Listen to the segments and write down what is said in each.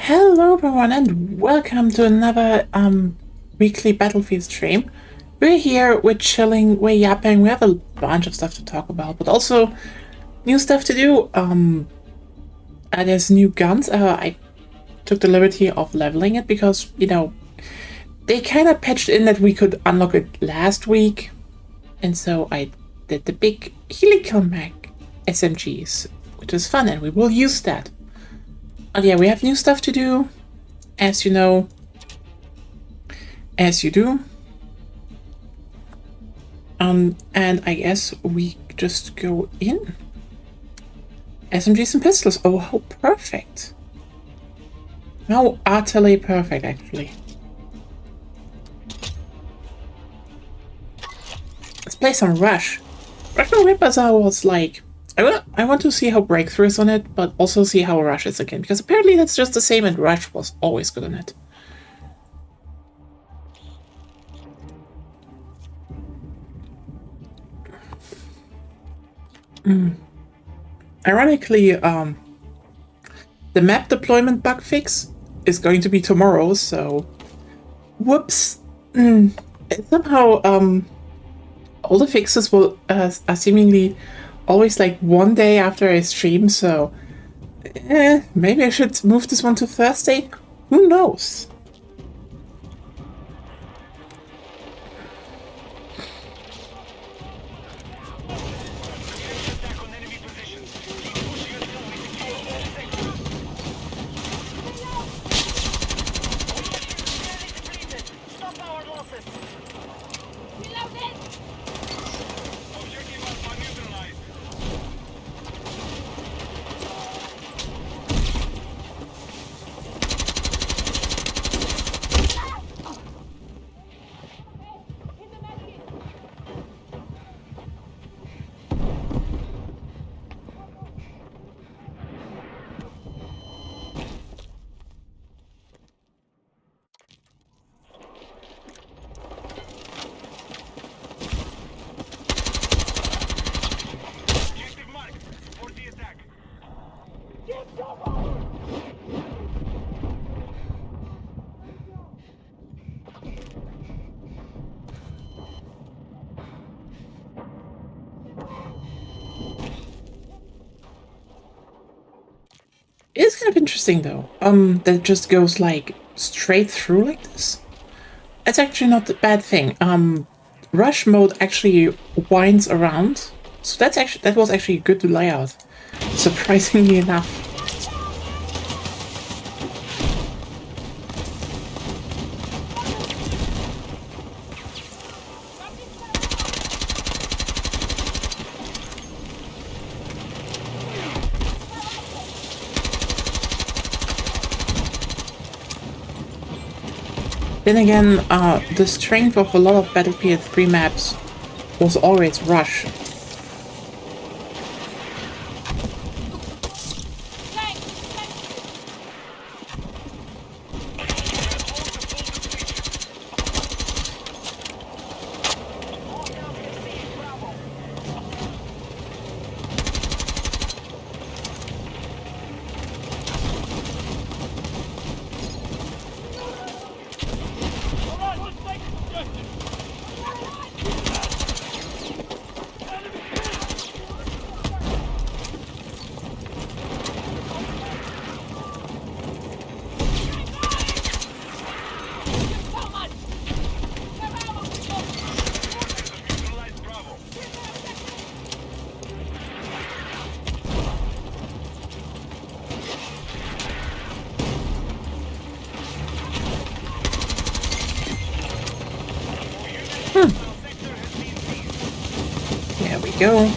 Hello everyone and welcome to another weekly Battlefield stream. We're here, we're chilling, we're yapping, we have a bunch of stuff to talk about, but also new stuff to do. There's new guns. I took the liberty of leveling it because, you know, they kind of patched in that we could unlock it last week. And so I did the big Helical Mag SMGs, which is fun, and we will use that. And yeah, we have new stuff to do, as you know, as you do. And I guess we just go in. SMGs and pistols. Oh, how perfect. How utterly perfect, actually. Let's play some Rush. Rush and Whipbazaar was like... I want to see how Breakthrough is on it, but also see how Rush is again, because apparently that's just the same and Rush was always good on it. Ironically, the map deployment bug fix is going to be tomorrow, so... Whoops. Somehow, all the fixes will are seemingly always like one day after I stream, so... maybe I should move this one to Thursday? Who knows? It's kind of interesting though, that it just goes like straight through like this. It's actually not a bad thing. Rush mode actually winds around, so that was actually a good layout, surprisingly enough. Then again, the strength of a lot of Battlefield 3 maps was always Rush. There we go.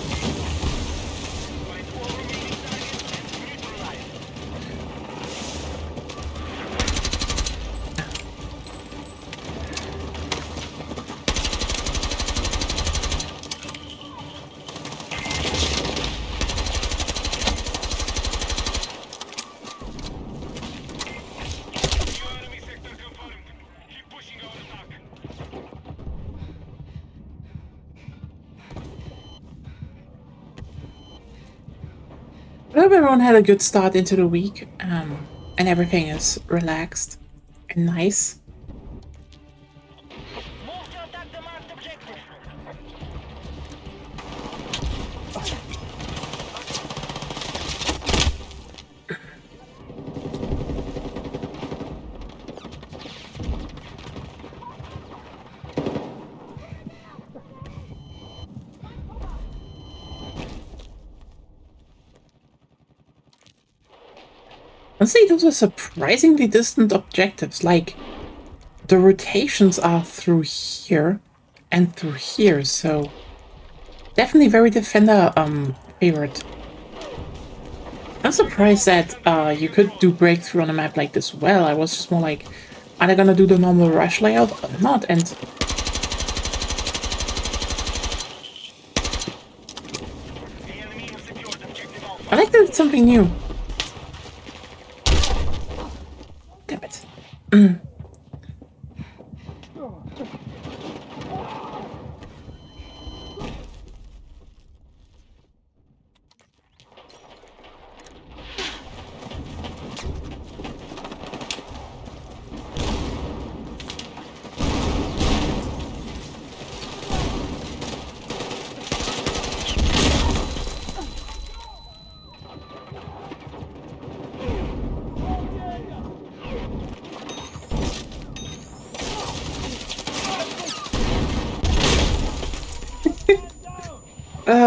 I hope everyone had a good start into the week. and everything is relaxed and nice. Honestly, those are surprisingly distant objectives. Like, the rotations are through here and through here, so definitely very defender favorite. I'm surprised that you could do breakthrough on a map like this well. I was just more like, are they gonna do the normal rush layout or not? And I like that it's something new. Damn it.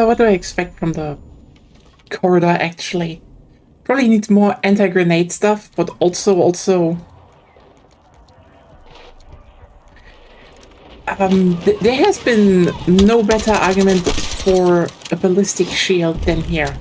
What do I expect from the corridor, actually? Probably needs more anti-grenade stuff, but also... there has been no better argument for a ballistic shield than here.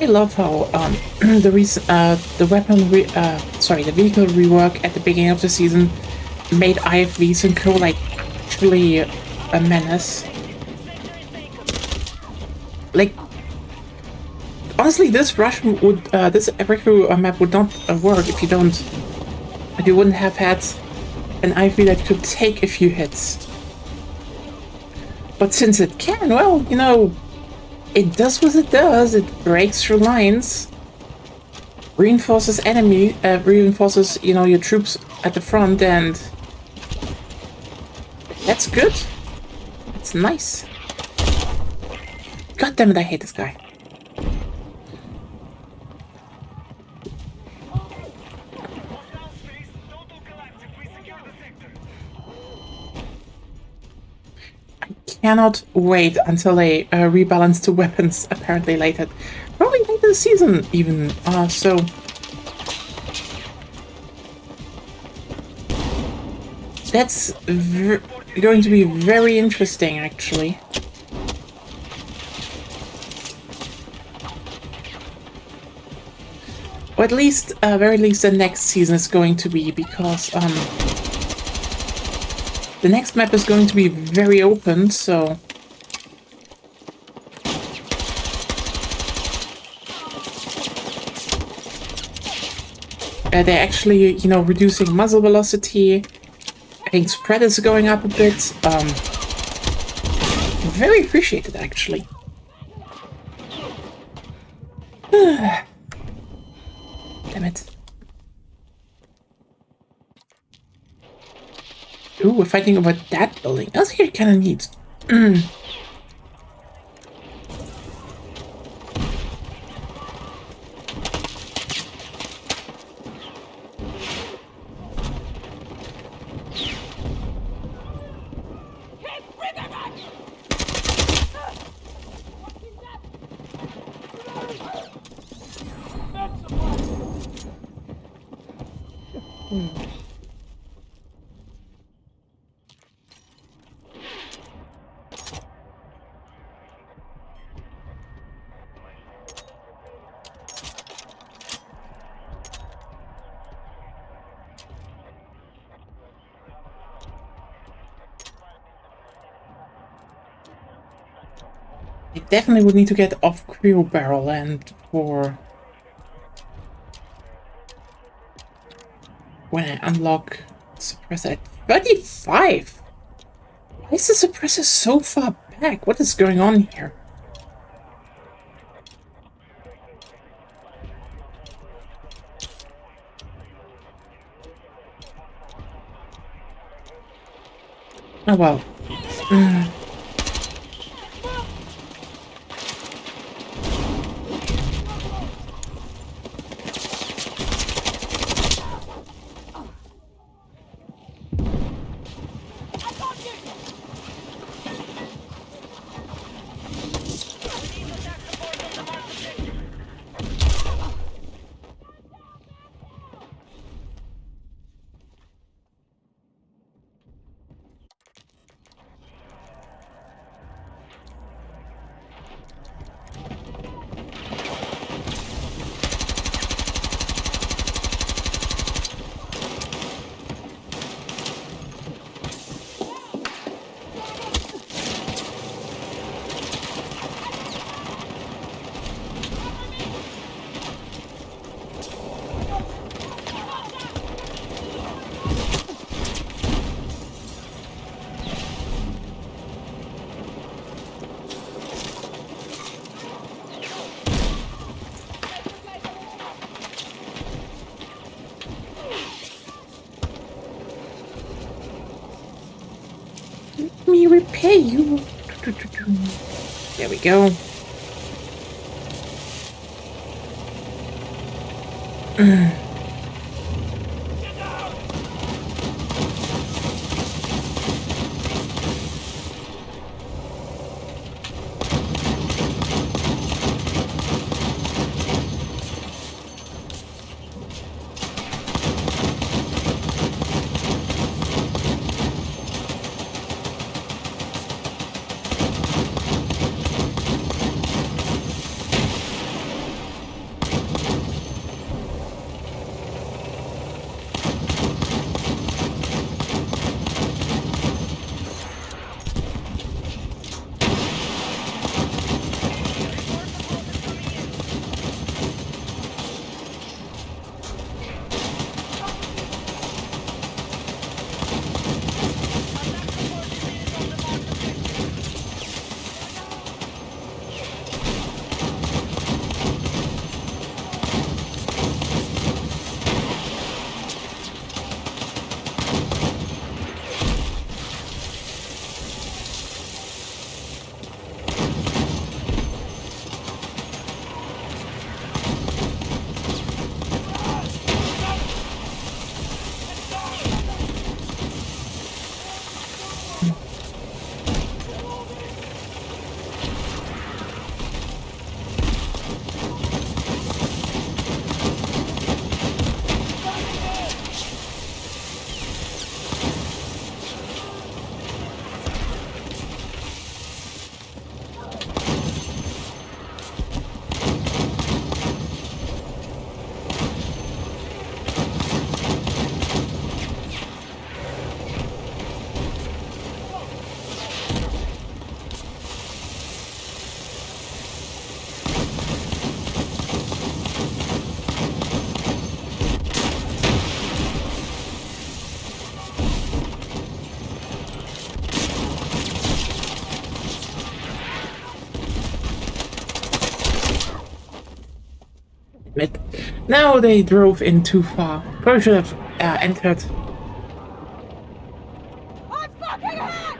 I love how the vehicle rework at the beginning of the season made IFVs and co like actually a menace. Like, honestly, this rush would this breakthrough map would not work if you wouldn't have had an IFV that could take a few hits. But since it can, well, you know, it does what it does. It breaks through lines, reinforces you know, your troops at the front, and that's good. It's nice. God damn it, I hate this guy. Cannot wait until they rebalance the weapons, apparently later. Probably later this season, even. So, That's going to be very interesting, actually. Or at least, very least the next season is going to be, because the next map is going to be very open, so... they're actually, you know, reducing muzzle velocity. I think spread is going up a bit. Very appreciated, actually. Damn it. Ooh, we're fighting over that building. That's actually kind of neat. I definitely would need to get off Creo Barrel and for when I unlock suppressor at 35. Why is the suppressor so far back? What is going on here? Oh well. Let me repay you. There we go. Now they drove in too far. Probably should have entered. I'm fucking hot!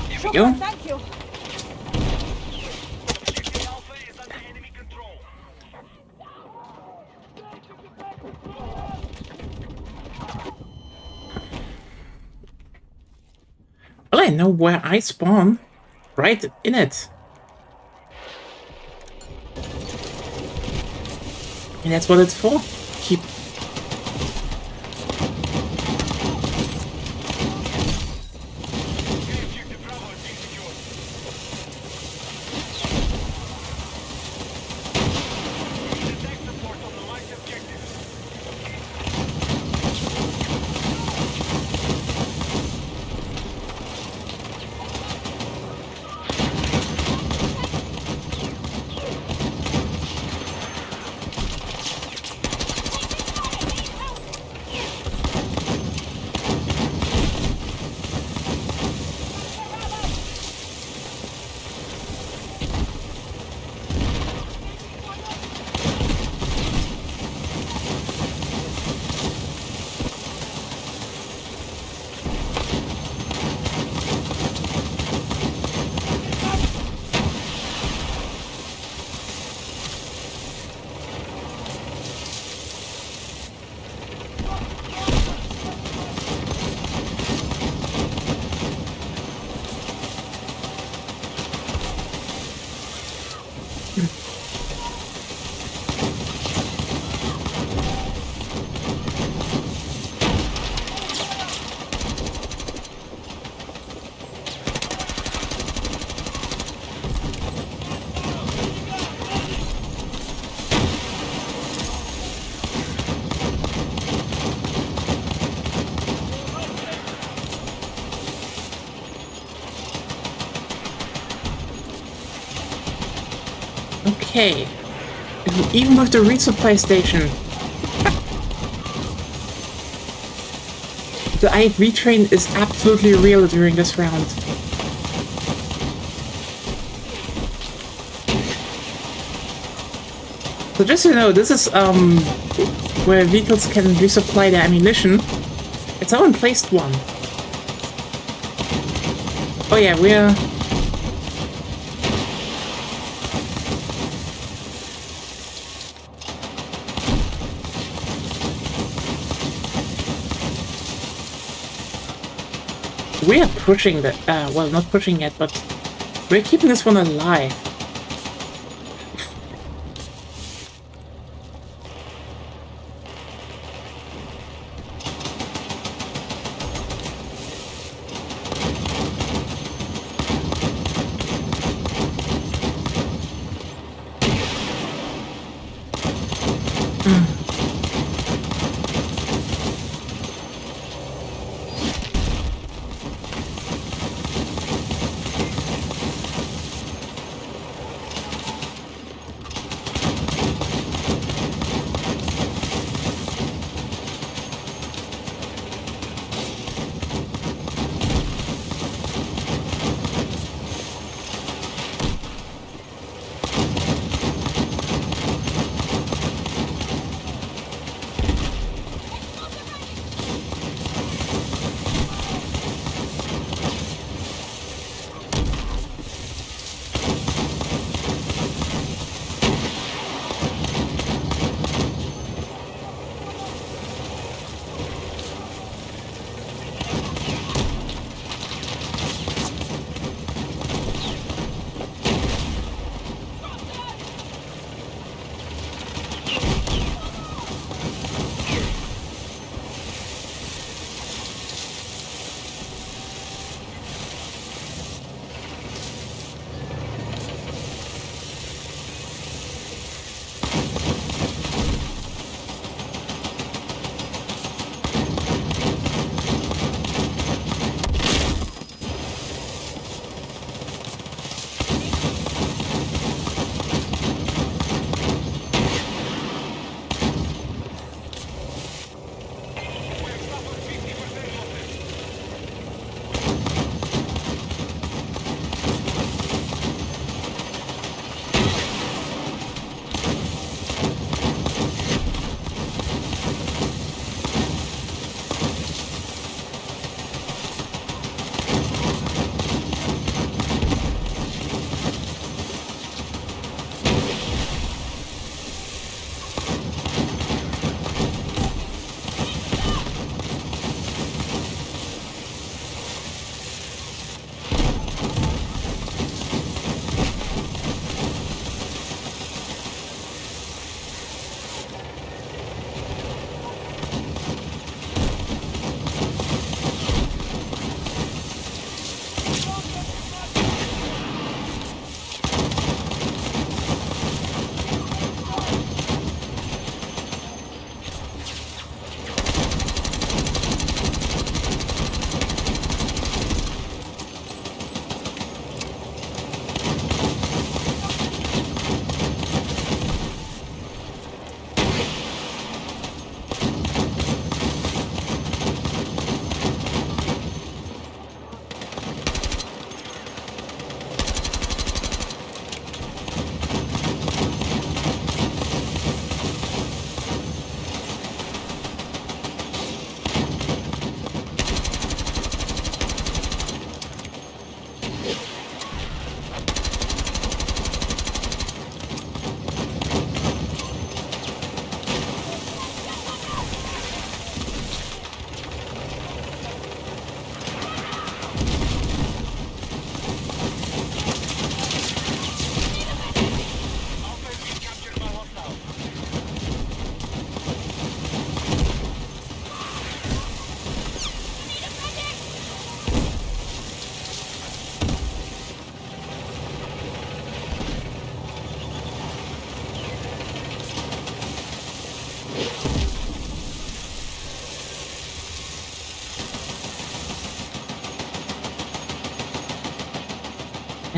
There we go. Thank you. Well, I know where I spawn. Right in it. And that's what it's for. Keep... Okay. Even with the resupply station. The IV train is absolutely real during this round. So just so you know, this is where vehicles can resupply their ammunition. And someone placed one. Oh yeah, we're... We are pushing the, well, not pushing it, but we're keeping this one alive.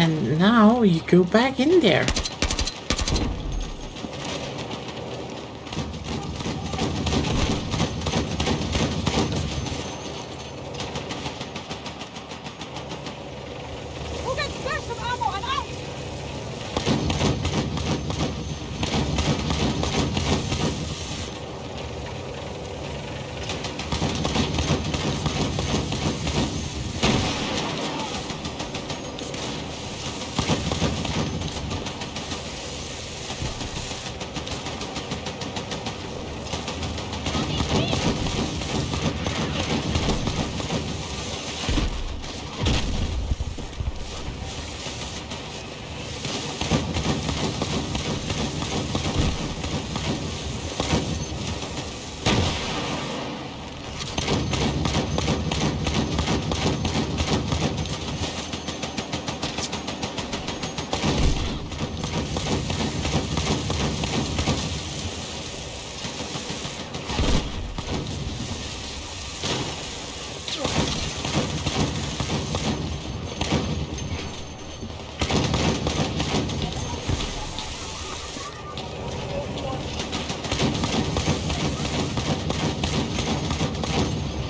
And now you go back in there. Who gets spare some ammo? I'm out!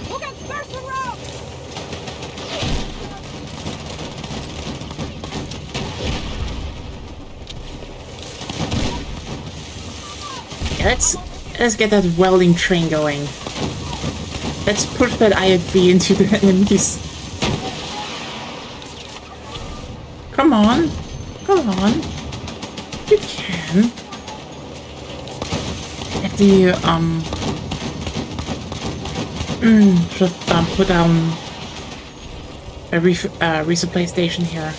Who gets spare some rounds? Yeah, let's get that welding train going. Let's push that IFV into the enemies. Come on. Come on. You can. Have to, just, put down a resupply station here.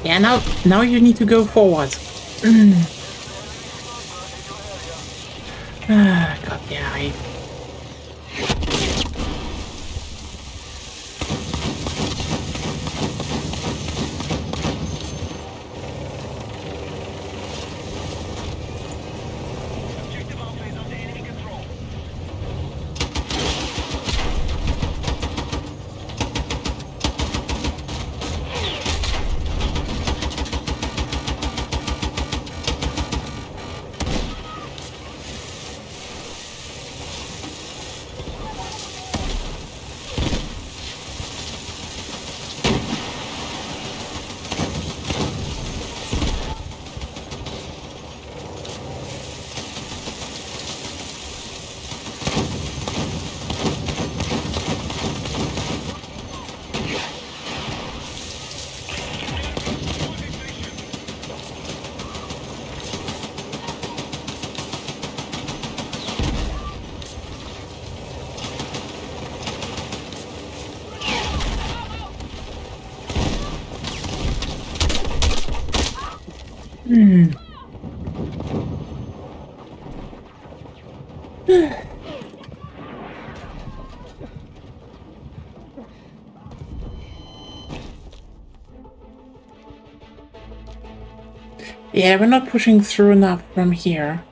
Yeah, now you need to go forward. God, yeah, Objective Alpha is under enemy control. Yeah, we're not pushing through enough from here.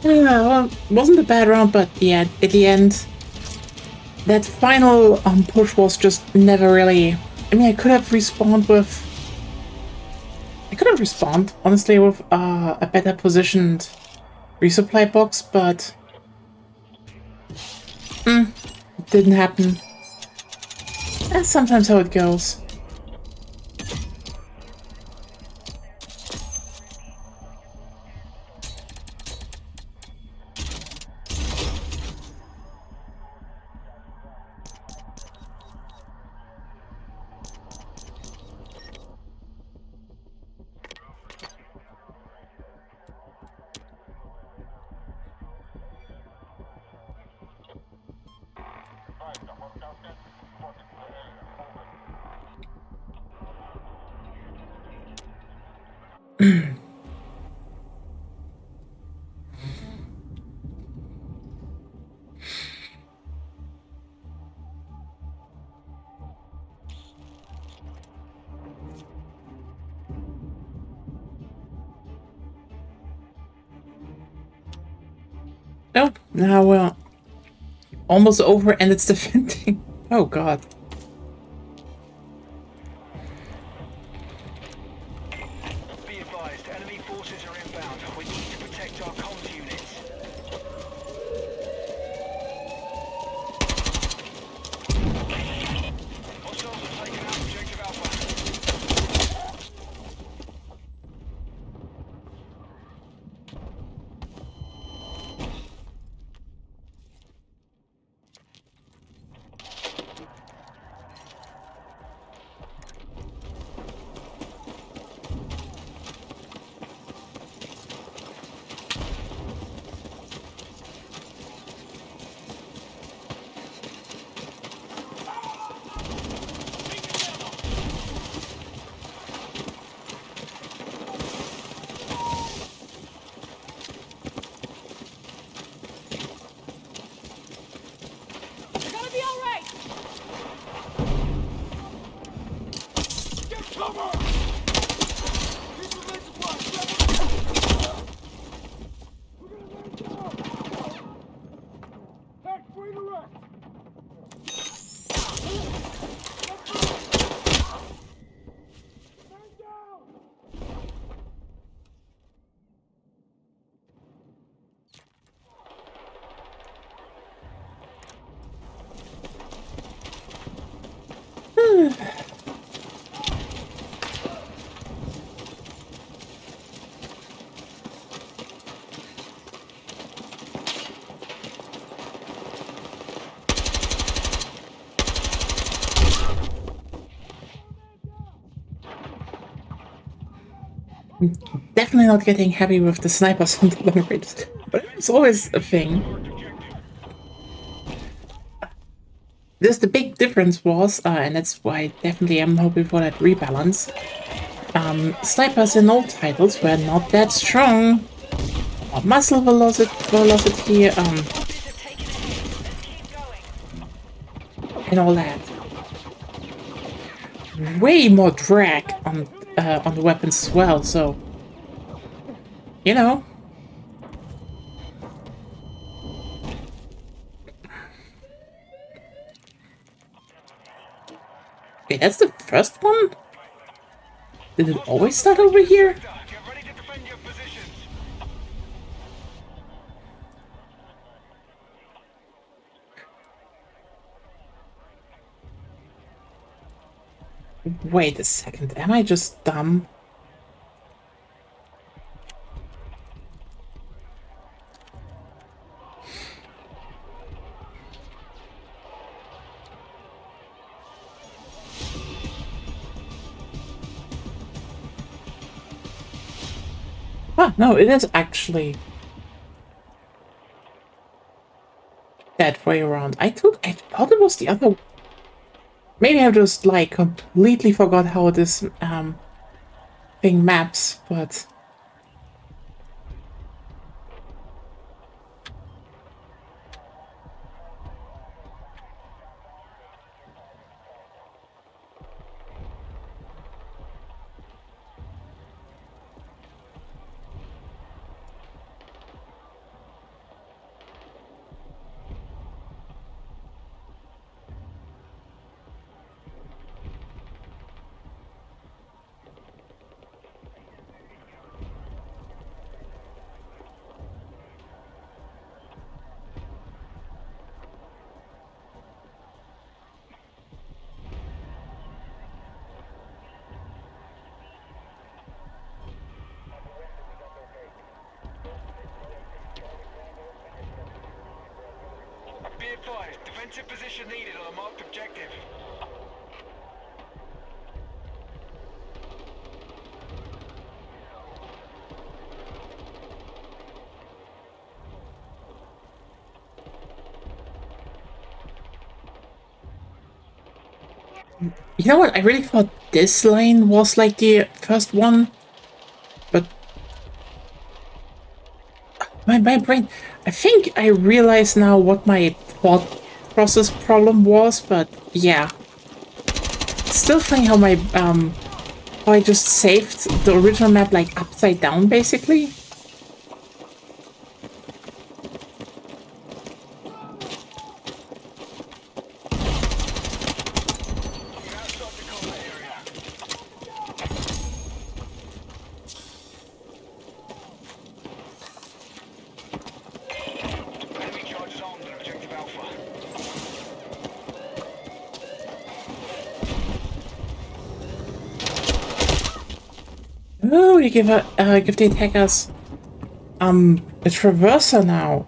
Well, wasn't a bad round, but yeah, at the end, that final push was just never really. I mean, I could have respawned with. I could have respawned, honestly, with a better positioned resupply box, but it didn't happen. That's sometimes how it goes. Oh, now we're almost over and it's defending. Oh god. Be advised, enemy forces are inbound. We need to protect our comms units. Hostiles have taken out objective Alpha. You're gonna be all right. Get cover! Definitely not getting happy with the snipers on the long range. But it's always a thing. This the big difference was, and that's why definitely I'm hoping for that rebalance. Snipers in old titles were not that strong. Or muscle velocity, and all that. Way more drag on the weapons as well. So, you know. Wait, that's the first one? Did it always start over here? Get ready to defend your positions. Wait a second, am I just dumb? Ah, no, it is actually that way around. I thought it was the other. Maybe I just like completely forgot how this thing maps, but advised, defensive position needed on a marked objective. You know what? I really thought this line was like the first one, but my brain. I think I realize now what my thought process problem was, but yeah. It's still funny how my how I just saved the original map like upside down basically. Oh, you give the attackers a traverser now.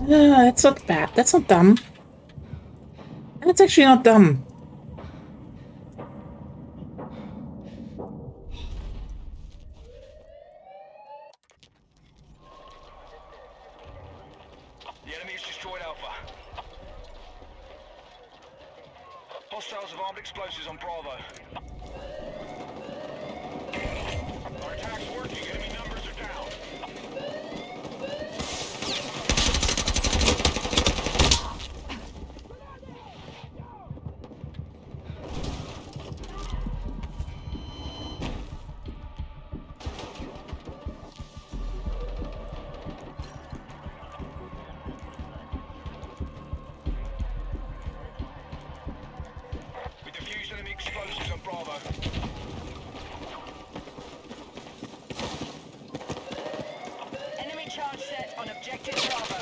That's not bad. That's not dumb. That's actually not dumb. The enemy has destroyed Alpha. Hostiles have armed explosives on Bravo. Our attack's working. Enemy numbers are down. We defused enemy explosives on Bravo. Enemy charge set on objective Bravo.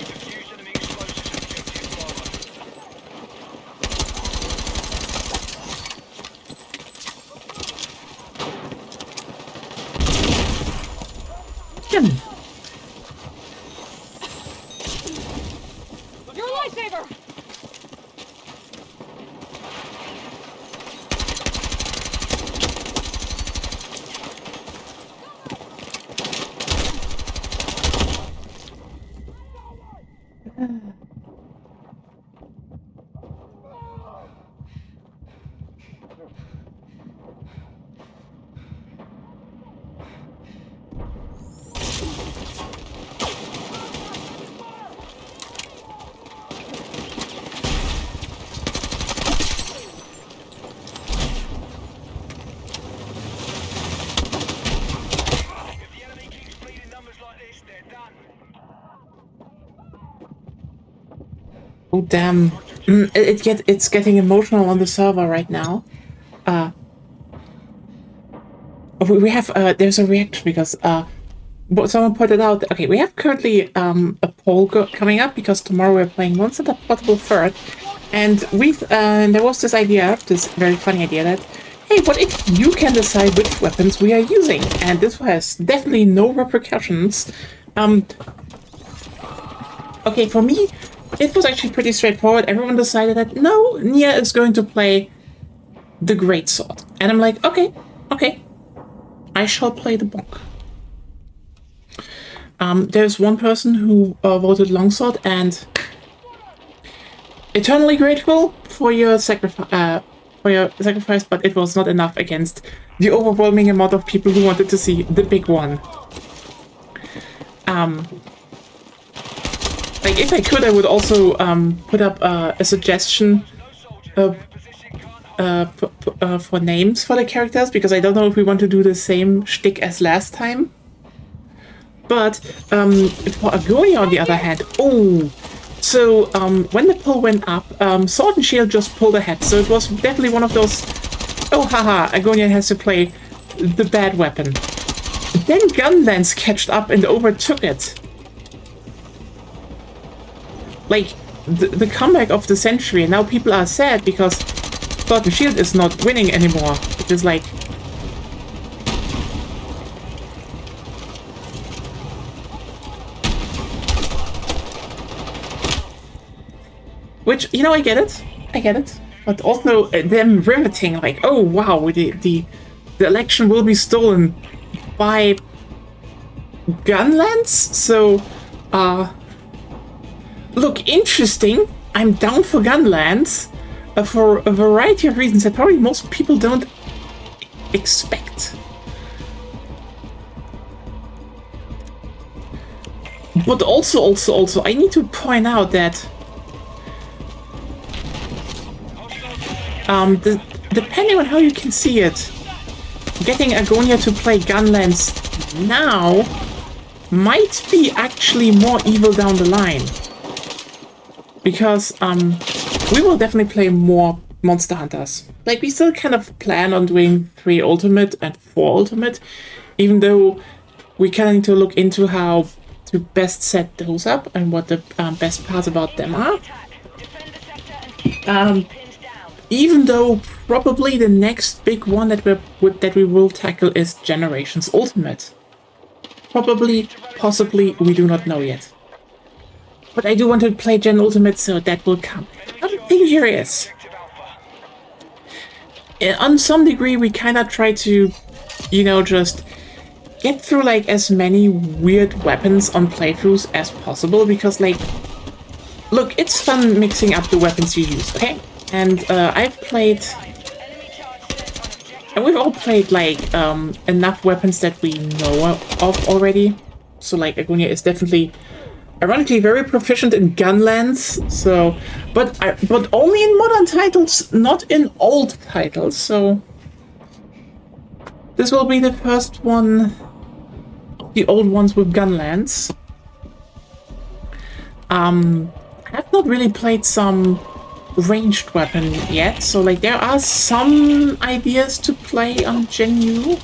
We defused enemy explosives on objective Bravo. Jim. Your lifesaver! If the enemy keeps bleeding numbers like this, they're done. Oh damn! It's getting emotional on the server right now. We have there's a reaction because someone pointed out. Okay, we have currently a poll coming up because tomorrow we're playing Monster Hunter Portable Third, and there was this idea, this very funny idea that, hey, what if you can decide which weapons we are using? And this has definitely no repercussions. Okay, for me, it was actually pretty straightforward. Everyone decided that no, Nia is going to play the Greatsword, and I'm like, okay, I shall play the Bonk. There's one person who voted Longsword, and eternally grateful for your sacrifice, but it was not enough against the overwhelming amount of people who wanted to see the big one. Like, if I could, I would also put up a suggestion for names for the characters, because I don't know if we want to do the same shtick as last time. But for Agonia, on the other hand, so when the poll went up, Sword and Shield just pulled ahead. So it was definitely one of those oh haha, Agonia has to play the bad weapon. Then Gunlance catched up and overtook it. Like, the comeback of the century, and now people are sad because Sword and Shield is not winning anymore. It is like... Which, you know, I get it. I get it. But also them riveting, like, oh wow, the election will be stolen by Gunlance? So, look, interesting. I'm down for Gunlance for a variety of reasons that probably most people don't expect. But also, I need to point out that depending on how you can see it, getting Agonia to play Gunlance now might be actually more evil down the line. Because we will definitely play more Monster Hunters. Like, we still kind of plan on doing 3 Ultimate and 4 Ultimate, even though we kind of need to look into how to best set those up and what the best parts about them are. Even though probably the next big one that we will tackle is Generations Ultimate. Probably, possibly, we do not know yet. But I do want to play Gen Ultimate, so that will come. Another thing here is, on some degree, we kind of try to, you know, just get through like as many weird weapons on playthroughs as possible, because like, look, it's fun mixing up the weapons you use, okay? And I've played, and we've all played like enough weapons that we know of already. So like Agonia is definitely, ironically, very proficient in Gunlance. So, but only in modern titles, not in old titles. So this will be the first one, the old ones with Gunlance. I have not really played some ranged weapon yet, so like there are some ideas to play on Gen U,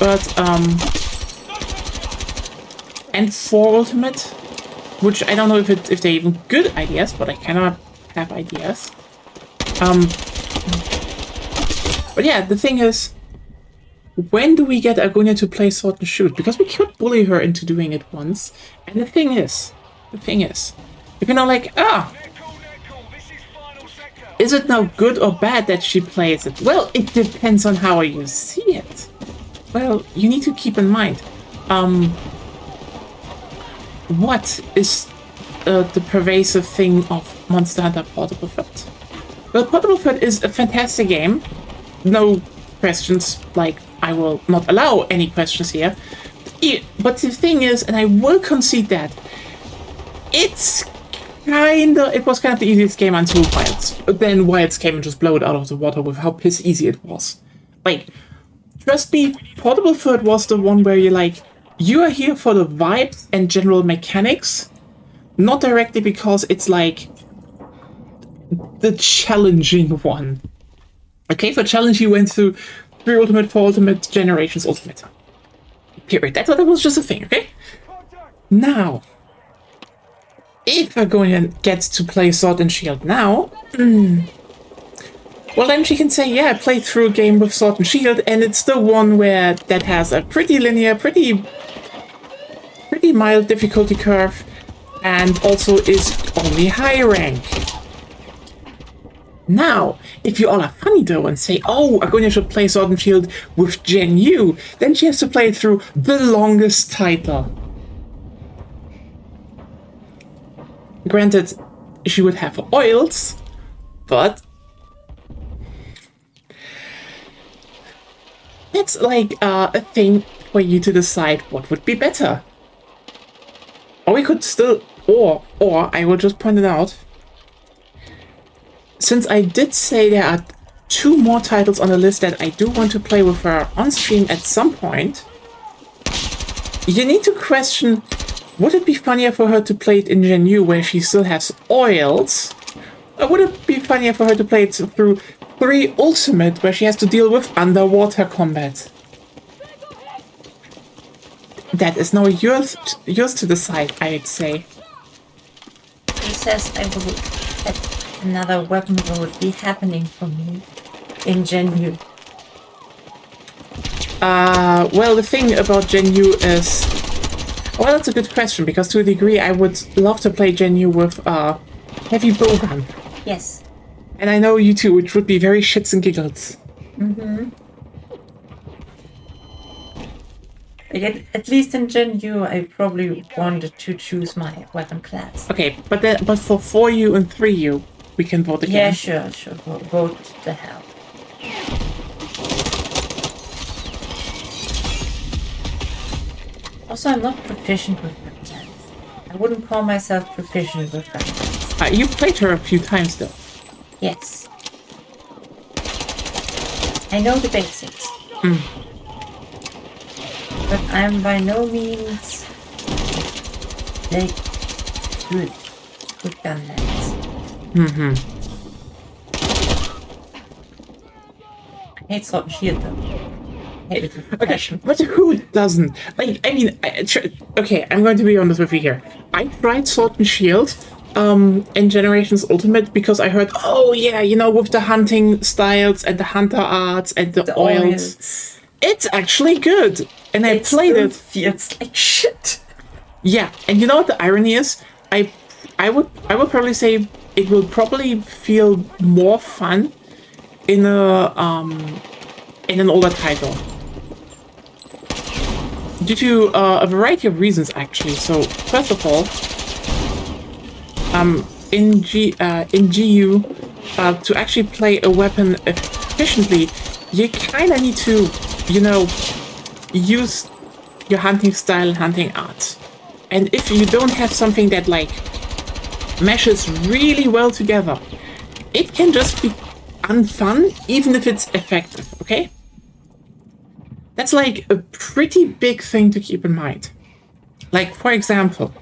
but and 4 Ultimate, which I don't know if they're even good ideas, but I cannot have ideas. But yeah, the thing is, when do we get Agonia to play Sword and Shoot? Because we could bully her into doing it once, and the thing is, if you're not like, is it now good or bad that she plays it? Well, it depends on how you see it. Well, you need to keep in mind, what is the pervasive thing of Monster Hunter Portable Foot? Well, Portable Foot is a fantastic game. No questions, like, I will not allow any questions here. But the thing is, and I will concede that, it was kind of the easiest game until Wilds. Then Wilds came and just blew it out of the water with how piss easy it was. Like, trust me, Portable Foot was the one where you're like, you are here for the vibes and general mechanics, not directly because it's like the challenging one. Okay, for challenge you went through 3 Ultimate, 4 Ultimate, Generations Ultimate. Period. That was just a thing, okay? Now, if Agonia gets to play Sword and Shield now, well then she can say, yeah, I played through a game with Sword and Shield, and it's the one where that has a pretty linear, pretty mild difficulty curve, and also is only high rank. Now, if you all are funny though and say, oh, Agonia should play Sword and Shield with Gen U, then she has to play it through the longest title. Granted, she would have oils, but it's like a thing for you to decide what would be better. Or we could still, or I will just point it out, since I did say there are 2 more titles on the list that I do want to play with her on stream at some point, you need to question, would it be funnier for her to play it in Gen U where she still has oils? Or would it be funnier for her to play it through 3 Ultimate, where she has to deal with underwater combat. That is now yours to decide, I'd say. Who says that another weapon would be happening for me in Gen U? Well, the thing about Gen U is... Well, that's a good question, because to a degree I would love to play Gen U with heavy bowgun. Yes. And I know you too, which would be very shits and giggles. Mm-hmm. At least in Gen U, I probably wanted to choose my weapon class. Okay, but for 4U and 3U, we can vote again. Yeah, sure. Vote the hell. Also, I'm not proficient with weapons. I wouldn't call myself proficient with weapons. You played her a few times though. Yes. I know the basics. But I'm by no means like good with gunlands. I hate Sword and Shield though. I hate it with passion. But who doesn't? Like, I mean, okay, I'm going to be honest with you here. I tried Sword and Shield in Generations Ultimate because I heard, oh yeah, you know, with the hunting styles and the hunter arts and the oils. It's actually good. And I played it. Feels like shit. Yeah, and you know what the irony is? I would probably say it will probably feel more fun in an older title. Due to a variety of reasons, actually. So, first of all, in GU, to actually play a weapon efficiently, you kind of need to, you know, use your hunting style and hunting arts. And if you don't have something that, like, meshes really well together, it can just be unfun, even if it's effective, okay? That's like a pretty big thing to keep in mind. Like, for example,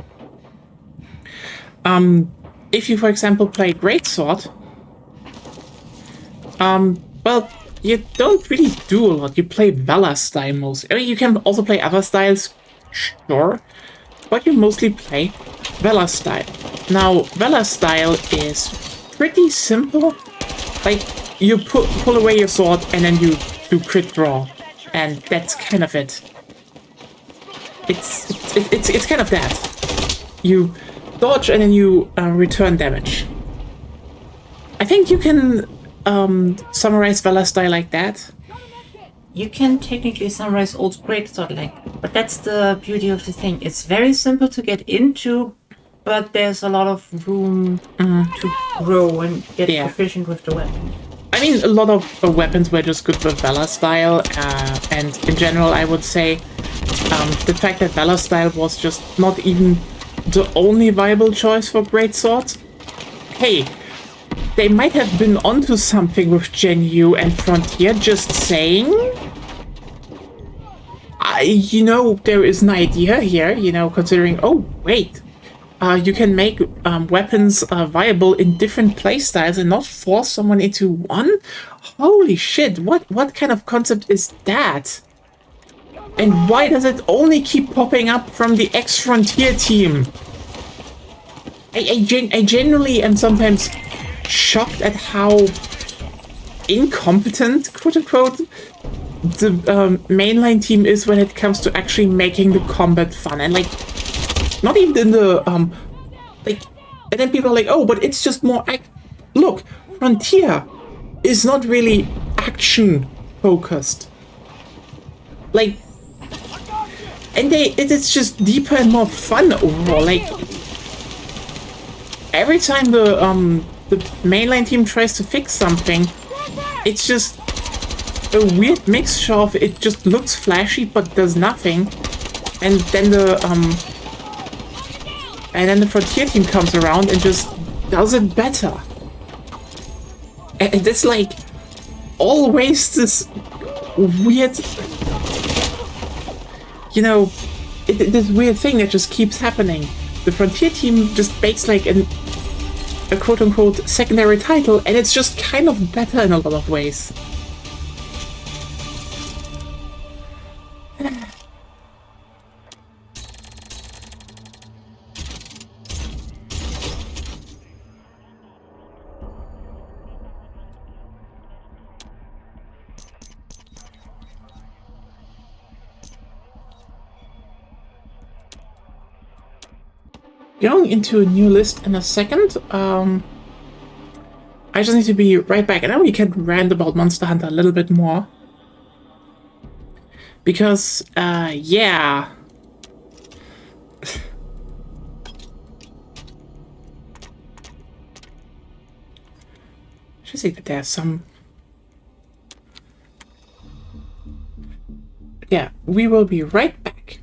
if you, for example, play Greatsword, well, you don't really do a lot. You play Valor style most. I mean, you can also play other styles, sure, but you mostly play Valor style. Now, Valor style is pretty simple. Like, you pull away your sword and then you do crit draw. And that's kind of it. It's kind of that. You dodge and then you return damage. I think you can summarize Valor style like that. You can technically summarize old Greatsword like, but that's the beauty of the thing. It's very simple to get into, but there's a lot of room to grow and get proficient with the weapon. I mean, a lot of weapons were just good with Valor style, and in general, I would say the fact that Valor style was just not even the only viable choice for Greatsword. Hey, they might have been onto something with Gen U and Frontier, just saying. You know, there is an idea here, you know, considering, oh, wait. You can make weapons viable in different playstyles and not force someone into one? Holy shit, what kind of concept is that? And why does it only keep popping up from the ex-Frontier team? I genuinely am sometimes shocked at how incompetent, quote-unquote, the mainline team is when it comes to actually making the combat fun. And, like, not even in the, like, and then people are like, oh, but it's just more look, Frontier is not really action-focused. Like, and it is just deeper and more fun overall. Like, every time the mainline team tries to fix something, it's just a weird mixture of it just looks flashy but does nothing, and then the Frontier team comes around and just does it better. And it's like always this weird, you know, this weird thing that just keeps happening. The Frontier team just makes like an a quote-unquote secondary title, and it's just kind of better in a lot of ways. Going into a new list in a second. I just need to be right back. And now we can rant about Monster Hunter a little bit more. Because, yeah. I should say that there's some... Yeah, we will be right back.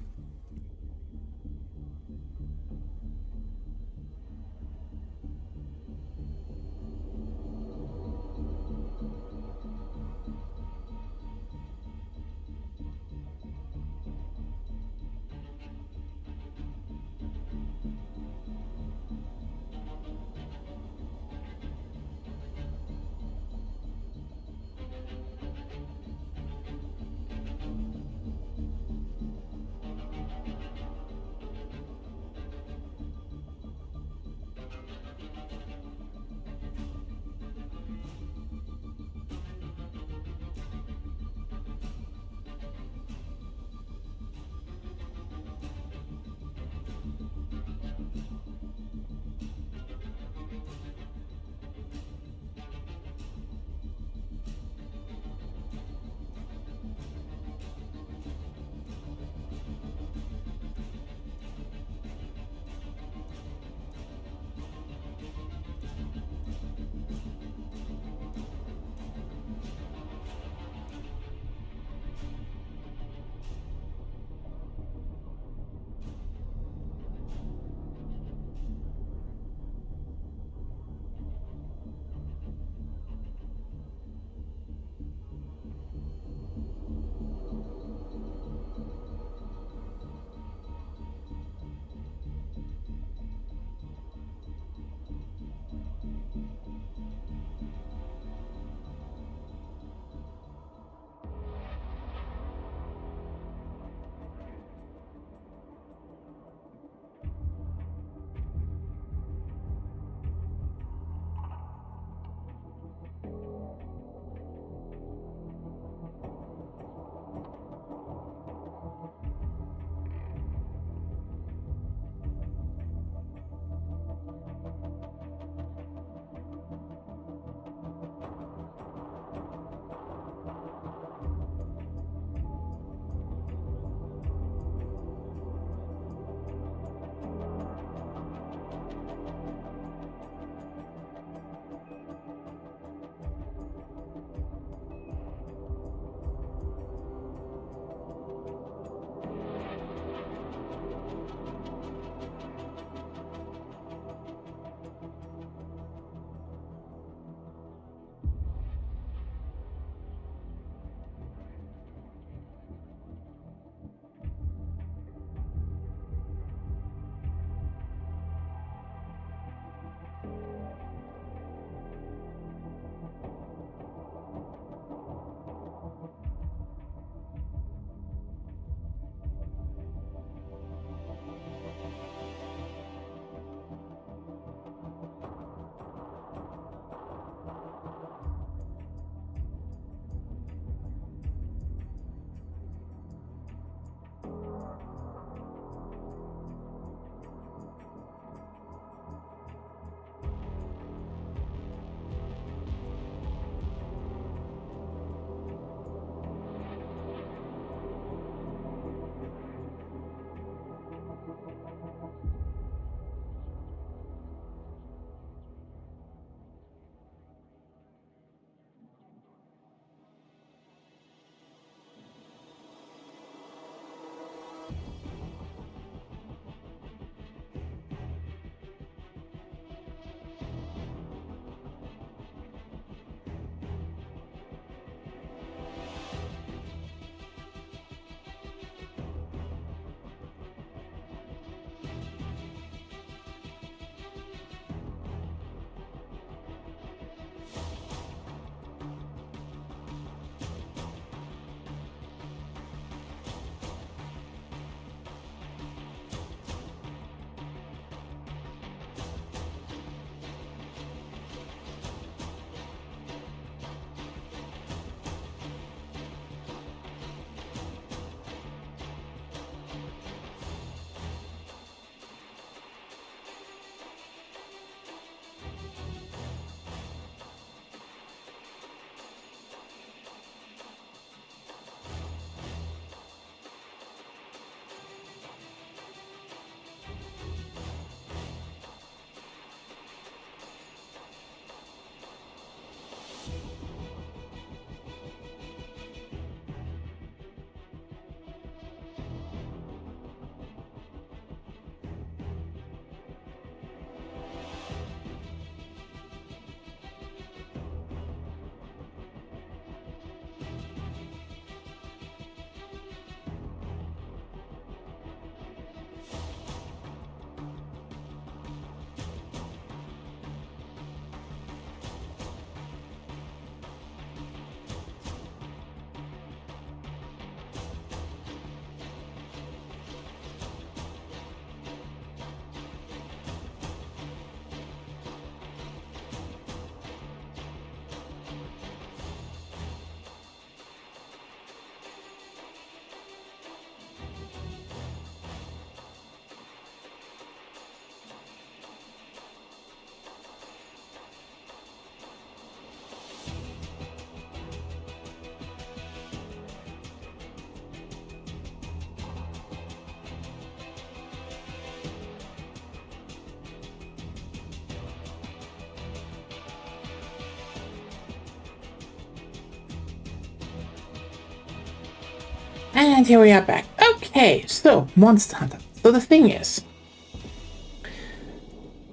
And here we are back. Okay, so Monster Hunter. So the thing is,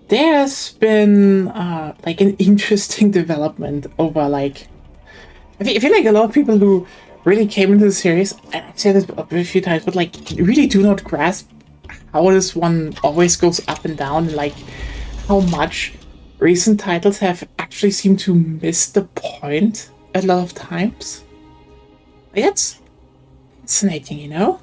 there's been like an interesting development over like I feel like a lot of people who really came into the series, and I've said this a few times, but like really do not grasp how this one always goes up and down, and like how much recent titles have actually seemed to miss the point a lot of times. Like, that's fascinating, you know?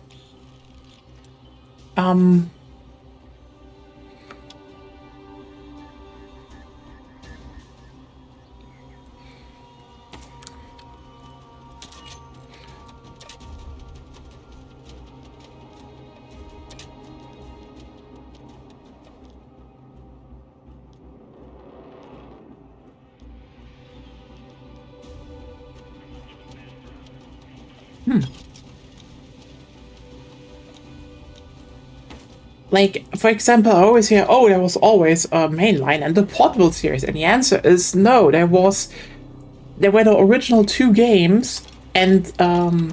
Like, for example, I always hear, oh, there was always a mainline and the Portable series, and the answer is no, there were the original 2 games, and I'm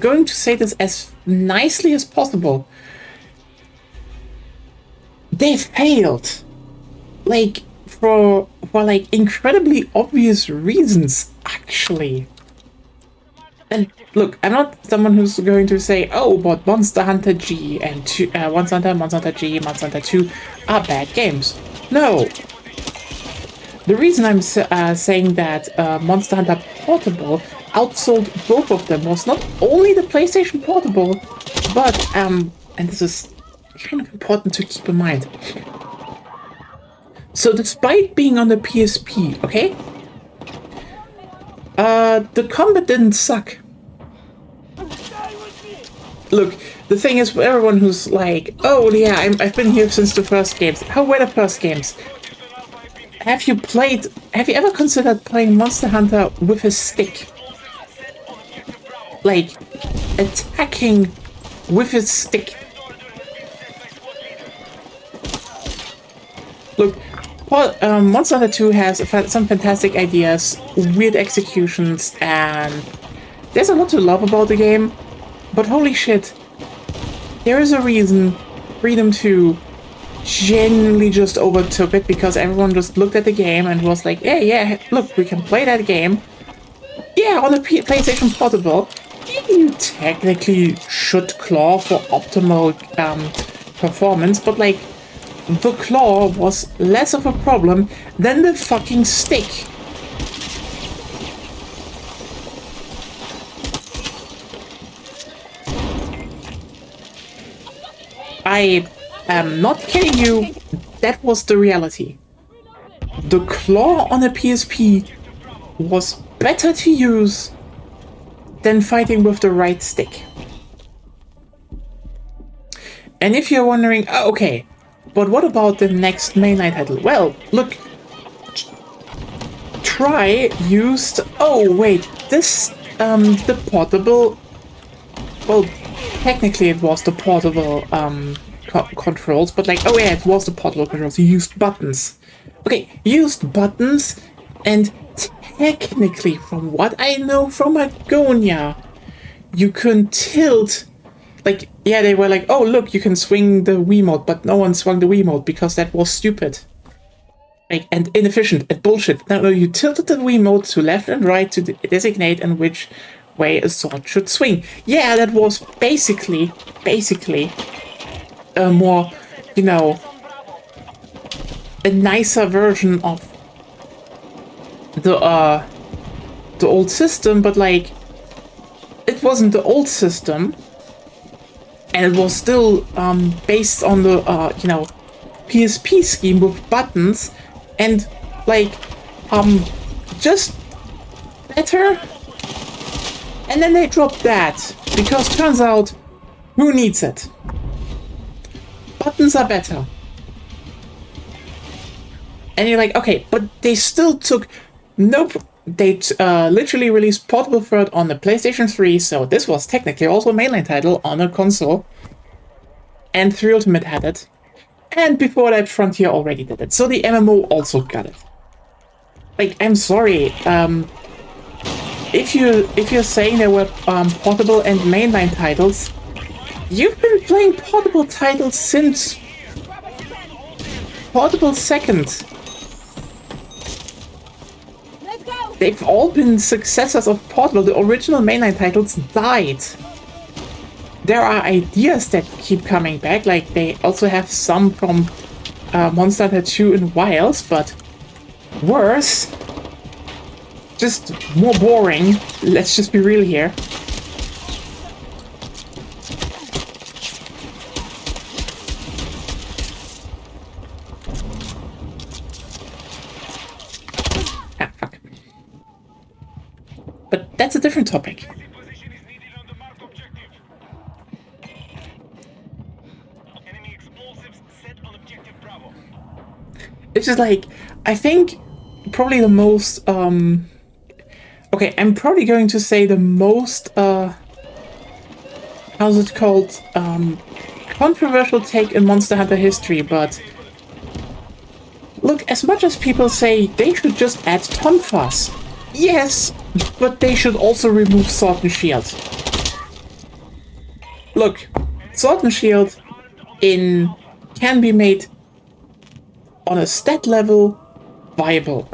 going to say this as nicely as possible. They failed. Like, for like incredibly obvious reasons, actually. And look, I'm not someone who's going to say, oh, but Monster Hunter G and Monster Hunter G, Monster Hunter 2 are bad games. No. The reason I'm saying that Monster Hunter Portable outsold both of them was not only the PlayStation Portable, but, and this is kind of important to keep in mind. So despite being on the PSP, okay, the combat didn't suck. Look, the thing is, for everyone who's like, oh yeah, I've been here since the first games. How were the first games? Have you ever considered playing Monster Hunter with a stick? Like, attacking with a stick. Look, Monster Hunter 2 has some fantastic ideas, weird executions, and there's a lot to love about the game. But holy shit, there is a reason Freedom 2 genuinely just overtook it, because everyone just looked at the game and was like, yeah, look, we can play that game. Yeah, on the PlayStation Portable, you technically should claw for optimal performance, but like, the claw was less of a problem than the fucking stick. I am not kidding you, that was the reality. The claw on a PSP was better to use than fighting with the right stick. And if you're wondering, oh, okay, but what about the next mainline title? Well, look, Try used, oh wait, this, the portable, well, technically it was the portable controls, but like, oh yeah, it was the portable controls. You used buttons. Okay, used buttons, and technically, from what I know from Agonia, you can tilt. Like, yeah, they were like, oh look, you can swing the Wiimote, but no one swung the Wiimote because that was stupid. Like, and inefficient and bullshit. No, you tilted the Wiimote to left and right to designate in which way a sword should swing. Yeah, that was basically a more, you know, a nicer version of the old system, but like, it wasn't the old system, and it was still based on the you know, PSP scheme with buttons, and like just better. And then they dropped that because turns out, who needs it? Buttons are better. And you're like, okay, but they still took they literally released Portable Third on the PlayStation 3, so this was technically also a mainline title on a console. And 3 Ultimate had it. And before that, Frontier already did it. So the MMO also got it. Like, I'm sorry, if you're saying there were portable and mainline titles, you've been playing portable titles since Portable Second. Let's go. They've all been successors of Portable. The original mainline titles died. There are ideas that keep coming back, like they also have some from Monster Hunter 2 and Wilds, but worse. Just more boring. Let's just be real here. Ah, fuck. But that's a different topic. Position is needed on the marked objective. Enemy explosives set on objective Bravo. It's just like, I think probably the most, okay, I'm probably going to say the most, how's it called, controversial take in Monster Hunter history, but look, as much as people say they should just add Tonfas, yes, but they should also remove Sword and Shield. Look, Sword and Shield can be made on a stat level viable.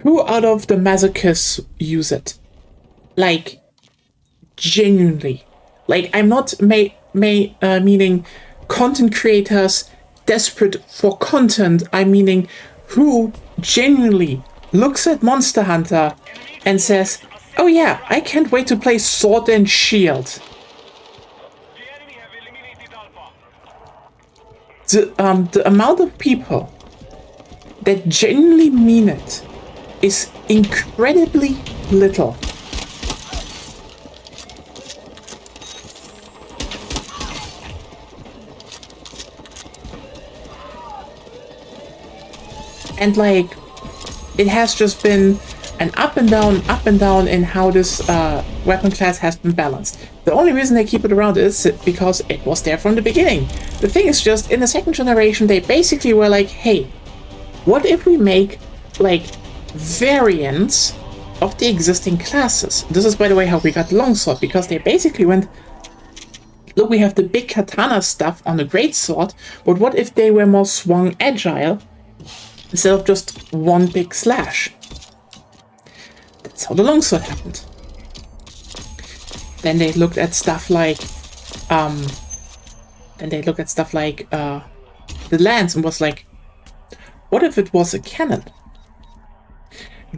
Who out of the masochists use it? Like, genuinely. Like, I'm not meaning content creators desperate for content. I'm meaning who genuinely looks at Monster Hunter and says, oh yeah, I can't wait to play Sword and Shield. The enemy have eliminated Alpha. The amount of people that genuinely mean it is incredibly little. And like, it has just been an up and down in how this weapon class has been balanced. The only reason they keep it around is because it was there from the beginning. The thing is just, in the second generation, they basically were like, hey, what if we make, like, variants of the existing classes? This is, by the way, how we got Longsword, because they basically went, look, we have the big katana stuff on the greatsword, but what if they were more swung agile instead of just one big slash? That's how the longsword happened. Then they looked at stuff like the lance and was like, what if it was a cannon?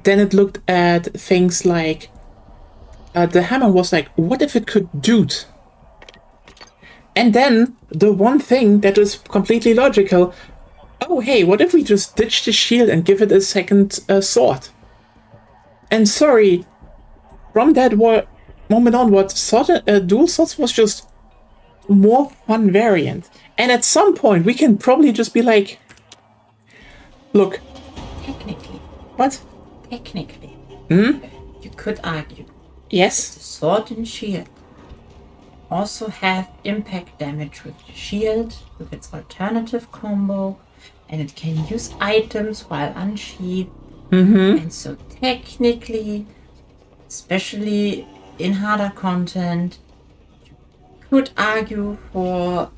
Then it looked at things like the hammer was like, what if it could doot? And then the one thing that was completely logical, oh hey, what if we just ditch the shield and give it a second sword? And sorry, from that moment onward, dual swords was just more fun variant. And at some point, we can probably just be like, look. Technically. What? Technically. Hmm? You could argue. Yes? The sword and shield also have impact damage with the shield, with its alternative combo, and it can use items while unsheathed. Mm-hmm. And so technically, especially in harder content, you could argue for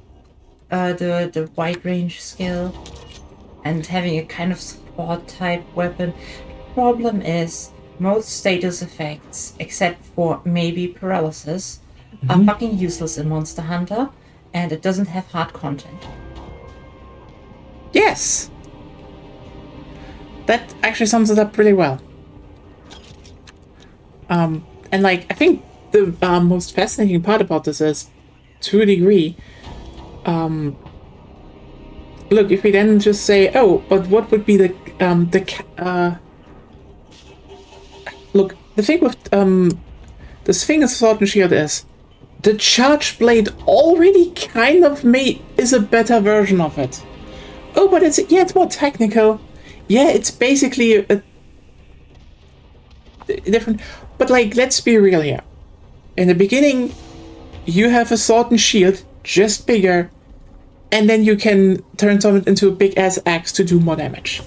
the wide range skill and having a kind of support type weapon. The problem is most status effects, except for maybe paralysis, are fucking useless in Monster Hunter, and it doesn't have hard content. Yes! That actually sums it up really well. And like, I think the most fascinating part about this is, to a degree, look, if we then just say, oh, but what would be look, the thing with this thing of Sword and Shield is, the Charge Blade already kind of is a better version of it. Oh, but it's more technical. Yeah, it's basically a different, but like, let's be real here. In the beginning, you have a sword and shield, just bigger, and then you can turn something into a big ass axe to do more damage.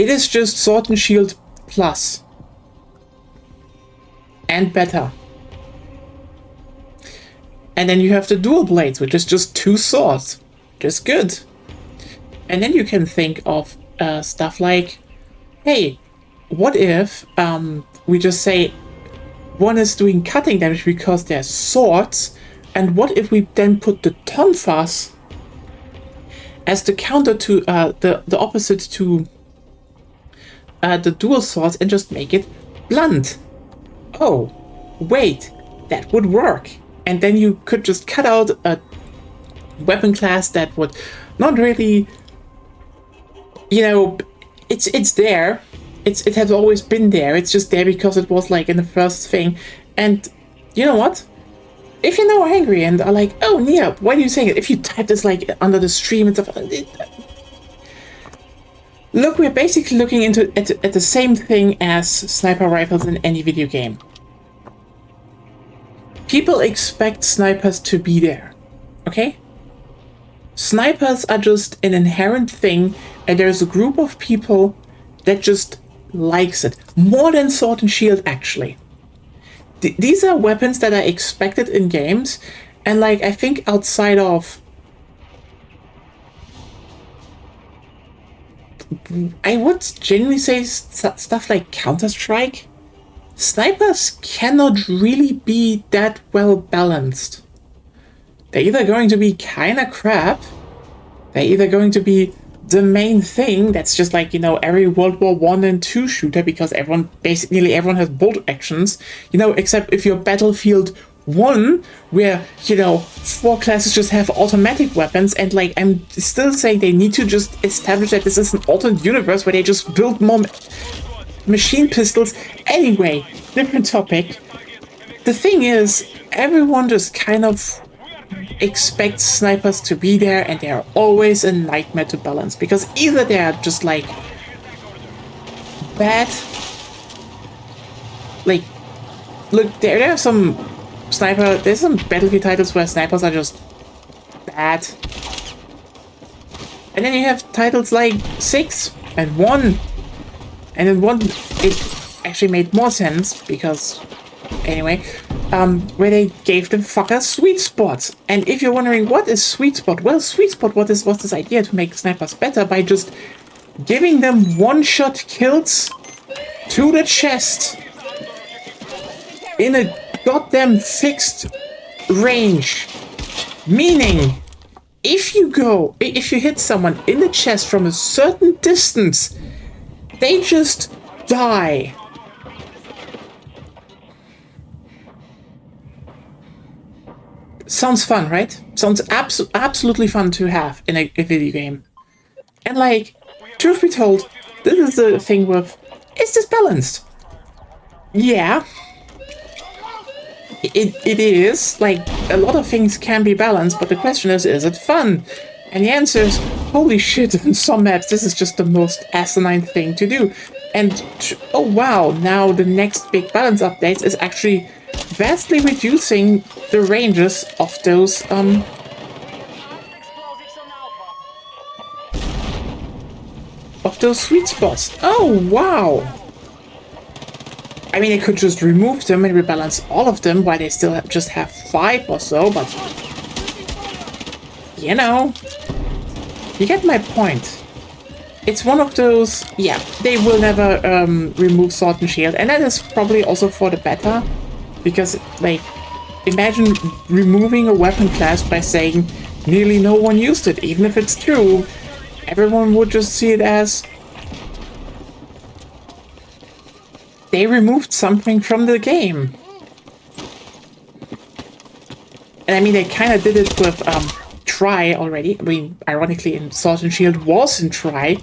It is just Sword and Shield plus. And better. And then you have the dual blades, which is just 2 swords. Just good. And then you can think of stuff like, hey, what if we just say one is doing cutting damage because they're swords, and what if we then put the tonfas as the counter to the opposite to the dual swords and just make it blunt? Oh, wait, that would work. And then you could just cut out a weapon class that would not really, you know, it's there. It has always been there. It's just there because it was like in the first thing. And you know what? If you're now angry and are like, oh, Nia, why are you saying it? If you type this like under the stream and stuff, look, we're basically looking into at the same thing as sniper rifles in any video game. People expect snipers to be there, okay? Snipers are just an inherent thing, and there's a group of people that just likes it. More than Sword and Shield, actually. These are weapons that are expected in games, and like, I think outside of... I would genuinely say stuff like Counter-Strike. Snipers cannot really be that well balanced. They're either going to be kinda crap, they're either going to be the main thing that's just like, you know, every World War I and II shooter, because nearly everyone has bolt actions, you know, except if you're Battlefield 1, where, you know, 4 classes just have automatic weapons, and like, I'm still saying they need to just establish that this is an alternate universe where they just build more machine pistols. Anyway, different topic. The thing is, everyone just kind of expects snipers to be there, and they're always a nightmare to balance, because either they're just like bad, like, look, there are some there's some Battlefield titles where snipers are just bad, and then you have titles like 6 and 1, and in 1 it actually made more sense because anyway, where they gave them fuckers sweet spots. And if you're wondering what is sweet spot, well, sweet spot was this idea to make snipers better by just giving them one-shot kills to the chest in a goddamn fixed range. Meaning, if you hit someone in the chest from a certain distance, they just die. Sounds fun, right? Sounds absolutely fun to have in a video game. And like, truth be told, this is the thing with, is this balanced? Yeah. It is. Like, a lot of things can be balanced, but the question is it fun? And the answer is, holy shit, in some maps this is just the most asinine thing to do. And, oh wow, now the next big balance update is actually vastly reducing the ranges of those sweet spots. Oh wow! I mean, I could just remove them and rebalance all of them while they still just have 5 or so, but you know, you get my point. It's one of those, yeah, they will never remove Sword and Shield, and that is probably also for the better. Because, like, imagine removing a weapon class by saying nearly no one used it. Even if it's true, everyone would just see it as they removed something from the game. And I mean, they kind of did it with Try already. I mean, ironically, in Sword and Shield was in Try,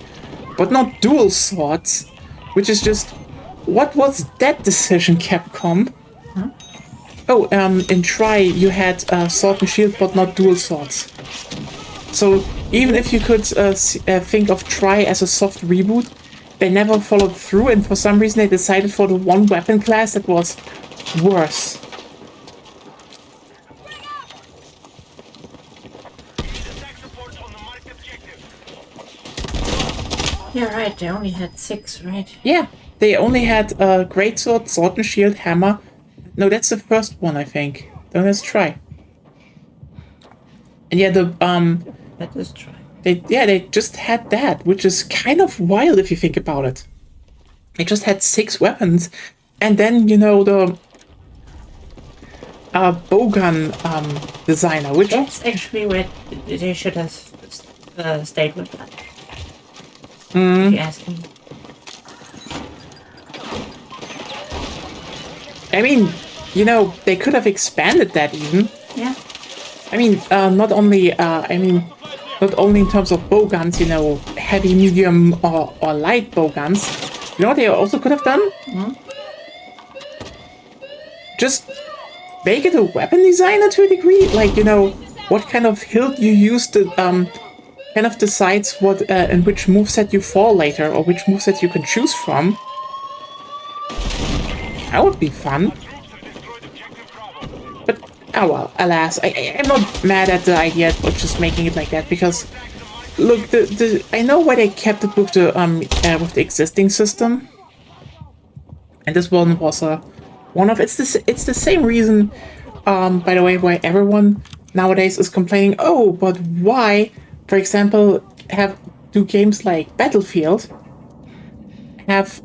but not dual swords, which is just, what was that decision, Capcom? Oh, in Try you had Sword and Shield, but not dual swords. So even if you could think of Try as a soft reboot, they never followed through, and for some reason they decided for the one weapon class that was worse. Yeah, right. They only had 6, right? Yeah, they only had a greatsword, sword and shield, hammer. No, that's the first one, I think. Then let's try. And yeah, Let us try. they just had that, which is kind of wild if you think about it. They just had 6 weapons, and then the bowgun designer, which That's actually where they should have stayed with that. If you ask me. I mean, they could have expanded that even. Yeah. I mean, not only in terms of bow guns, heavy, medium, or light bow guns. You know what they also could have done? Just make it a weapon designer to a degree. Like, what kind of hilt you use to, kind of decides what, and which moveset you fall later, or which moveset you can choose from. That would be fun. But, oh well, alas, I'm not mad at the idea of just making it like that, because, look, I know why they kept it with the existing system. And this one was one of, it's the same reason, by the way, why everyone nowadays is complaining, oh, but why, for example, do games like Battlefield have,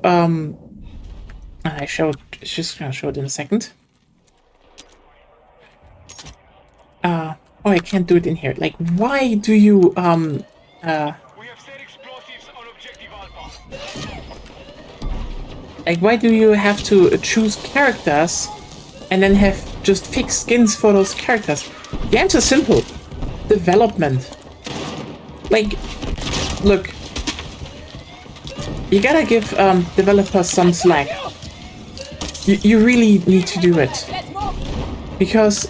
just gonna show it in a second. Oh, I can't do it in here. Like, why do you, We have set explosives on objective Alpha. like, why do you have to choose characters and then have just fixed skins for those characters? The answer is simple. Development. Like, look. You gotta give developers some slack. You really need to do it. Because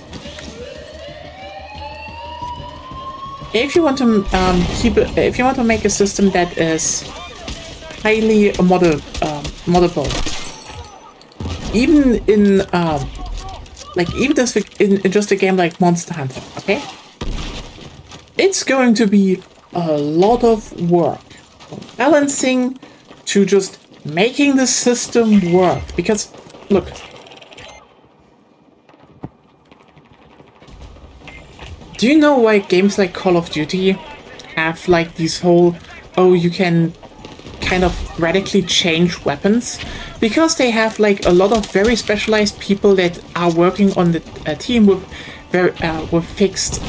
if you want to if you want to make a system that is highly moddable, even in in just a game like Monster Hunter, okay, it's going to be a lot of work, from balancing to just making the system work. Because look, do you know why games like Call of Duty have like these whole, oh, you can kind of radically change weapons? Because they have like a lot of very specialized people that are working on the team with fixed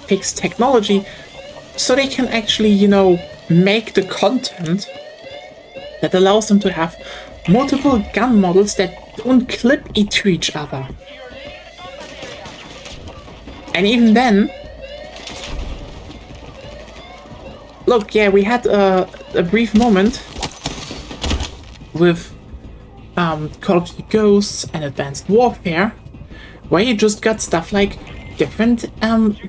fixed technology, so they can actually make the content that allows them to have multiple gun models that don't clip to each other. And even then, look, yeah, we had a brief moment with Call of Duty Ghosts and Advanced Warfare, where you just got stuff like different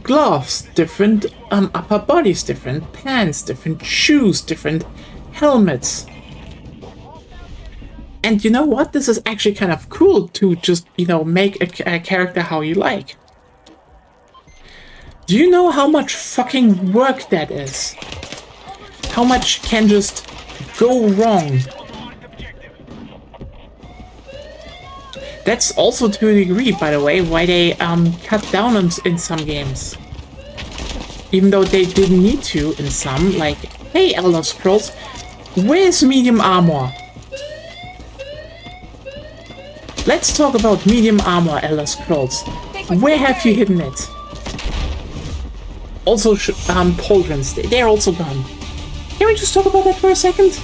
gloves, different upper bodies, different pants, different shoes, different helmets. And you know what? This is actually kind of cool to just, make a character how you like. Do you know how much fucking work that is? How much can just go wrong? That's also to a degree, by the way, why they cut down in some games. Even though they didn't need to in some, like, hey, Elder Scrolls, where's medium armor? Let's talk about medium armor, Elder Scrolls. Where have you hidden it? Also, pauldrons, they're also gone. Can we just talk about that for a second?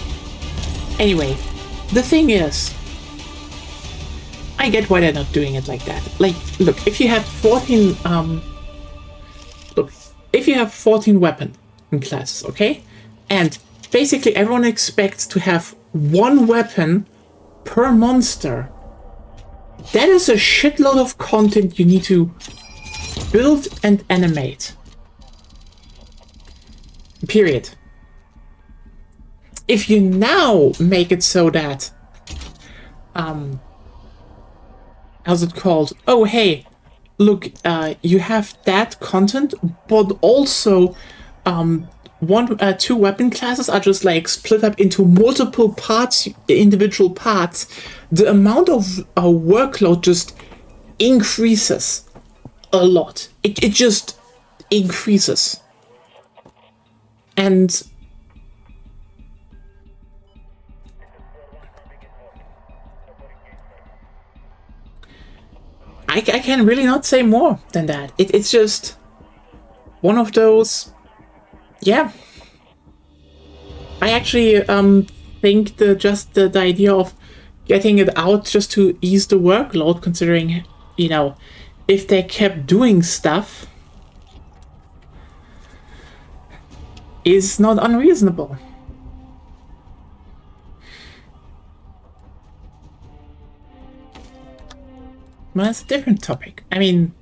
Anyway, the thing is, I get why they're not doing it like that. Like, look, if you have 14, if you have 14 weapon classes, okay? And basically everyone expects to have one weapon per monster. That is a shitload of content you need to build and animate. Period. If you now make it so that, how's it called? Oh, hey, look, you have that content, but also two weapon classes are just like split up into multiple parts, individual parts, the amount of workload just increases a lot. It just increases. And I can really not say more than that. It's just one of those. Yeah. I actually think the idea of getting it out just to ease the workload, considering, you know, if they kept doing stuff, is not unreasonable. Well, that's a different topic. I mean,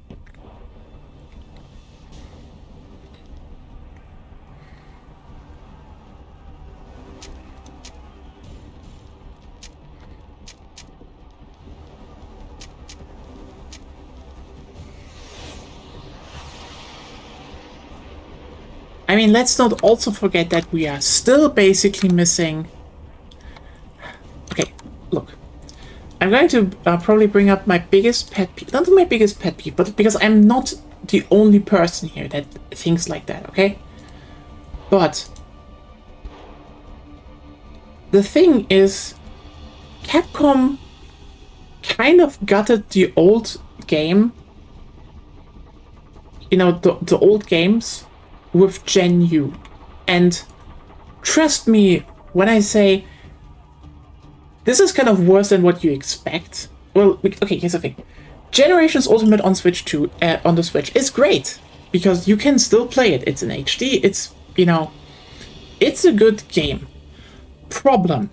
let's not also forget that we are still basically missing. Okay, look. I'm going to probably bring up my biggest pet peeve. Not my biggest pet peeve, but because I'm not the only person here that thinks like that, okay? But the thing is, Capcom kind of gutted the old game, you know, the old games with Gen U. And trust me when I say this is kind of worse than what you expect. Well, okay, here's the thing. Generations Ultimate on Switch 2, on the Switch is great, because you can still play it. It's in HD, it's, you know, it's a good game. Problem.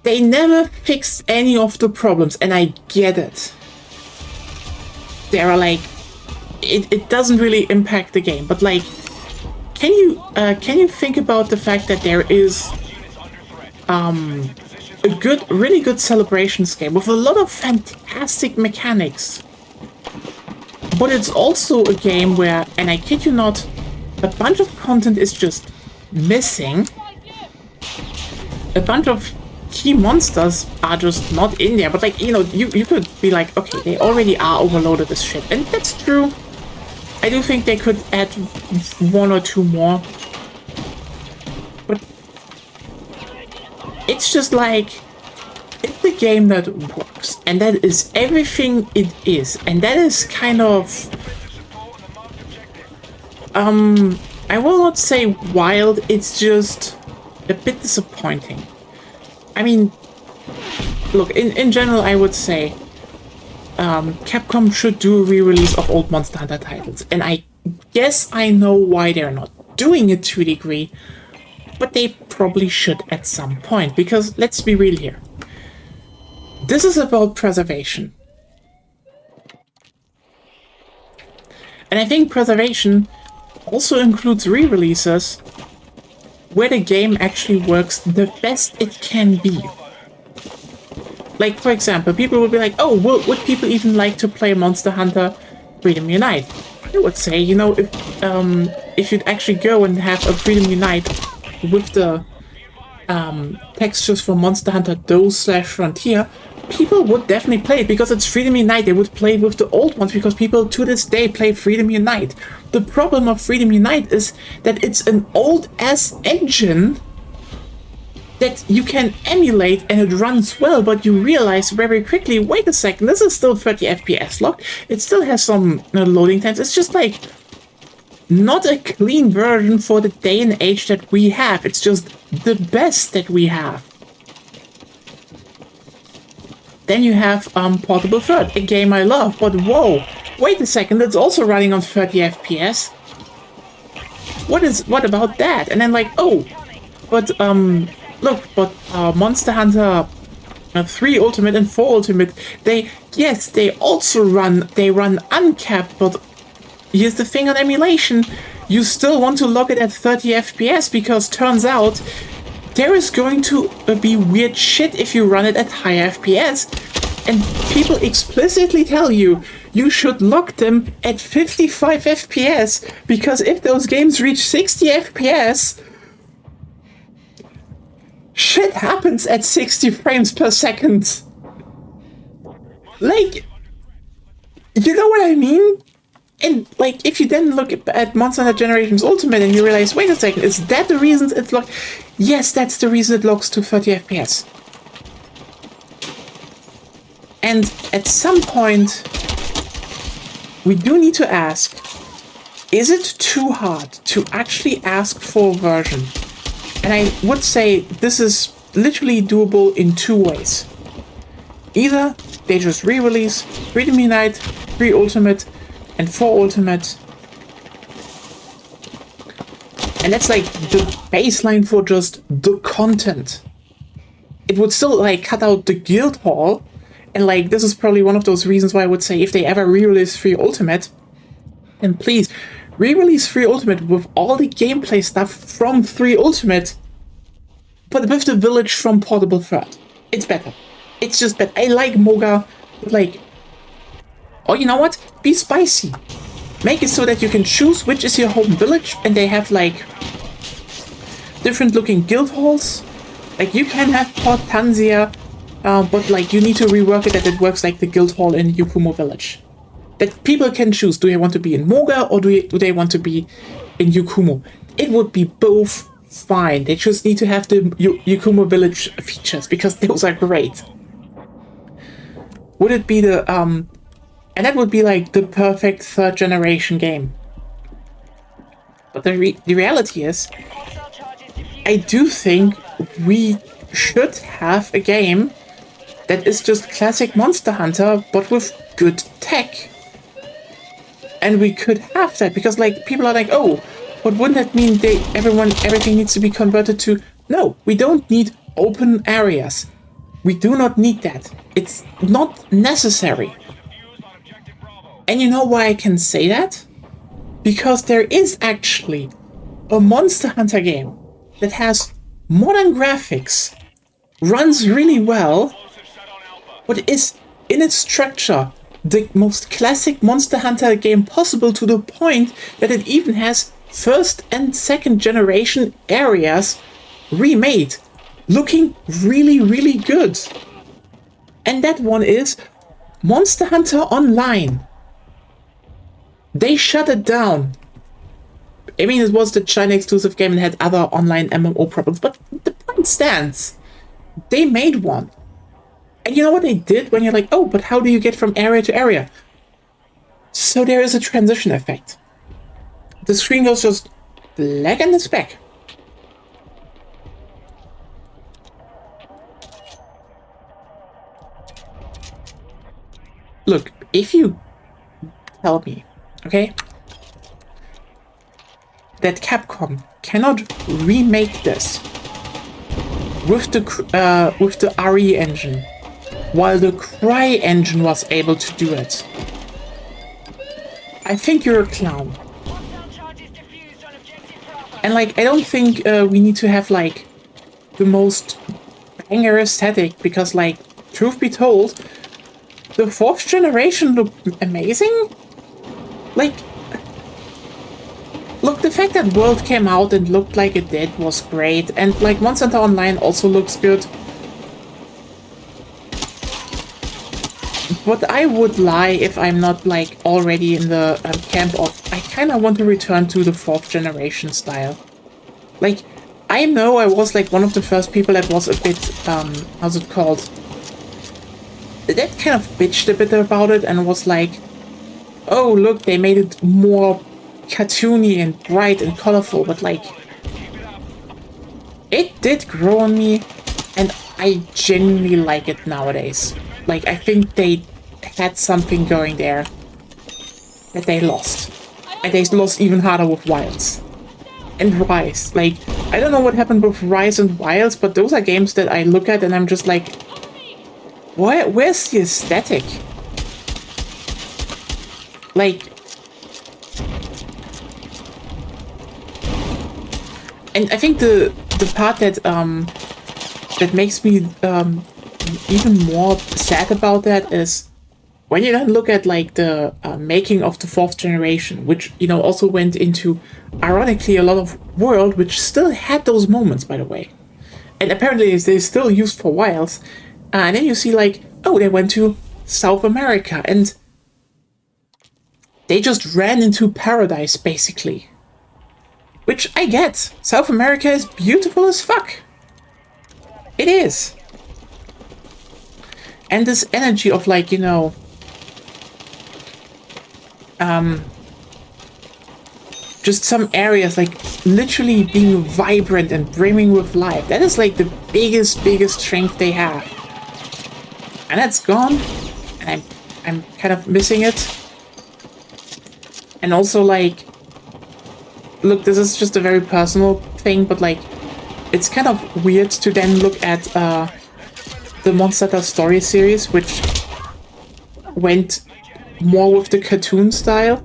They never fixed any of the problems, and I get it. There are like, it doesn't really impact the game, but like, can you think about the fact that there is a really good celebrations game with a lot of fantastic mechanics, but it's also a game where, and I kid you not, a bunch of content is just missing. A bunch of key monsters are just not in there, but like, you know, you could be like, okay, they already are overloaded as shit, and that's true. I do think they could add one or two more, but it's just like, it's a game that works, and that is everything it is, and that is kind of, I will not say wild, it's just a bit disappointing. I mean, look, in general, I would say Capcom should do a re-release of old Monster Hunter titles, and I guess I know why they're not doing it to a degree, but they probably should at some point, because let's be real here. This is about preservation. And I think preservation also includes re-releases where the game actually works the best it can be. Like, for example, people would be like, oh, well, would people even like to play Monster Hunter Freedom Unite? I would say, you know, if you'd actually go and have a Freedom Unite with the textures for Monster Hunter DOS/Frontier, people would definitely play it because it's Freedom Unite. They would play with the old ones because people to this day play Freedom Unite. The problem of Freedom Unite is that it's an old-ass engine that you can emulate and it runs well, but you realize very quickly, wait a second, this is still 30 FPS locked. It still has some loading times. It's just like not a clean version for the day and age that we have. It's just the best that we have. Then you have Portable Third, a game I love, but whoa, wait a second, it's also running on 30 FPS. What about that? And then like, oh, but look, but Monster Hunter 3 Ultimate and 4 Ultimate, they also run uncapped, but here's the thing on emulation, you still want to lock it at 30 FPS because turns out there is going to be weird shit if you run it at higher FPS. And people explicitly tell you, you should lock them at 55 FPS, because if those games reach 60 FPS, shit happens at 60 frames per second. Like, you know what I mean? And, like, if you then look at Monster Hunter Generations Ultimate and you realize, wait a second, is that the reason it's locked? Yes, that's the reason it locks to 30 FPS. And at some point, we do need to ask, is it too hard to actually ask for a version? And I would say this is literally doable in two ways. Either they just re-release 3D Midnight, 3 Ultimate, and 4 Ultimate. And that's like the baseline for just the content. It would still like cut out the guild hall. And like this is probably one of those reasons why I would say if they ever re-release 3 Ultimate, then please re-release 3 Ultimate with all the gameplay stuff from 3 Ultimate, but with the village from Portable Third. It's better. It's just better. I like Moga, but like, oh, you know what? Be spicy. Make it so that you can choose which is your home village, and they have like different looking guild halls. Like you can have Port Tanzia, but like you need to rework it that it works like the guild hall in Yukumo village. That people can choose, do they want to be in Moga or do they want to be in Yukumo? It would be both fine. They just need to have the Yukumo village features because those are great. Would it be the and that would be like the perfect 3rd generation game. But the reality is, I do think we should have a game that is just classic Monster Hunter, but with good tech. And we could have that, because like people are like, oh, but wouldn't that mean everything needs to be converted to... No, we don't need open areas. We do not need that. It's not necessary. And you know why I can say that? Because there is actually a Monster Hunter game that has modern graphics, runs really well, but is in its structure the most classic Monster Hunter game possible, to the point that it even has 1st and 2nd generation areas remade, looking really, really good. And that one is Monster Hunter Online. They shut it down. I mean, it was the China exclusive game and had other online MMO problems, but the point stands. They made one. And you know what they did when you're like, oh, but how do you get from area to area? So there is a transition effect. The screen goes just black and it's back. Look, if you tell me, okay, that Capcom cannot remake this with the RE engine, while the Cry engine was able to do it, I think you're a clown. And like, I don't think we need to have like the most banger aesthetic, because like, truth be told, the 4th generation looked amazing. Like, look, the fact that World came out and looked like it did was great, and like Monster Hunter Online also looks good. But I would lie if I'm not like already in the camp of I kind of want to return to the 4th generation style. Like, I know I was like one of the first people that was a bit how's it called? That kind of bitched a bit about it and was like, oh look, they made it more cartoony and bright and colorful, but like, it did grow on me, and I genuinely like it nowadays. Like, I think they had something going there that they lost. And they lost even harder with Wilds. And Rise. Like, I don't know what happened with Rise and Wilds, but those are games that I look at and I'm just like, where's the aesthetic? Like, and I think the part that that makes me even more sad about that is when you then look at like the making of the 4th generation, which also went into, ironically, a lot of world, which still had those moments, by the way, and apparently they still used for whiles. And then you see like, oh, they went to South America and they just ran into paradise, basically. Which I get. South America is beautiful as fuck. It is. And this energy of like, just some areas like literally being vibrant and brimming with life. That is like the biggest strength they have. And that's gone. And I'm kind of missing it. And also like, look, this is just a very personal thing, but like, it's kind of weird to then look at the Monster Hunter Story series, which went more with the cartoon style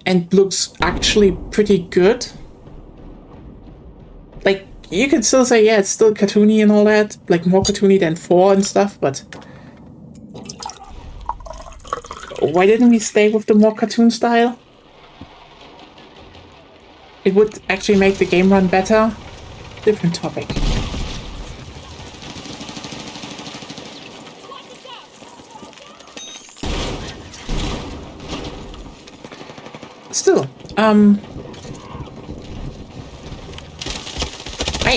and looks actually pretty good. Like, you can still say, yeah, it's still cartoony and all that, like more cartoony than 4 and stuff, but why didn't we stay with the more cartoon style? It would actually make the game run better. Different topic. Still, I'm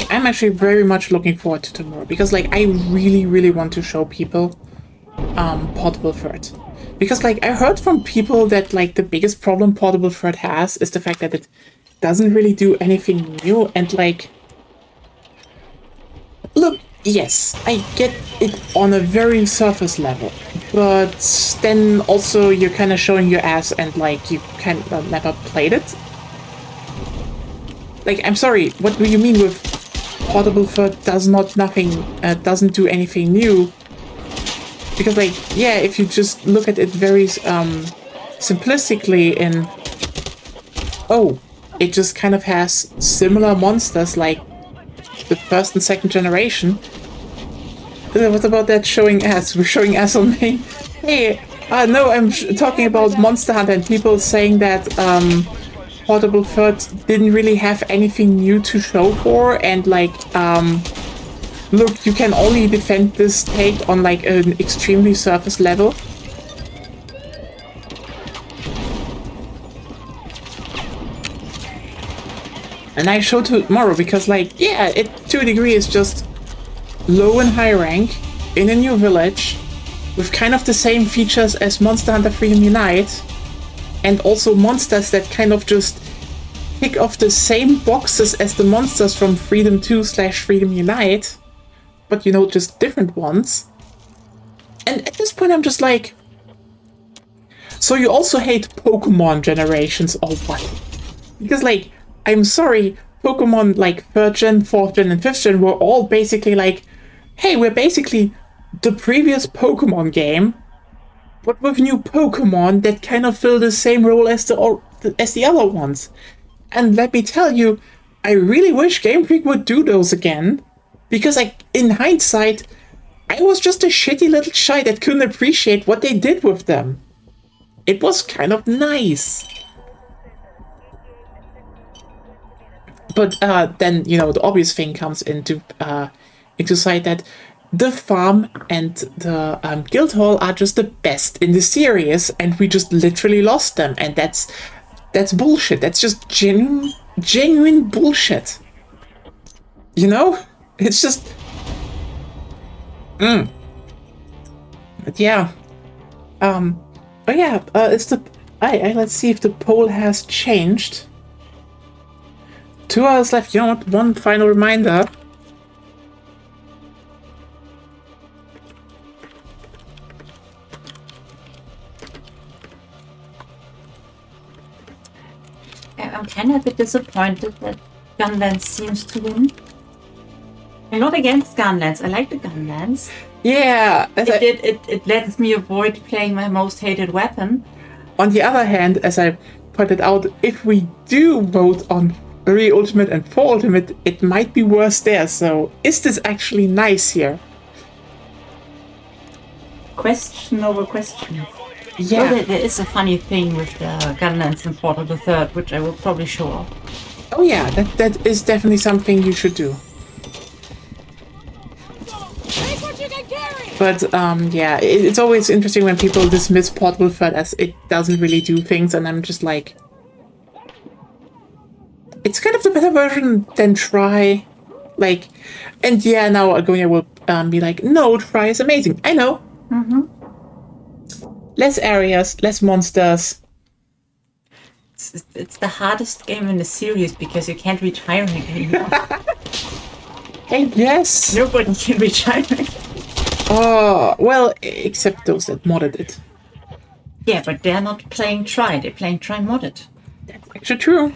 actually very much looking forward to tomorrow, because like I really want to show people Portable Third. Because like I heard from people that like the biggest problem Portable Third has is the fact that it doesn't really do anything new, and like, look, yes, I get it on a very surface level, but then also you're kind of showing your ass and like you kind of never played it. Like, I'm sorry, what do you mean with Portable Third doesn't do anything new? Because like, yeah, if you just look at it very simplistically in, oh, it just kind of has similar monsters like the 1st and 2nd generation. What about that showing ass? We're showing ass on me. Hey, no, I'm talking about Monster Hunter and people saying that Portable Third didn't really have anything new to show for, and like, look, you can only defend this take on like an extremely surface level. And I show tomorrow because, like, yeah, it to a degree is just low and high rank in a new village with kind of the same features as Monster Hunter Freedom Unite, and also monsters that kind of just tick off the same boxes as the monsters from Freedom 2/Freedom Unite, but just different ones. And at this point, I'm just like, so you also hate Pokemon generations or what? Because, like, I'm sorry, Pokemon like 3rd gen, 4th gen, and 5th gen were all basically like, hey, we're basically the previous Pokemon game, but with new Pokemon that kind of fill the same role as the other ones. And let me tell you, I really wish Game Freak would do those again, because like in hindsight, I was just a shitty little shy that couldn't appreciate what they did with them. It was kind of nice. But then, the obvious thing comes into sight that the farm and the guild hall are just the best in the series, and we just literally lost them, and that's bullshit. That's just genuine bullshit. It's just... But yeah. Oh yeah, it's the... let's see if the poll has changed. 2 hours left. You know what? One final reminder. I'm kind of a bit disappointed that Gunlands seems to win. I'm not against Gunlands. I like the Gunlands. Yeah. It lets me avoid playing my most hated weapon. On the other hand, as I pointed out, if we do vote on 3 Ultimate and 4 Ultimate, it might be worse there. So, is this actually nice here? Question over question. Yeah. There is a funny thing with the Gunlands in Portal the Third, which I will probably show off. Oh yeah, that is definitely something you should do. But yeah, it's always interesting when people dismiss Portable Third as it doesn't really do things, and I'm just like, it's kind of the better version than Try. Like, and yeah, now Agonia will be like, no, Try is amazing. I know. Mm-hmm. Less areas, less monsters. It's the hardest game in the series because you can't reach high rank anymore. Hey, yes. Nobody can reach high rank. Oh, well, except those that modded it. Yeah, but they're not playing Try, they're playing Try modded. That's actually true.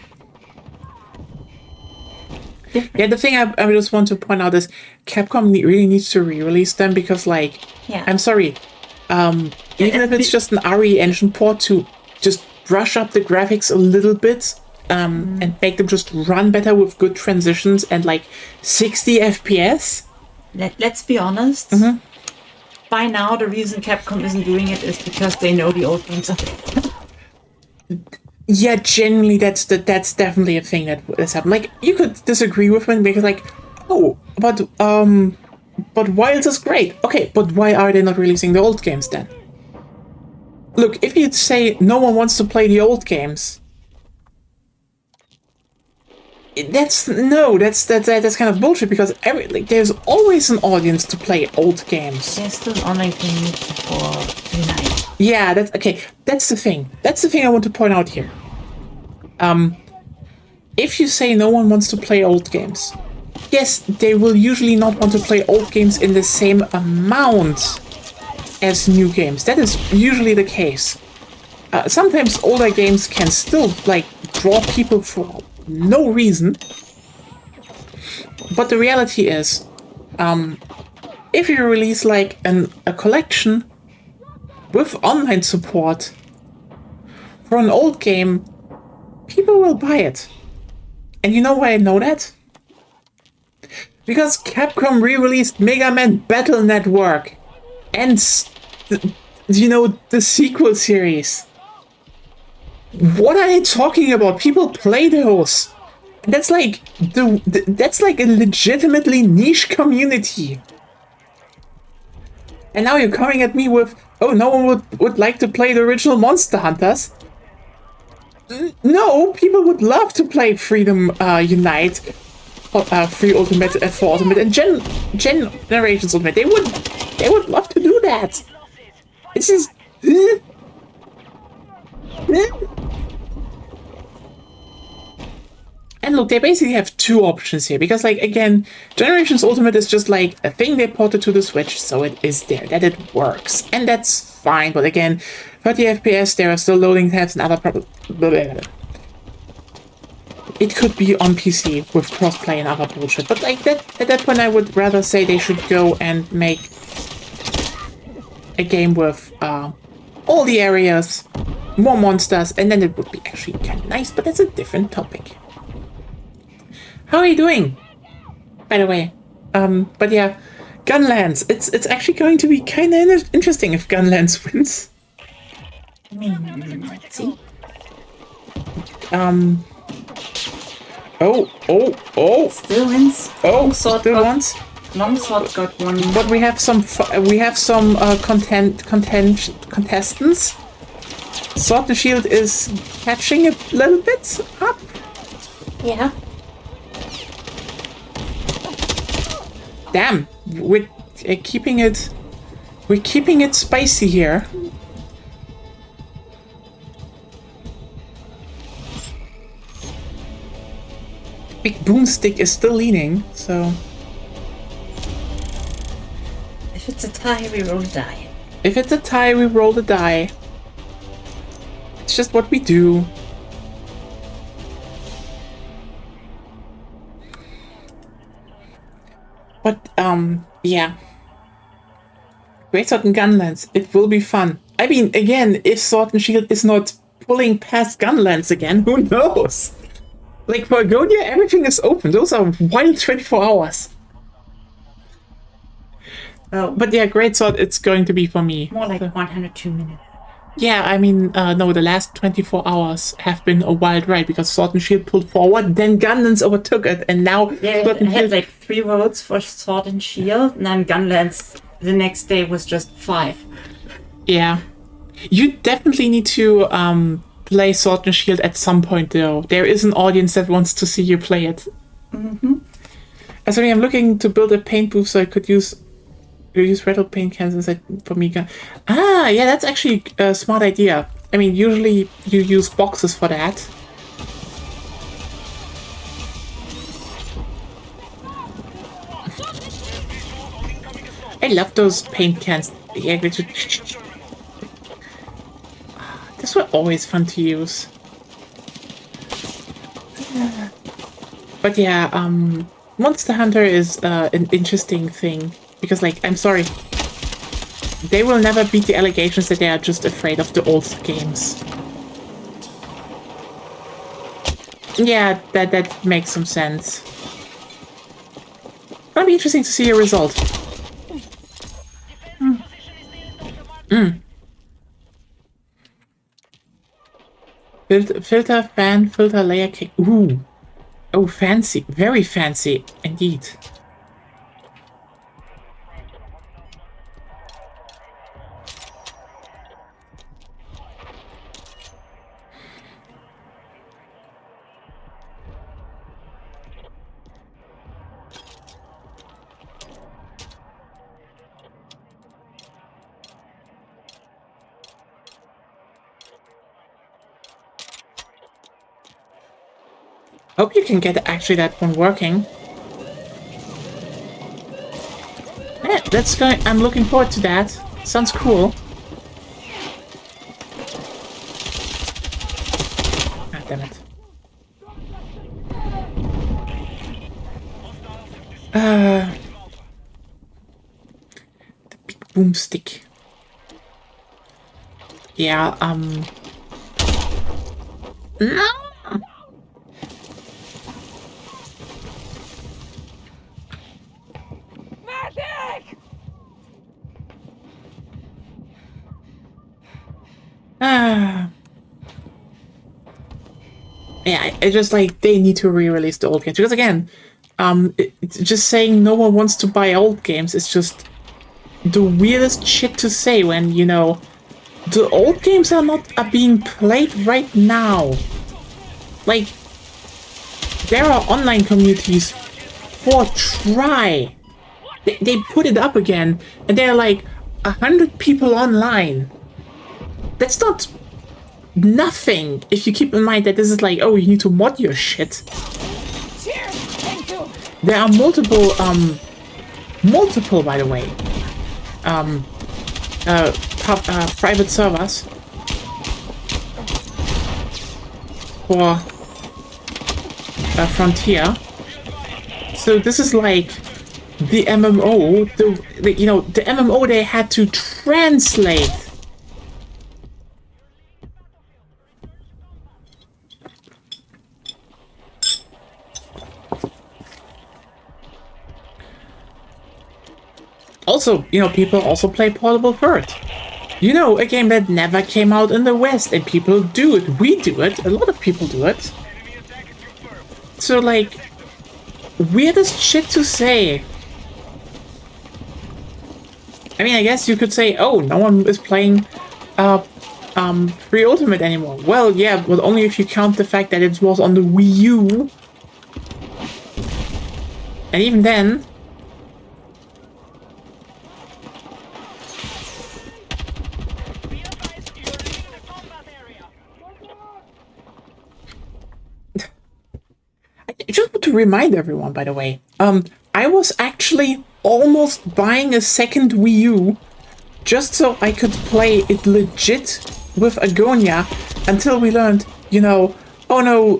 Yeah, the thing I just want to point out is Capcom really needs to re-release them because, like, Yeah. I'm sorry, even if it's just an RE engine port to just brush up the graphics a little bit and make them just run better with good transitions and like 60 FPS. Let's be honest. Mm-hmm. By now, the reason Capcom isn't doing it is because they know the old games are. Yeah, genuinely, that's definitely a thing that has happened. Like, you could disagree with me because, like, oh, but Wilds is great. Okay, but why are they not releasing the old games then? Look, if you'd say no one wants to play the old games, that's kind of bullshit because there's always an audience to play old games. There's still an online community for Unite. Yeah, that's okay. That's the thing. That's the thing I want to point out here. If you say no one wants to play old games, yes, they will usually not want to play old games in the same amount as new games. That is usually the case. Sometimes older games can still like draw people for no reason. But the reality is, if you release like a collection with online support for an old game, people will buy it. And you know why I know that? Because Capcom re-released Mega Man Battle Network and the sequel series. What are they talking about? People play those. That's like that's like a legitimately niche community. And now you're coming at me with, oh, no one would like to play the original Monster Hunters. No, people would love to play Freedom Unite, Free Ultimate for Ultimate, and Generations Ultimate. They would love to do that. It's just. And look, they basically have two options here, because, like, again, Generations Ultimate is just, like, a thing they ported to the Switch, so it is there, that it works, and that's fine, but again, 30 FPS, there are still loading tabs and other problems. It could be on PC with crossplay and other bullshit, but, like, at that point I would rather say they should go and make a game with all the areas, more monsters, and then it would be actually kind of nice, but that's a different topic. How are you doing? By the way, but yeah, Gunlands. It's actually going to be kind of interesting if Gunlands wins. I mean, let's see. Oh. Still wins. Still wins. Longsword got one. But we have some contestants. Sword and Shield is catching a little bit up. Yeah. Damn, we're keeping it spicy here. Big Boomstick is still leaning, so If it's a tie, we roll a die. if it's a tie, we roll the die. It's just what we do. But, yeah. Great Sword and Gunlands. It will be fun. I mean, again, if Sword and Shield is not pulling past Gunlands again, who knows? Like, for Agonia, everything is open. Those are wild 24 hours. But yeah, Great Sword, it's going to be for me. More like 102 minutes. Yeah, I mean, no, the last 24 hours have been a wild ride because Sword and Shield pulled forward, then Gundams overtook it, and now Yeah, Sword I and had Shield. like 3 votes for Sword and Shield, and then Gunlands the next day was just 5. Yeah. You definitely need to play Sword and Shield at some point, though. There is an audience that wants to see you play it. Mm-hmm. I mean, I'm looking to build a paint booth so I could use rattle paint cans inside for me. Ah, yeah, that's actually a smart idea. I mean, usually you use boxes for that. I love those paint cans. Yeah, these were always fun to use. But yeah, Monster Hunter is an interesting thing because, like, I'm sorry, they will never beat the allegations that they are just afraid of the old games. Yeah, that makes some sense. It'll be interesting to see your result. Filter, fan, filter, layer cake. Ooh. Oh, fancy. Very fancy, indeed. Hope you can get actually that one working. Yeah, that's going. I'm looking forward to that. Sounds cool. Ah, damn it. The big boomstick. Yeah, no! Ah. Yeah, I just like they need to re-release the old games because again, it's just saying no one wants to buy old games is just the weirdest shit to say when you know the old games are being played right now. Like there are online communities for Try. They put it up again, and there are like 100 people online. That's not nothing if you keep in mind that this is like, oh, you need to mod your shit. There are multiple, by the way, private servers for Frontier. So this is like the MMO, the MMO they had to translate. Also, you know, people also play Portable Hurt. You know, a game that never came out in the West, and people do it. We do it. A lot of people do it. So, like, weirdest shit to say. I mean, I guess you could say, oh, no one is playing Free Ultimate anymore. Well, yeah, but only if you count the fact that it was on the Wii U. And even then... I just want to remind everyone, by the way, I was actually almost buying a second Wii U just so I could play it legit with Agonia until we learned, you know, oh no,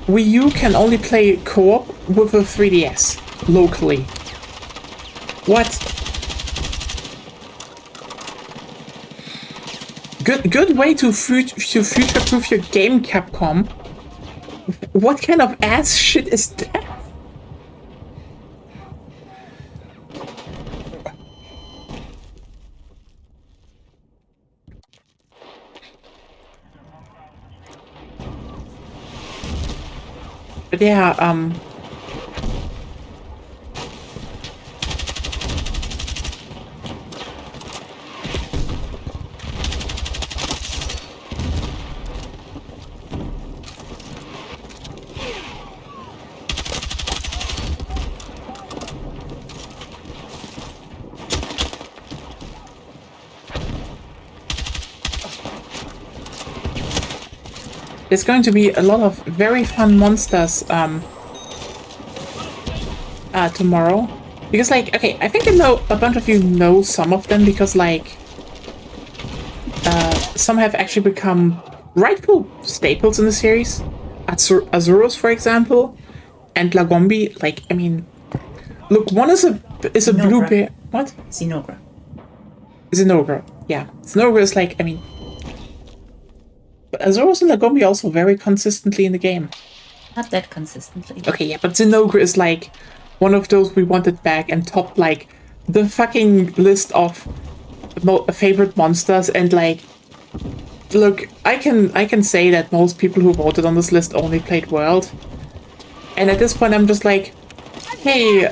Wii U can only play co-op with a 3DS locally. What? Good way to future-proof your game, Capcom. What kind of ass shit is that? But yeah, there's going to be a lot of very fun monsters tomorrow. Because, like, okay, I think I know a bunch of you know some of them because, like, some have actually become rightful staples in the series. Azuros, for example, and Lagombi. Like, I mean, look, one is a blue bear. What? Xenogra. Xenogra. Yeah, Xenogra is like, I mean, but Azuros and Lagombi are also very consistently in the game. Not that consistently. Okay, yeah, but Xenogra is like one of those we wanted back and topped like the fucking list of favorite monsters. And like, look, I can say that most people who voted on this list only played World, and at this point I'm just like, hey,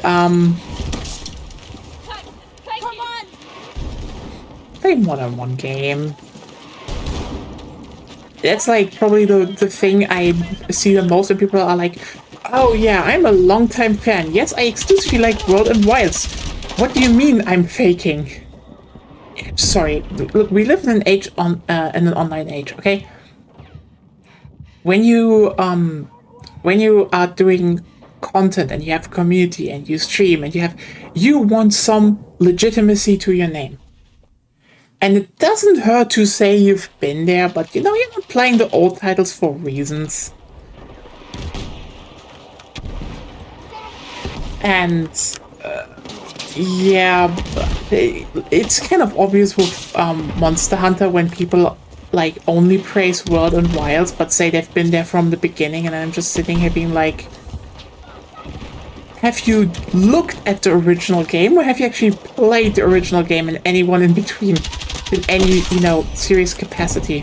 play more than one game. That's like probably the thing I see the most when people are like, oh yeah, I'm a longtime fan. Yes, I exclusively like World and Wilds. What do you mean I'm faking? Sorry, look, we live in an age in an online age, okay? When you are doing content and you have a community and you stream and you want some legitimacy to your name. And it doesn't hurt to say you've been there, but you know, you're not playing the old titles for reasons. And yeah, it's kind of obvious with Monster Hunter when people like only praise World and Wilds but say they've been there from the beginning, and I'm just sitting here being like, have you looked at the original game, or have you actually played the original game and anyone in between in any, you know, serious capacity?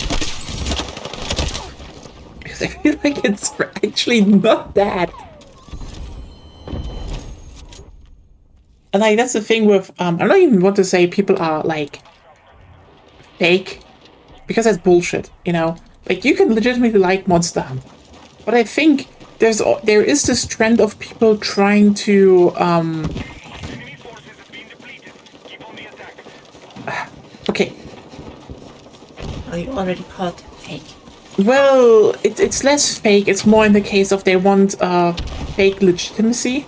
Because I feel like it's actually not that. And like, that's the thing with, I don't even want to say people are like fake, because that's bullshit, you know? Like, you can legitimately like Monster Hunter, but I think there is this trend of people trying to, Enemy forces have been depleted. Keep on the attack. okay, Are you already called fake? well, it's less fake, it's more in the case of they want fake legitimacy.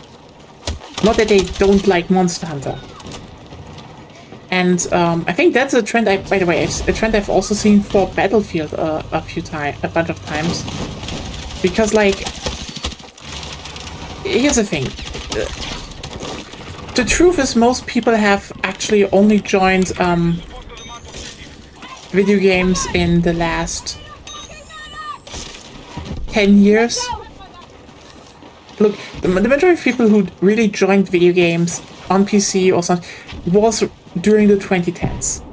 Not that they don't like Monster Hunter. And I think that's a trend by the way, it's a trend I've also seen for Battlefield a bunch of times. Because, like, here's the thing. The truth is most people have actually only joined video games in the last 10 years. Look, the majority of people who really joined video games on PC or something was during the 2010s.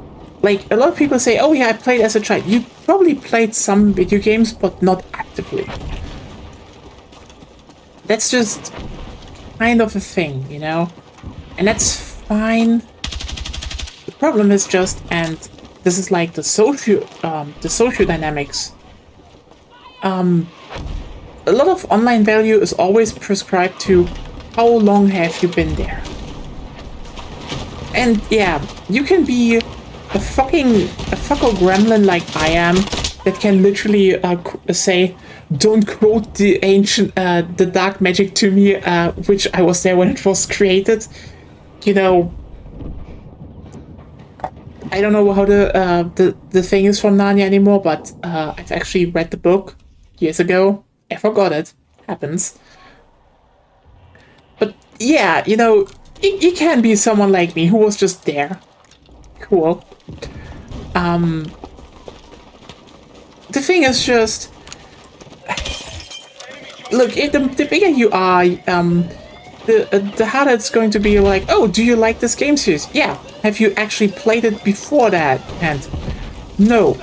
Like, a lot of people say, oh yeah, I played as a child. You probably played some video games, but not actively. That's just kind of a thing, you know? And that's fine. The problem is just, and this is like the social dynamics. A lot of online value is always prescribed to how long have you been there. And yeah, you can be a fucking gremlin like I am that can literally say, don't quote the ancient, the dark magic to me, which I was there when it was created. You know, I don't know how the thing is from Narnia anymore, but I've actually read the book years ago. I forgot it. Happens. But yeah, you know, you can be someone like me who was just there. Cool. The thing is just, look, the bigger you are, the harder it's going to be. Like, oh, do you like this game series? Yeah. Have you actually played it before that? And no.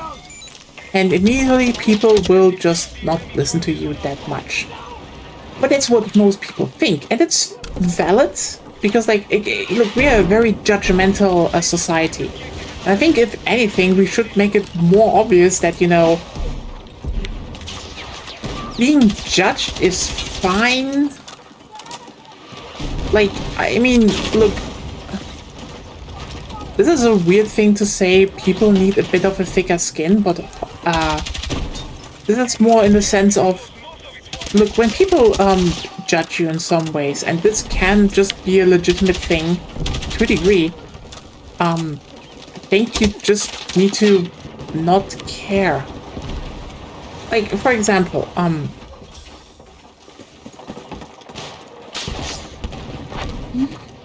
And immediately people will just not listen to you that much. But that's what most people think, and it's valid because, like, look, we are a very judgmental society. And I think, if anything, we should make it more obvious that, you know, being judged is fine. Like, I mean, look, this is a weird thing to say. People need a bit of a thicker skin, but this is more in the sense of, look, when people judge you in some ways, and this can just be a legitimate thing to a degree, I think you just need to not care. Like, for example,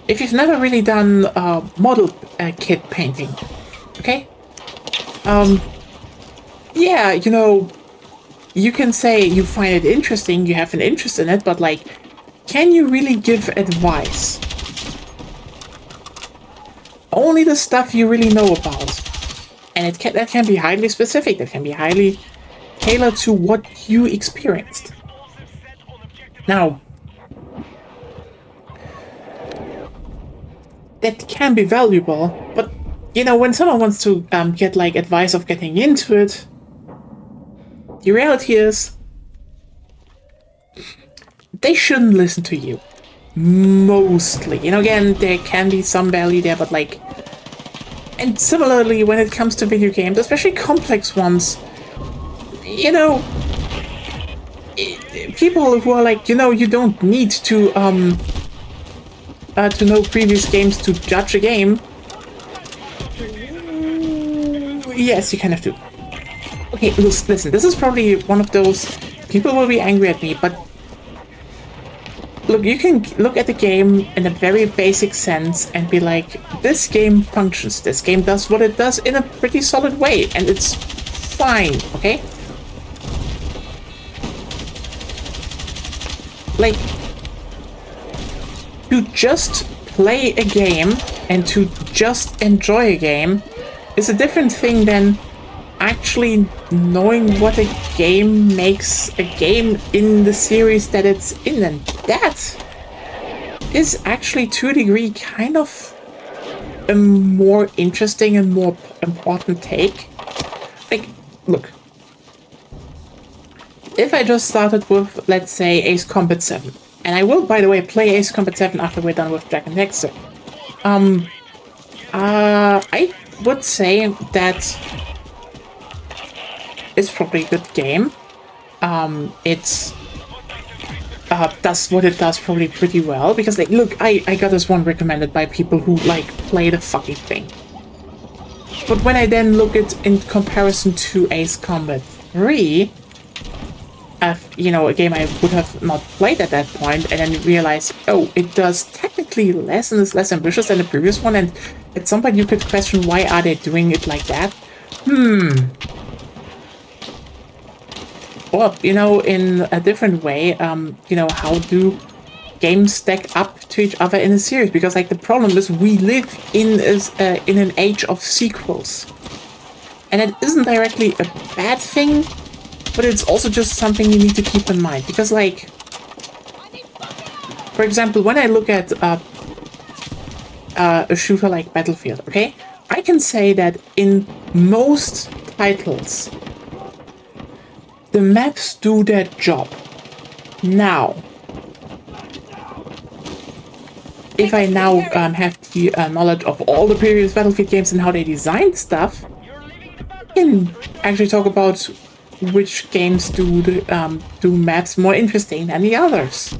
if you've never really done model kit painting, okay? Yeah, you know, you can say you find it interesting, you have an interest in it, but, like, can you really give advice? Only the stuff you really know about. And that can be highly specific, that can be highly tailored to what you experienced. Now, that can be valuable, but, you know, when someone wants to get, like, advice of getting into it, the reality is they shouldn't listen to you. Mostly. You know, again, there can be some value there, but, like... And similarly, when it comes to video games, especially complex ones, you know... People who are like, you know, you don't need to know previous games to judge a game. Yes, you kind of do. Okay, listen, this is probably one of those... People will be angry at me, but... Look, you can look at the game in a very basic sense and be like, this game functions, this game does what it does in a pretty solid way, and it's fine, okay? Like, to just play a game and to just enjoy a game is a different thing than actually knowing what a game makes a game in the series that it's in, and that is actually, to a degree, kind of a more interesting and more important take. Like, look, if I just started with, let's say, Ace Combat 7, and I will, by the way, play Ace Combat 7 after we're done with Jack and Dexter, I would say that it's probably a good game. It's does what it does probably pretty well, because, like, look, I got this one recommended by people who, like, play the fucking thing. But when I then look at in comparison to Ace Combat 3, you know, a game I would have not played at that point, and then realize, oh, it does technically less and is less ambitious than the previous one, and at some point you could question, why are they doing it like that? Or, you know, in a different way, you know, how do games stack up to each other in a series? Because, like, the problem is we live in an age of sequels. And it isn't directly a bad thing, but it's also just something you need to keep in mind. Because, like, for example, when I look at a shooter like Battlefield, okay? I can say that in most titles, the maps do their job. Now, if I now have the knowledge of all the previous Battlefield games and how they designed stuff, I can actually talk about which games do maps more interesting than the others.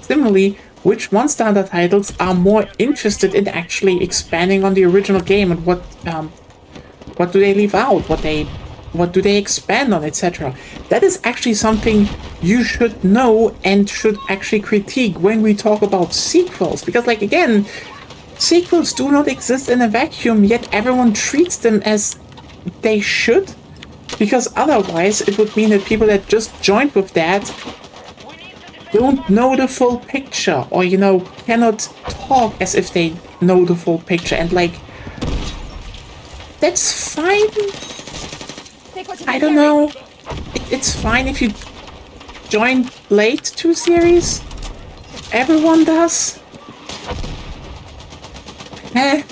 Similarly, which Monster Hunter titles are more interested in actually expanding on the original game, and what do they leave out, what do they expand on, etc. That is actually something you should know and should actually critique when we talk about sequels. Because, like, again, sequels do not exist in a vacuum, yet everyone treats them as they should. Because otherwise it would mean that people that just joined with that don't know the full picture, or, you know, cannot talk as if they know the full picture. And, like, that's fine. I don't know. It's fine if you joined late to series. Everyone does. I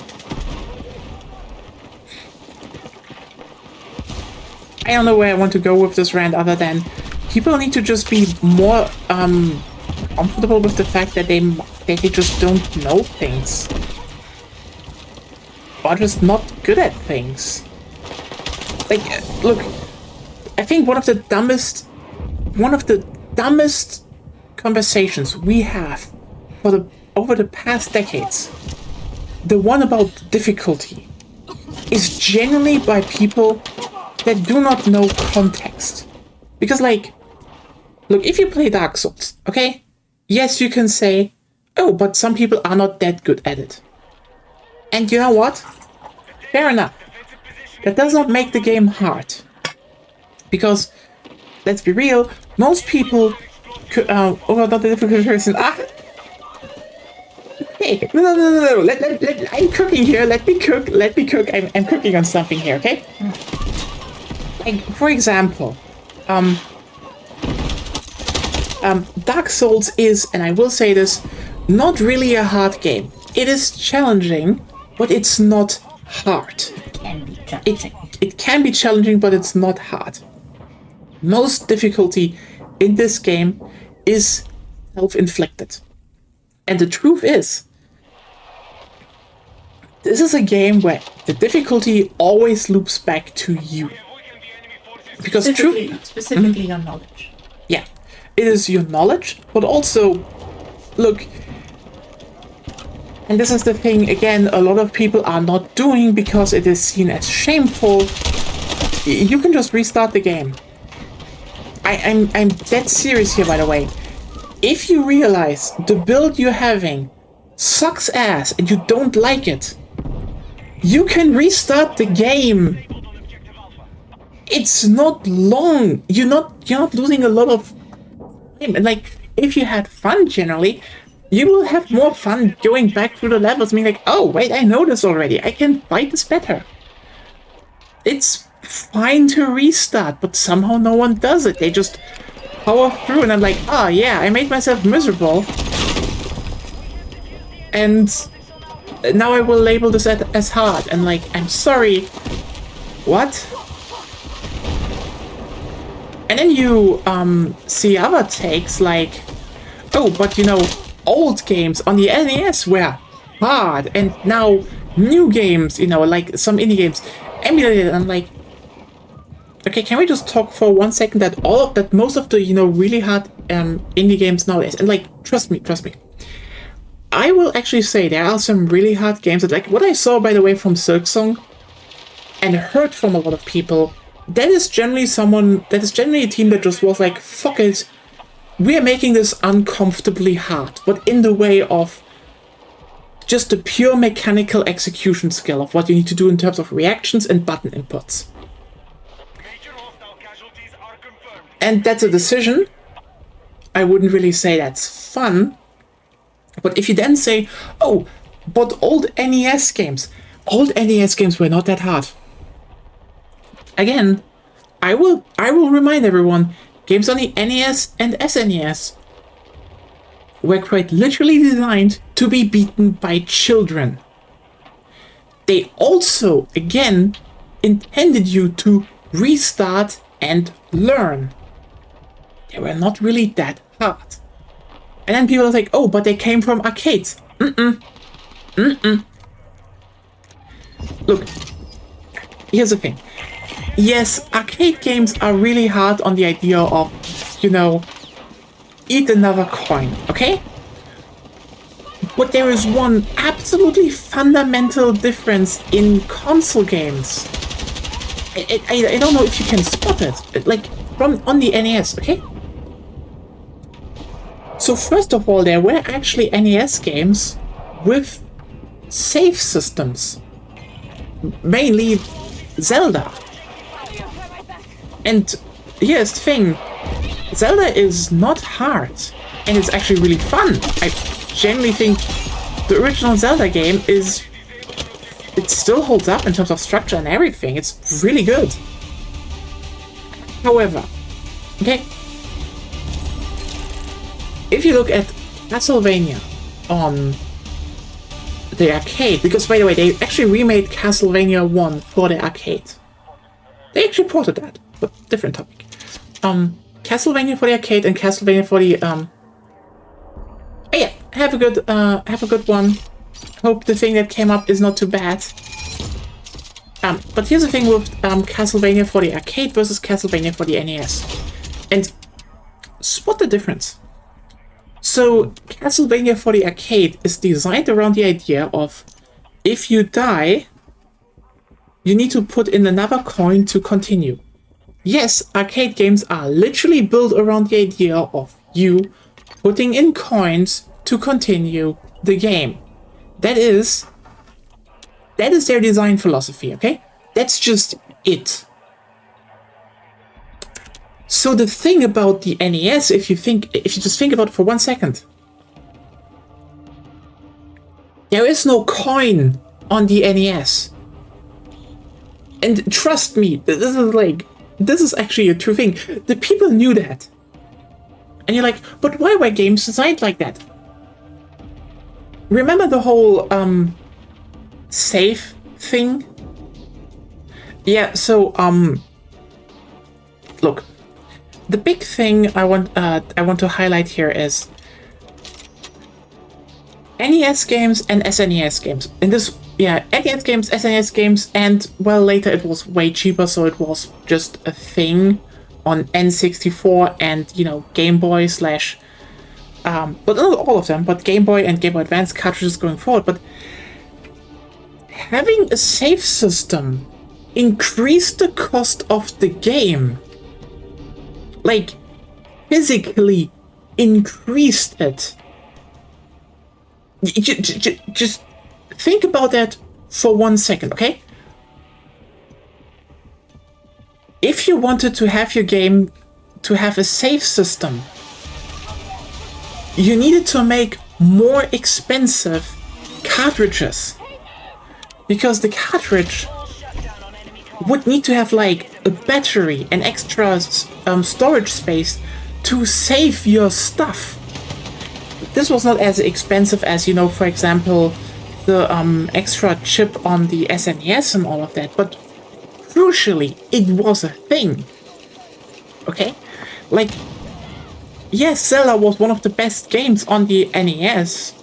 don't know where I want to go with this rant other than people need to just be more comfortable with the fact that they just don't know things. Or just not good at things. Like, look, I think one of the dumbest conversations we have over the past decades, the one about difficulty, is generally by people that do not know context. Because, like, look, if you play Dark Souls, okay? Yes, you can say, oh, but some people are not that good at it. And you know what? Fair enough. That does not make the game hard. Because, let's be real, most people could, oh, not the difficult person. Hey, no. I'm cooking here. Let me cook. I'm cooking on something here, okay? Like, for example, Dark Souls is, and I will say this, not really a hard game. It is challenging, but it's not hard. It can be challenging, but it's not hard. Most difficulty in this game is self-inflicted. And the truth is, this is a game where the difficulty always loops back to you. Because specifically your knowledge. Yeah, it is your knowledge, but also, look, and this is the thing, again, a lot of people are not doing because it is seen as shameful. You can just restart the game. I'm dead serious here, by the way. If you realize the build you're having sucks ass and you don't like it, you can restart the game. It's not long. You're not losing a lot of time. And like, if you had fun generally, you will have more fun going back through the levels, being like, oh wait, I know this already. I can fight this better. It's fine to restart, but somehow no one does it. They just power through, and I'm like, oh yeah, I made myself miserable. And now I will label this as hard. And like, I'm sorry. What? And then you see other takes like, oh, but you know, old games on the NES were hard, and now new games, you know, like some indie games, emulated. And I'm like, okay, can we just talk for 1 second that most of the, you know, really hard indie games nowadays, and like, trust me, I will actually say there are some really hard games that, like, what I saw, by the way, from Silksong and heard from a lot of people, that is generally a team that just was like, fuck it, we are making this uncomfortably hard, but in the way of just the pure mechanical execution skill of what you need to do in terms of reactions and button inputs. And that's a decision. I wouldn't really say that's fun. But if you then say, oh, but old NES games were not that hard. Again, I will remind everyone, games on the NES and SNES were quite literally designed to be beaten by children. They also, again, intended you to restart and learn. They were not really that hard. And then people are like, oh, but they came from arcades. Look, here's the thing. Yes, arcade games are really hard on the idea of, you know, eat another coin, okay? But there is one absolutely fundamental difference in console games. I don't know if you can spot it. Like, on the NES, okay? So first of all, there were actually NES games with save systems. Mainly Zelda. And here's the thing. Zelda is not hard. And it's actually really fun. I genuinely think the original Zelda game is... It still holds up in terms of structure and everything. It's really good. However, okay, if you look at Castlevania on the arcade, because by the way, they actually remade Castlevania 1 for the arcade. They actually ported that, but different topic. Castlevania for the arcade and Castlevania for the oh yeah, have a good one. Hope the thing that came up is not too bad. But here's the thing with Castlevania for the arcade versus Castlevania for the NES. And spot the difference. So Castlevania for the arcade is designed around the idea of if you die, you need to put in another coin to continue. Yes, arcade games are literally built around the idea of you putting in coins to continue the game. That is their design philosophy, okay? That's just it. So the thing about the NES, if you just think about it for 1 second, there is no coin on the NES. And trust me, this is actually a true thing. The people knew that. And you're like, but why were games designed like that? Remember the whole save thing? Yeah, so look, the big thing I want to highlight here is NES games and SNES games. In this, yeah, NES games, SNES games, and well, later it was way cheaper, so it was just a thing on N64 and, you know, Game Boy slash, but not all of them, but Game Boy and Game Boy Advance cartridges going forward. But having a save system increased the cost of the game. Like, physically increased it. Just think about that for 1 second, okay? If you wanted to have your game to have a save system, you needed to make more expensive cartridges. Because the cartridge would need to have like a battery and extra storage space to save your stuff. This was not as expensive as, you know, for example, the extra chip on the SNES and all of that, but crucially, it was a thing. Okay? Like, yes, Zelda was one of the best games on the NES,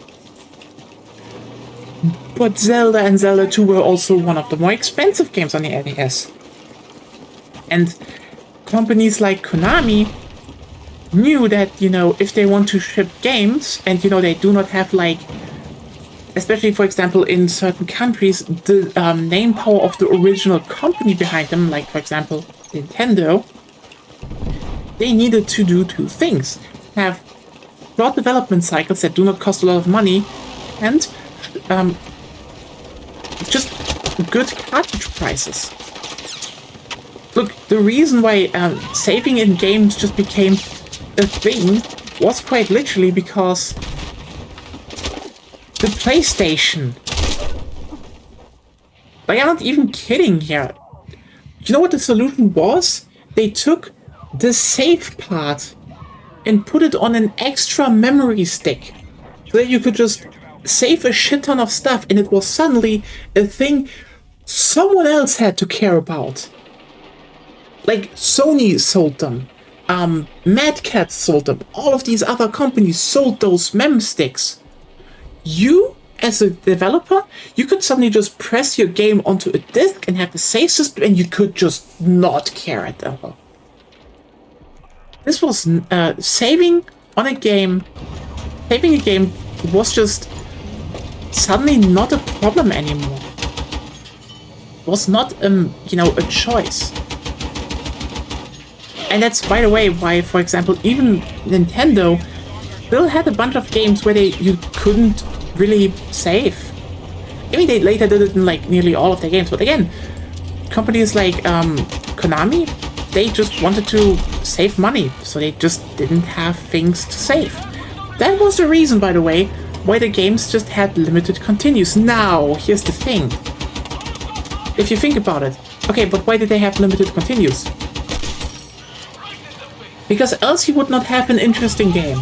but Zelda and Zelda 2 were also one of the more expensive games on the NES. And companies like Konami knew that, you know, if they want to ship games and, you know, they do not have, like, especially, for example, in certain countries, the name power of the original company behind them, like, for example, Nintendo, they needed to do two things. Have short development cycles that do not cost a lot of money, and just good cartridge prices. Look, the reason why saving in games just became a thing was quite literally because the PlayStation. Like, I'm not even kidding here. You know what the solution was? They took the save part and put it on an extra memory stick so that you could just save a shit ton of stuff, and it was suddenly a thing someone else had to care about. Like, Sony sold them, Mad Cat sold them, all of these other companies sold those mem sticks. You, as a developer, you could suddenly just press your game onto a disc and have a save system, and you could just not care at all. This was saving a game was just suddenly not a problem anymore. It was not you know, a choice. And that's, by the way, why, for example, even Nintendo still had a bunch of games where you couldn't really save. I mean, they later did it in like nearly all of their games, but again, companies like Konami, they just wanted to save money, so they just didn't have things to save. That was the reason, by the way, why the games just had limited continues. Now, here's the thing. If you think about it, okay, but why did they have limited continues? Because else you would not have an interesting game.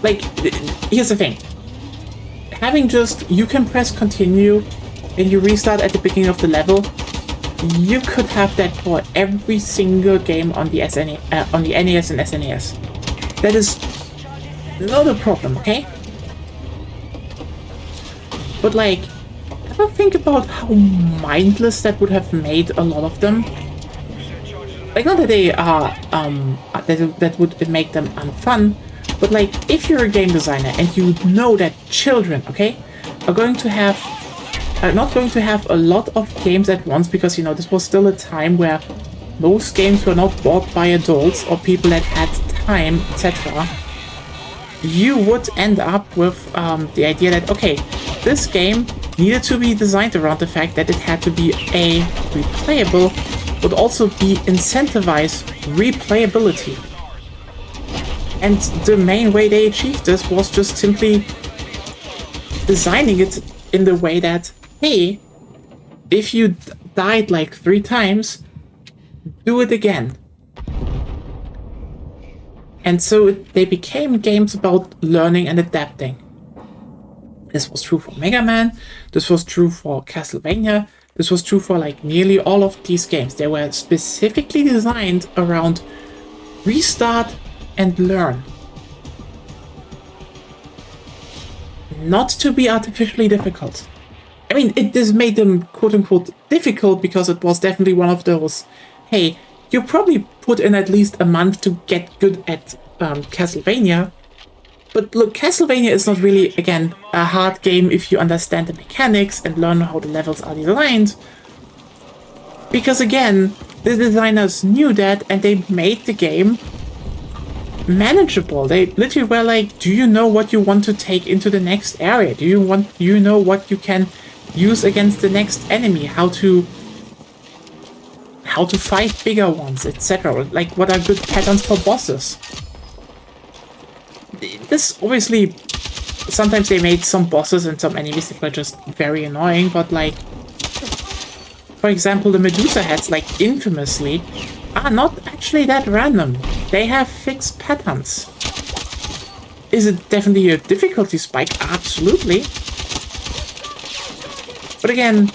like, here's the thing. Having just, you can press continue and you restart at the beginning of the level, you could have that for every single game on the on the NES and SNES. That is not a problem, okay? But like, ever think about how mindless that would have made a lot of them? Like, not that they are, that would make them unfun, but like, if you're a game designer and you know that children, okay, are going to have, not going to have a lot of games at once, because, you know, this was still a time where most games were not bought by adults or people that had time, etc. You would end up with the idea that, okay, this game needed to be designed around the fact that it had to be A, replayable, but also B, incentivize replayability. And the main way they achieved this was just simply designing it in the way that, hey, if you died like 3 times, do it again. And so they became games about learning and adapting. This was true for Mega Man, this was true for Castlevania, this was true for like nearly all of these games. They were specifically designed around restart and learn. Not to be artificially difficult. I mean, this made them quote-unquote difficult because it was definitely one of those, hey, you probably put in at least a month to get good at Castlevania. But look, Castlevania is not really, again, a hard game if you understand the mechanics and learn how the levels are designed. Because again, the designers knew that and they made the game manageable. They literally were like, do you know what you want to take into the next area? Do you know what you can use against the next enemy? How to fight bigger ones, etc. Like, what are good patterns for bosses? This obviously, sometimes they made some bosses and some enemies that were just very annoying, but like, for example, the Medusa heads, like, infamously, are not actually that random. They have fixed patterns. Is it definitely a difficulty spike? Absolutely. But again,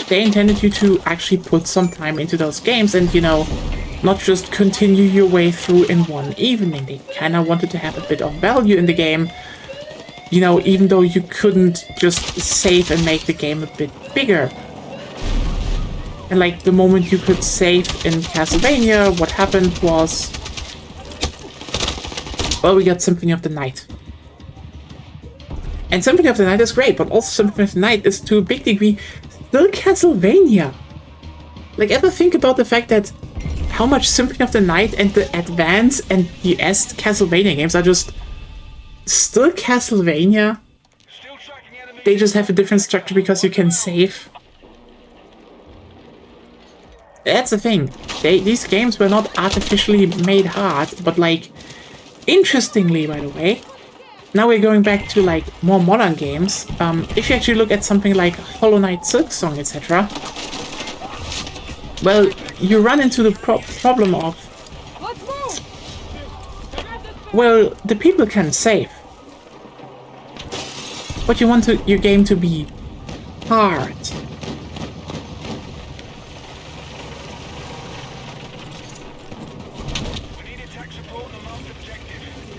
they intended you to actually put some time into those games and, you know, not just continue your way through in one evening. They kind of wanted to have a bit of value in the game, you know, even though you couldn't just save and make the game a bit bigger. And like, the moment you could save in Castlevania, what happened was, well, we got Symphony of the Night. And Symphony of the Night is great, but also Symphony of the Night is to a big degree still Castlevania. Like, ever think about the fact that how much Symphony of the Night and the Advance and the S Castlevania games are just still Castlevania? They just have a different structure because you can save. That's the thing. These games were not artificially made hard, but like, interestingly, by the way, now we're going back to like more modern games. If you actually look at something like Hollow Knight, Silksong, etc., well, you run into the problem of, well, the people can save, but you want your game to be hard.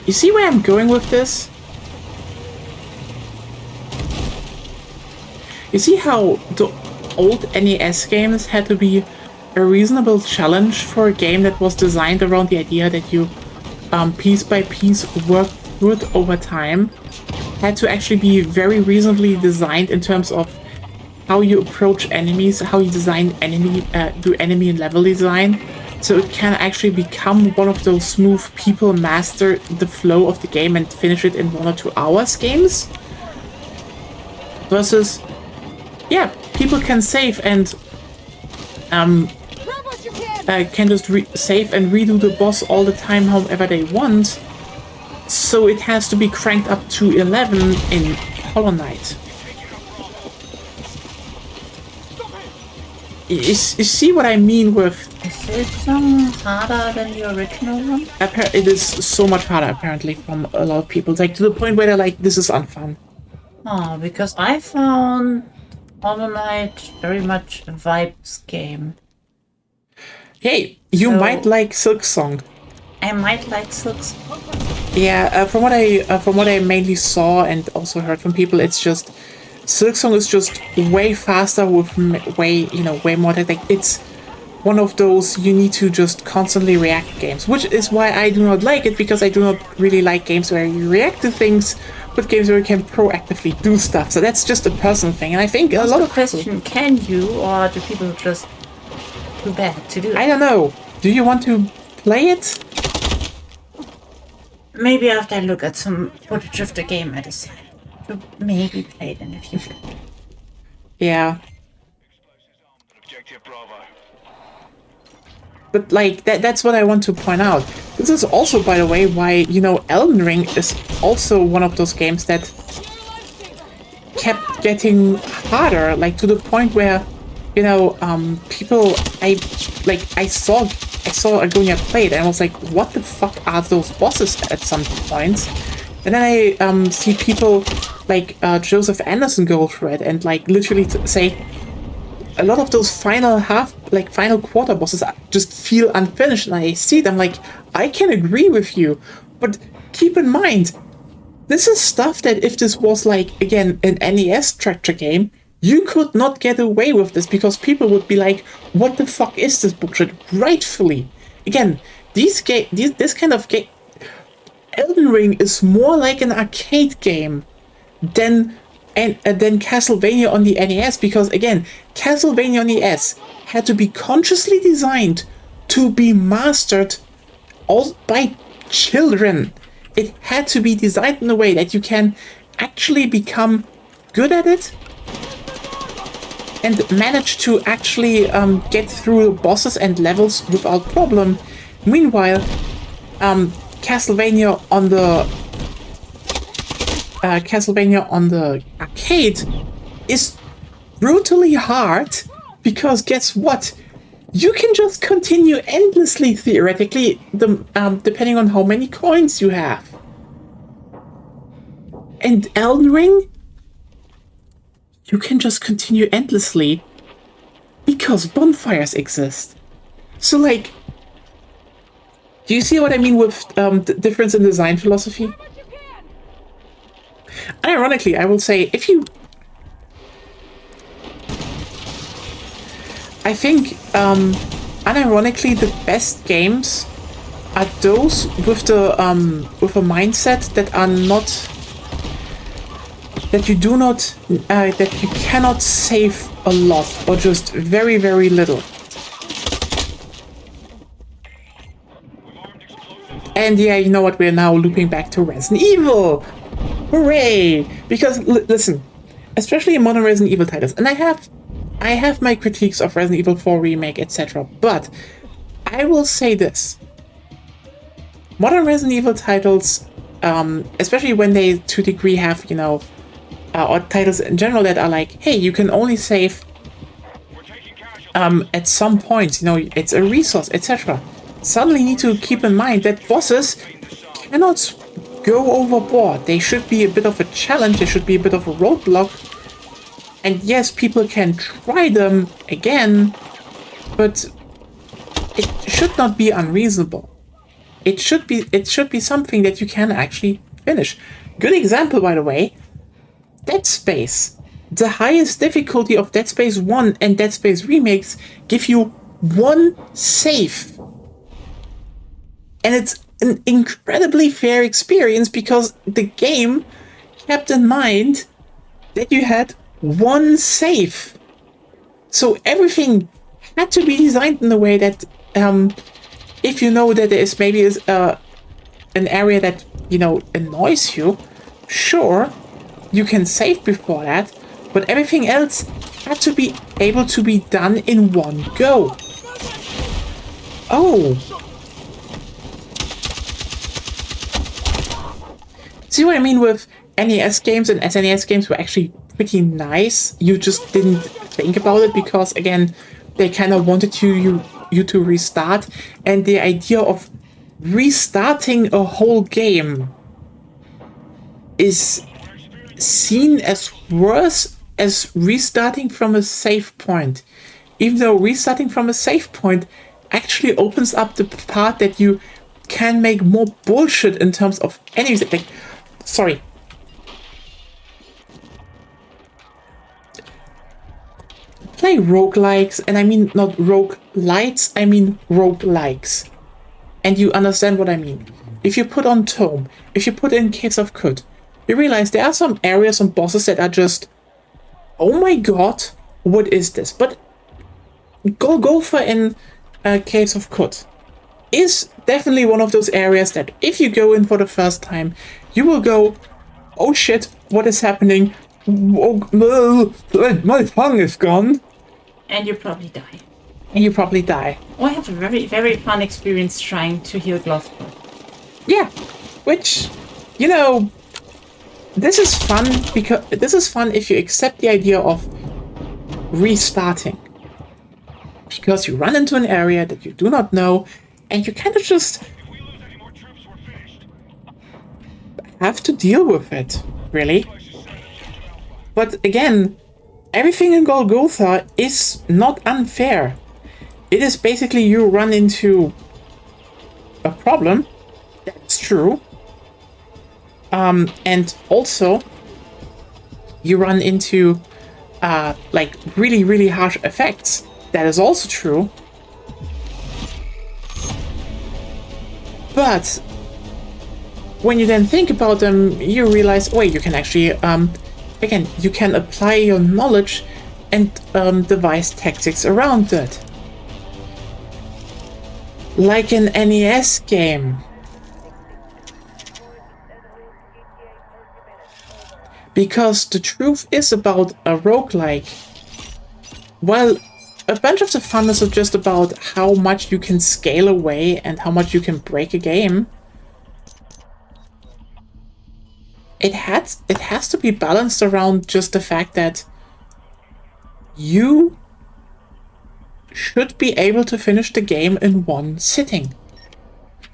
You see where I'm going with this? You see how the old NES games had to be a reasonable challenge for a game that was designed around the idea that you piece by piece work through it over time? Had to actually be very reasonably designed in terms of how you approach enemies, how you design do enemy and level design, so it can actually become one of those smooth people master the flow of the game and finish it in 1 or 2 hours games. Versus, yeah, people can save and can just save and redo the boss all the time however they want. So it has to be cranked up to 11 in Hollow Knight. you see what I mean with... Is it some harder than the original one? It is so much harder, apparently, from a lot of people. Like, to the point where they're like, this is unfun. Oh, because I found Hollow Knight very much a vibes game. Hey, you might like Silksong. I might like Silks. Yeah, from what I mainly saw and also heard from people, it's just Silksong is just way faster with way more like it's one of those you need to just constantly react games, which is why I do not like it, because I do not really like games where you react to things, but games where you can proactively do stuff. So that's just a personal thing, and I think a lot of question: can you, or do people just too bad to do it? I don't know. Do you want to play it? Maybe after I look at some footage of the game, I decide to maybe play it in the future. Yeah. Objective Bravo. But like that's what I want to point out. This is also, by the way, why, Elden Ring is also one of those games that kept getting harder, like to the point where, people I saw Agonia play it and I was like, what the fuck are those bosses at some points? And then I see people like Joseph Anderson go through it and like literally say a lot of those final quarter bosses just feel unfinished, and I see them like, I can agree with you, but keep in mind, this is stuff that if this was like, again, an NES structure game, you could not get away with this, because people would be like, what the fuck is this bullshit? Rightfully. Again, this kind of game, Elden Ring is more like an arcade game than Castlevania on the NES, because again, Castlevania on the NES had to be consciously designed to be mastered all by children. It had to be designed in a way that you can actually become good at it and manage to actually get through bosses and levels without problem. Meanwhile, Castlevania on the arcade is brutally hard, because guess what? You can just continue endlessly, theoretically, depending on how many coins you have. And Elden Ring, you can just continue endlessly because bonfires exist. So, like, do you see what I mean with the difference in design philosophy? Ironically, I will say, I think, unironically, the best games are those with a mindset that are not, that you cannot save a lot, or just very, very little. And yeah, you know what? We're now looping back to Resident Evil. Hooray! Because listen, especially in modern Resident Evil titles, and I have my critiques of Resident Evil 4 Remake, etc. But I will say this: modern Resident Evil titles, especially when they to a degree have, or titles in general that are like, hey, you can only save at some point, it's a resource, etc. Suddenly need to keep in mind that bosses cannot go overboard. They should be a bit of a challenge, they should be a bit of a roadblock. And yes, people can try them again, but it should not be unreasonable. It should be something that you can actually finish. Good example, by the way, Dead Space. The highest difficulty of Dead Space 1 and Dead Space remakes give you one save. And it's an incredibly fair experience, because the game kept in mind that you had one save. So everything had to be designed in a way that if you know that there is maybe an area that annoys you, sure, you can save before that, but everything else had to be able to be done in one go. Oh. See what I mean with NES games, and SNES games were actually pretty nice. You just didn't think about it because, again, they kind of wanted you to restart, and the idea of restarting a whole game is seen as worse as restarting from a save point, even though restarting from a save point actually opens up the part that you can make more bullshit in terms of anything. Like, sorry. Play roguelikes, and I mean not roguelites, I mean roguelikes. And you understand what I mean. If you put on Tome, if you put in Caves of Kut, you realize there are some areas and bosses that are just, oh my god, what is this? But Golgotha in Caves of Kut is definitely one of those areas that if you go in for the first time, you will go, oh shit, what is happening? Oh, my tongue is gone. And you probably die. And you probably die. Oh, I had a very, very fun experience trying to heal Gloucester. Yeah, which, you know, this is fun because this is fun if you accept the idea of restarting. Because you run into an area that you do not know, and you kind of just have to deal with it, really. But again, everything in Golgotha is not unfair. It is basically you run into a problem, that's true. And also, you run into like really, really harsh effects. That is also true. But when you then think about them, you realize, wait, you can actually, again, you can apply your knowledge and devise tactics around it. Like an NES game. Because the truth is about a roguelike, while a bunch of the fun is just about how much you can scale away and how much you can break a game, it has to be balanced around just the fact that you should be able to finish the game in one sitting.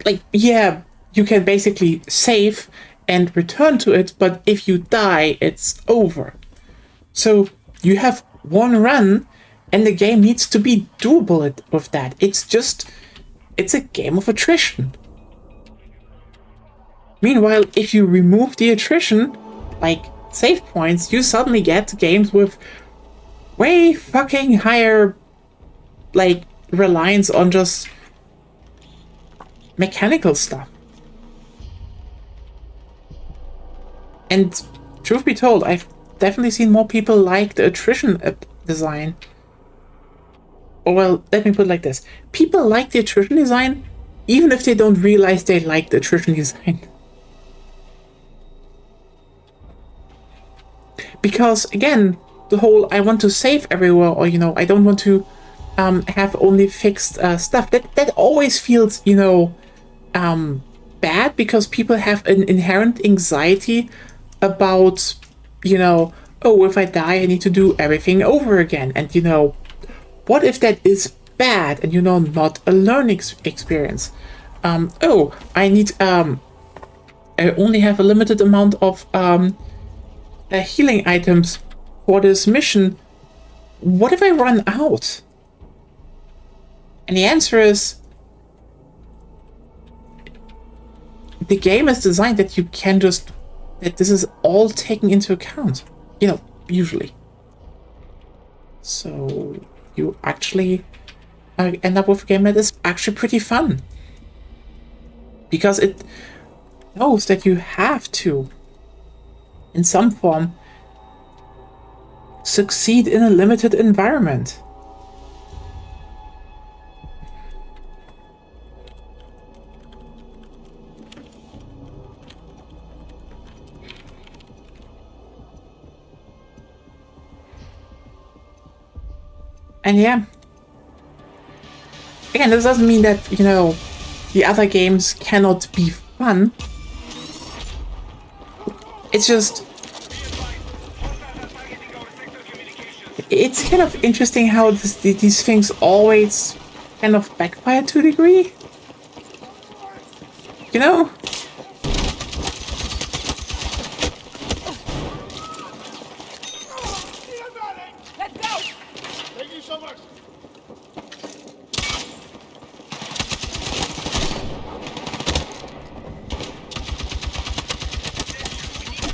Like, yeah, you can basically save and return to it, but if you die, it's over. So you have one run, and the game needs to be doable with that. It's a game of attrition. Meanwhile, if you remove the attrition, like save points, you suddenly get games with way fucking higher, like, reliance on just mechanical stuff. And truth be told, I've definitely seen more people like the attrition design. Or, well, let me put it like this. People like the attrition design, even if they don't realize they like the attrition design. Because, again, the whole I want to save everywhere, or, you know, I don't want to have only fixed stuff. That always feels, you know, bad, because people have an inherent anxiety about, you know, oh, if I die, I need to do everything over again. And, you know, what if that is bad and, you know, not a learning experience? Oh, I need, I only have a limited amount of healing items for this mission. What if I run out? And the answer is, the game is designed that you can just, that this is all taken into account, you know, usually. So you actually end up with a game that is actually pretty fun. Because it knows that you have to, in some form, succeed in a limited environment. And yeah, again, this doesn't mean that, you know, the other games cannot be fun. It's just, it's kind of interesting how these things always kind of backfire to a degree. You know? Let's go! Thank you so much.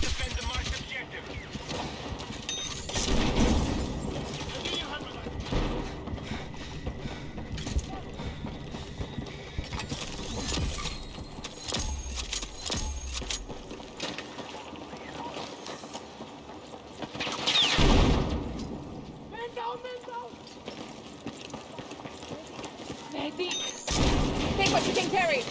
Defend the marked objective. Maybe. Take what you can carry.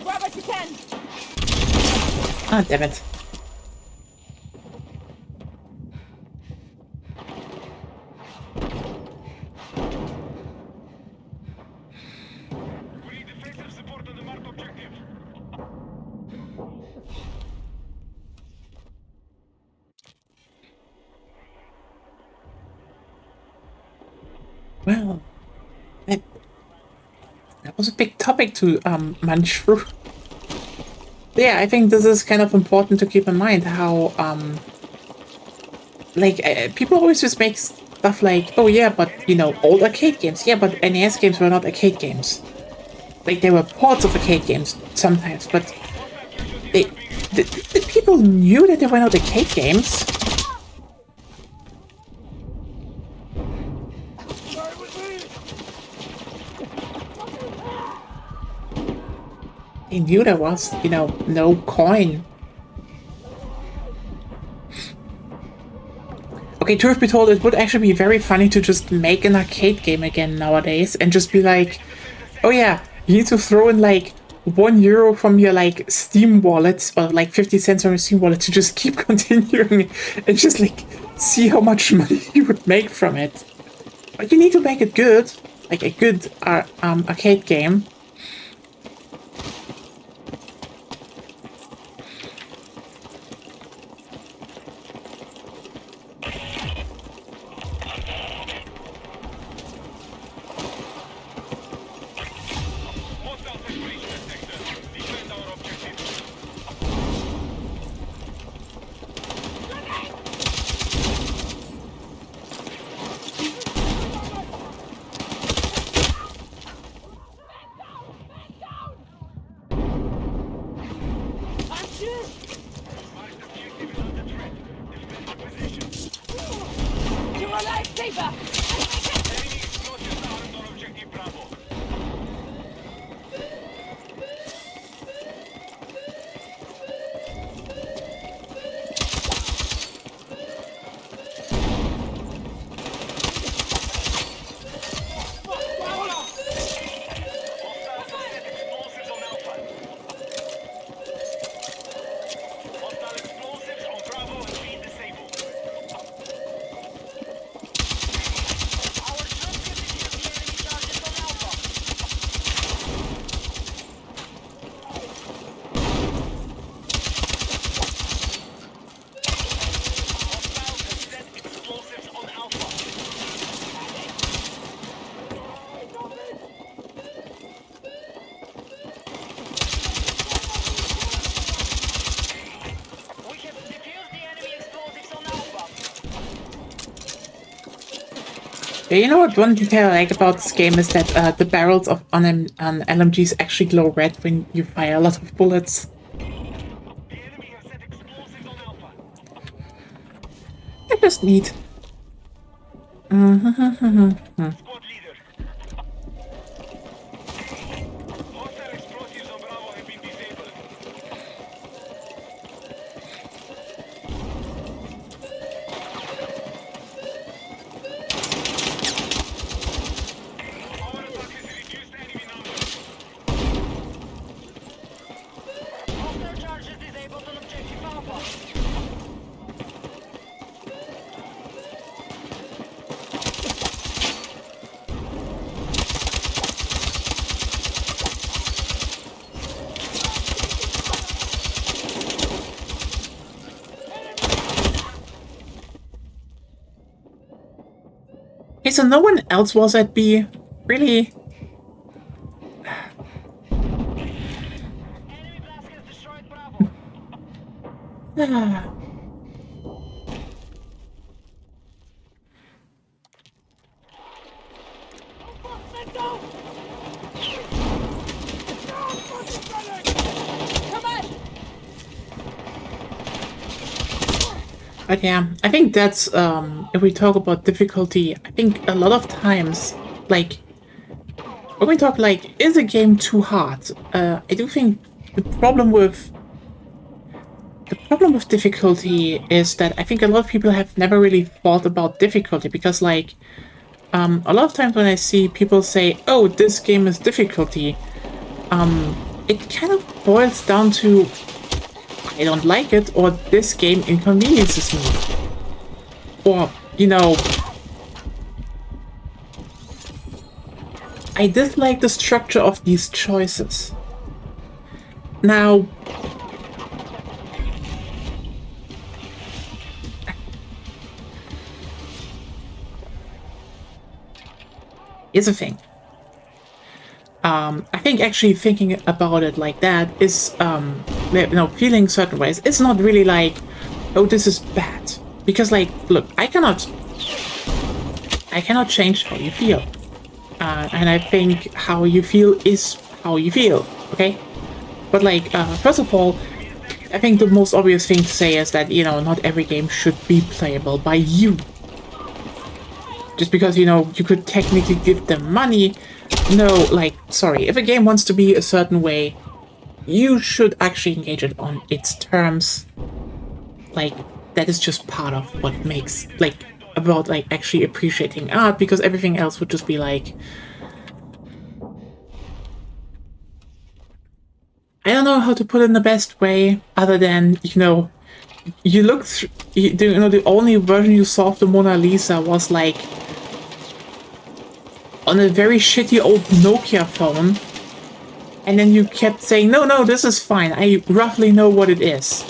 Grab what you can. Ah, damn it. We need defensive support on the marked objective. Well, that was a big topic to munch through. Yeah, I think this is kind of important to keep in mind how like people always just make stuff like, oh yeah, but you know, old arcade games. Yeah, but NES games were not arcade games. Like they were ports of arcade games sometimes, but the people knew that they were not arcade games. They knew there was, you know, no coin. Okay, truth be told, it would actually be very funny to just make an arcade game again nowadays and just be like, oh yeah, you need to throw in like €1 from your like Steam wallet or like 50 cents from your Steam wallet to just keep continuing and just like see how much money you would make from it. But you need to make it good, like a good arcade game. Hostiles have breached the sector. Defend our objective. Marked objective is under threat. Defend the position. You're a lifesaver. Enemy explosives armed on objective Bravo. Hostiles have set explosives on Alpha. Hostile explosives on Bravo have been disabled. Yeah, you know what? One detail I like about this game is that the barrels on LMGs actually glow red when you fire a lot of bullets. The enemy have set explosives on Alpha. They're just neat. Squad leader. Hostile explosives on Bravo have been disabled. Our attack has reduced enemy numbers. Hostile charges disabled on objective Alpha. Okay, so no one else was at B. Really? Enemy blast has destroyed Bravo. But yeah, I think that's, if we talk about difficulty, I think a lot of times, like, when we talk, like, is a game too hard? I do think the problem with difficulty is that I think a lot of people have never really thought about difficulty because, like, a lot of times when I see people say, oh, this game is difficulty, it kind of boils down to I don't like it, or this game inconveniences me. Or, you know, I dislike the structure of these choices. Now, here's the thing. I think actually thinking about it like that is, you know, feeling certain ways. It's not really like, oh, this is bad. Because, like, look, I cannot change how you feel. And I think how you feel is how you feel, okay? But, like, first of all, I think the most obvious thing to say is that, you know, not every game should be playable by you. Just because, you know, you could technically give them money. No, like, sorry, if a game wants to be a certain way, you should actually engage it on its terms. Like, that is just part of what makes, like, about, like, actually appreciating art, because everything else would just be, like... I don't know how to put it in the best way, other than, you know, you look through... You know, the only version you saw of the Mona Lisa was, like... on a very shitty old Nokia phone, and then you kept saying, no, this is fine, I roughly know what it is.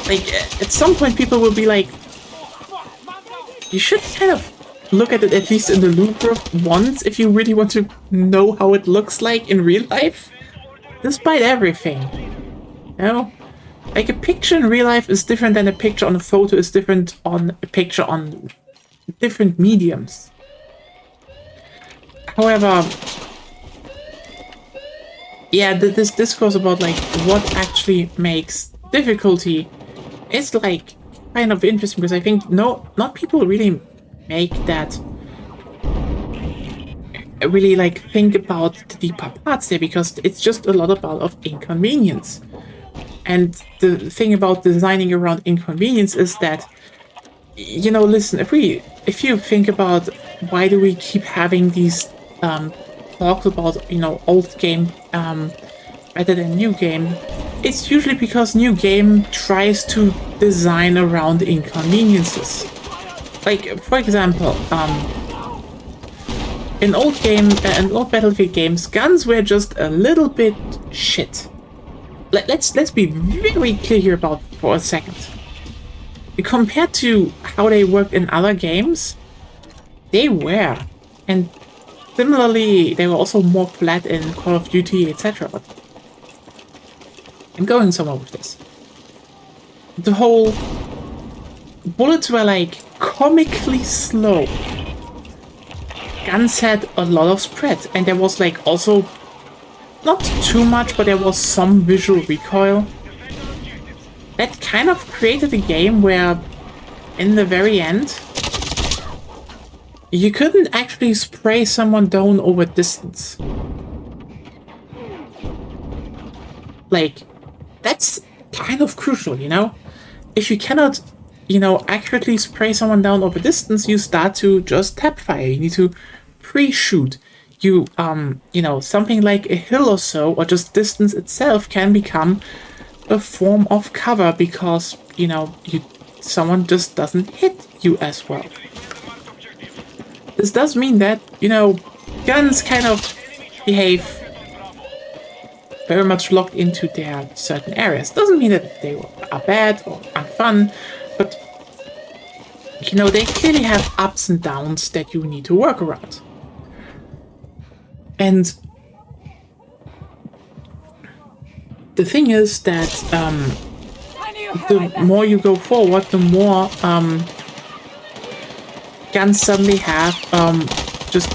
Like, at some point people will be like, you should kind of look at it at least in the Louvre once if you really want to know how it looks like in real life, despite everything. You know? Like, a picture in real life is different than a picture on a photo is different on a picture on different mediums. However, yeah, this discourse about, like, what actually makes difficulty is, like, kind of interesting, because I think not people really make that, really, like, think about the deeper parts there, because it's just a lot of inconvenience. And the thing about designing around inconvenience is that, you know, listen, if you think about why do we keep having these talks about, you know, old game rather than new game, it's usually because new game tries to design around inconveniences. Like, for example, in old Battlefield games, guns were just a little bit shit. Let's be very clear here about for a second. Compared to how they worked in other games, they were. And similarly, they were also more flat in Call of Duty, etc. But I'm going somewhere with this. The whole bullets were, like, comically slow. guns had a lot of spread, and there was like also not too much, but there was some visual recoil. That kind of created a game where in the very end you couldn't actually spray someone down over distance. Like, that's kind of crucial, you know? If you cannot, you know, accurately spray someone down over distance, you start to just tap fire. You need to pre-shoot. You know, something like a hill or so, or just distance itself can become a form of cover because, you know, someone just doesn't hit you as well. This does mean that, you know, guns kind of behave very much locked into their certain areas. Doesn't mean that they are bad or unfun, but, you know, they clearly have ups and downs that you need to work around. And the thing is that the more you go forward, the more guns suddenly have just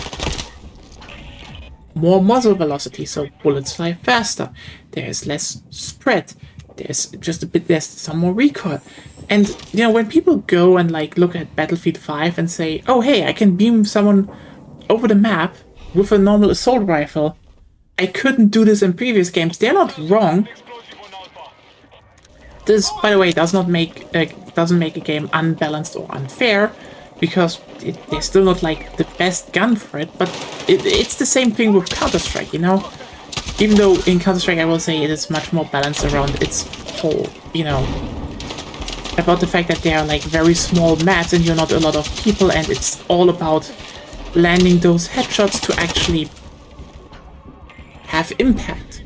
more muzzle velocity, so bullets fly faster. There's less spread. There's some more recoil. And, you know, when people go and like look at Battlefield 5 and say, oh hey, I can beam someone over the map with a normal assault rifle, I couldn't do this in previous games, they're not wrong. This, by the way, doesn't make a game unbalanced or unfair, because they're still not like the best gun for it, but it's the same thing with Counter-Strike, you know? Even though in Counter-Strike I will say it is much more balanced around its whole, you know, about the fact that they are like very small maps and you're not a lot of people, and it's all about landing those headshots to actually have impact.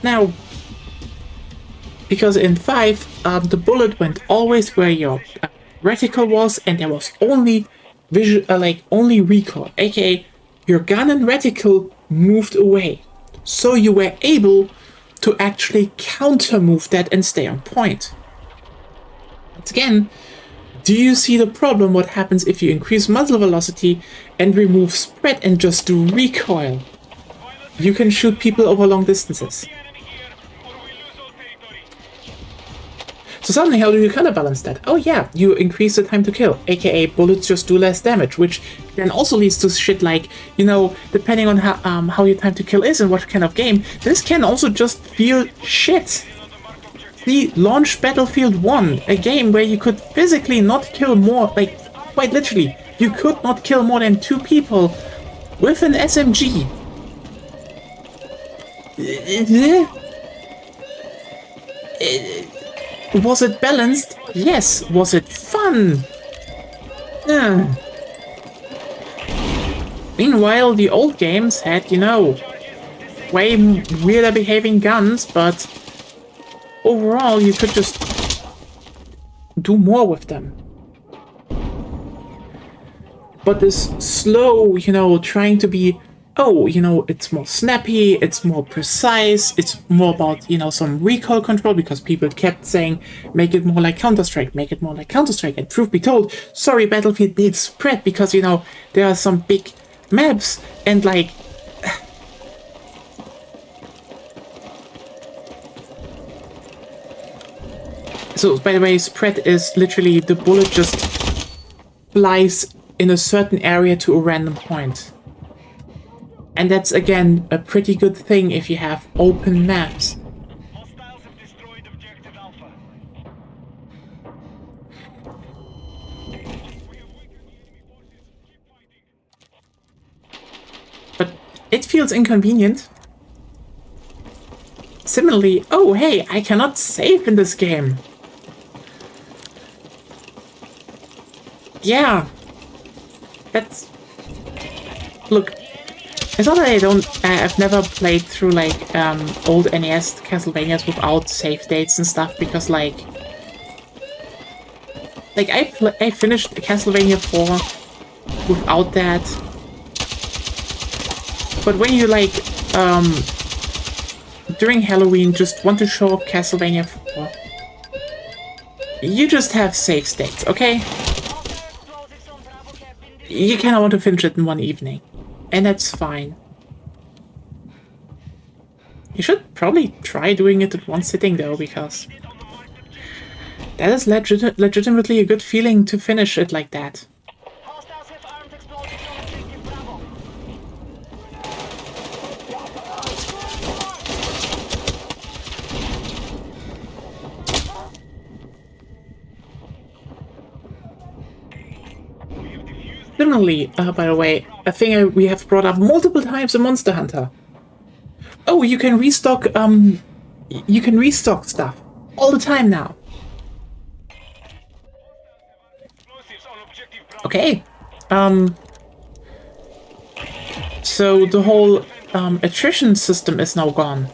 Now, because in 5, the bullet went always where your reticle was, and there was only only recoil, aka your gun and reticle moved away, so you were able to actually counter move that and stay on point. Once again, do you see the problem? What happens if you increase muzzle velocity and remove spread and just do recoil? You can shoot people over long distances. So suddenly, how do you counterbalance that? Oh yeah, you increase the time to kill, aka bullets just do less damage, which then also leads to shit like, you know, depending on how your time to kill is and what kind of game, this can also just feel shit. We launched Battlefield 1, a game where you could physically not kill more, like, quite literally, you could not kill more than 2 people with an SMG. Was it balanced? Yes. Was it fun? Meanwhile, the old games had, you know, way weirder behaving guns, but overall you could just do more with them. But this slow, you know, trying to be, oh, you know, it's more snappy, it's more precise, it's more about, you know, some recoil control, because people kept saying, make it more like Counter-Strike, make it more like Counter-Strike, and truth be told, sorry, Battlefield needs spread, because, you know, there are some big maps, and like, so, by the way, spread is literally the bullet just flies in a certain area to a random point. And that's, again, a pretty good thing if you have open maps. Hostiles have destroyed objective Alpha. But it feels inconvenient. Similarly, oh hey, I cannot save in this game. Yeah. That's... Look. It's not that I've never played through, like, old NES Castlevanias without save dates and stuff, because, like I finished Castlevania 4 without that. But when you, like, during Halloween just want to show off Castlevania 4, you just have save states, okay? You kinda want to finish it in one evening. and that's fine. You should probably try doing it at one sitting though, because that is legitimately a good feeling to finish it like that. Hostiles have armed explosives on objective Bravo. Similarly, by the way, a thing we have brought up multiple times in Monster Hunter. Oh, you can restock stuff all the time now. Explosives on objective Bravo. Okay. So the whole attrition system is now gone.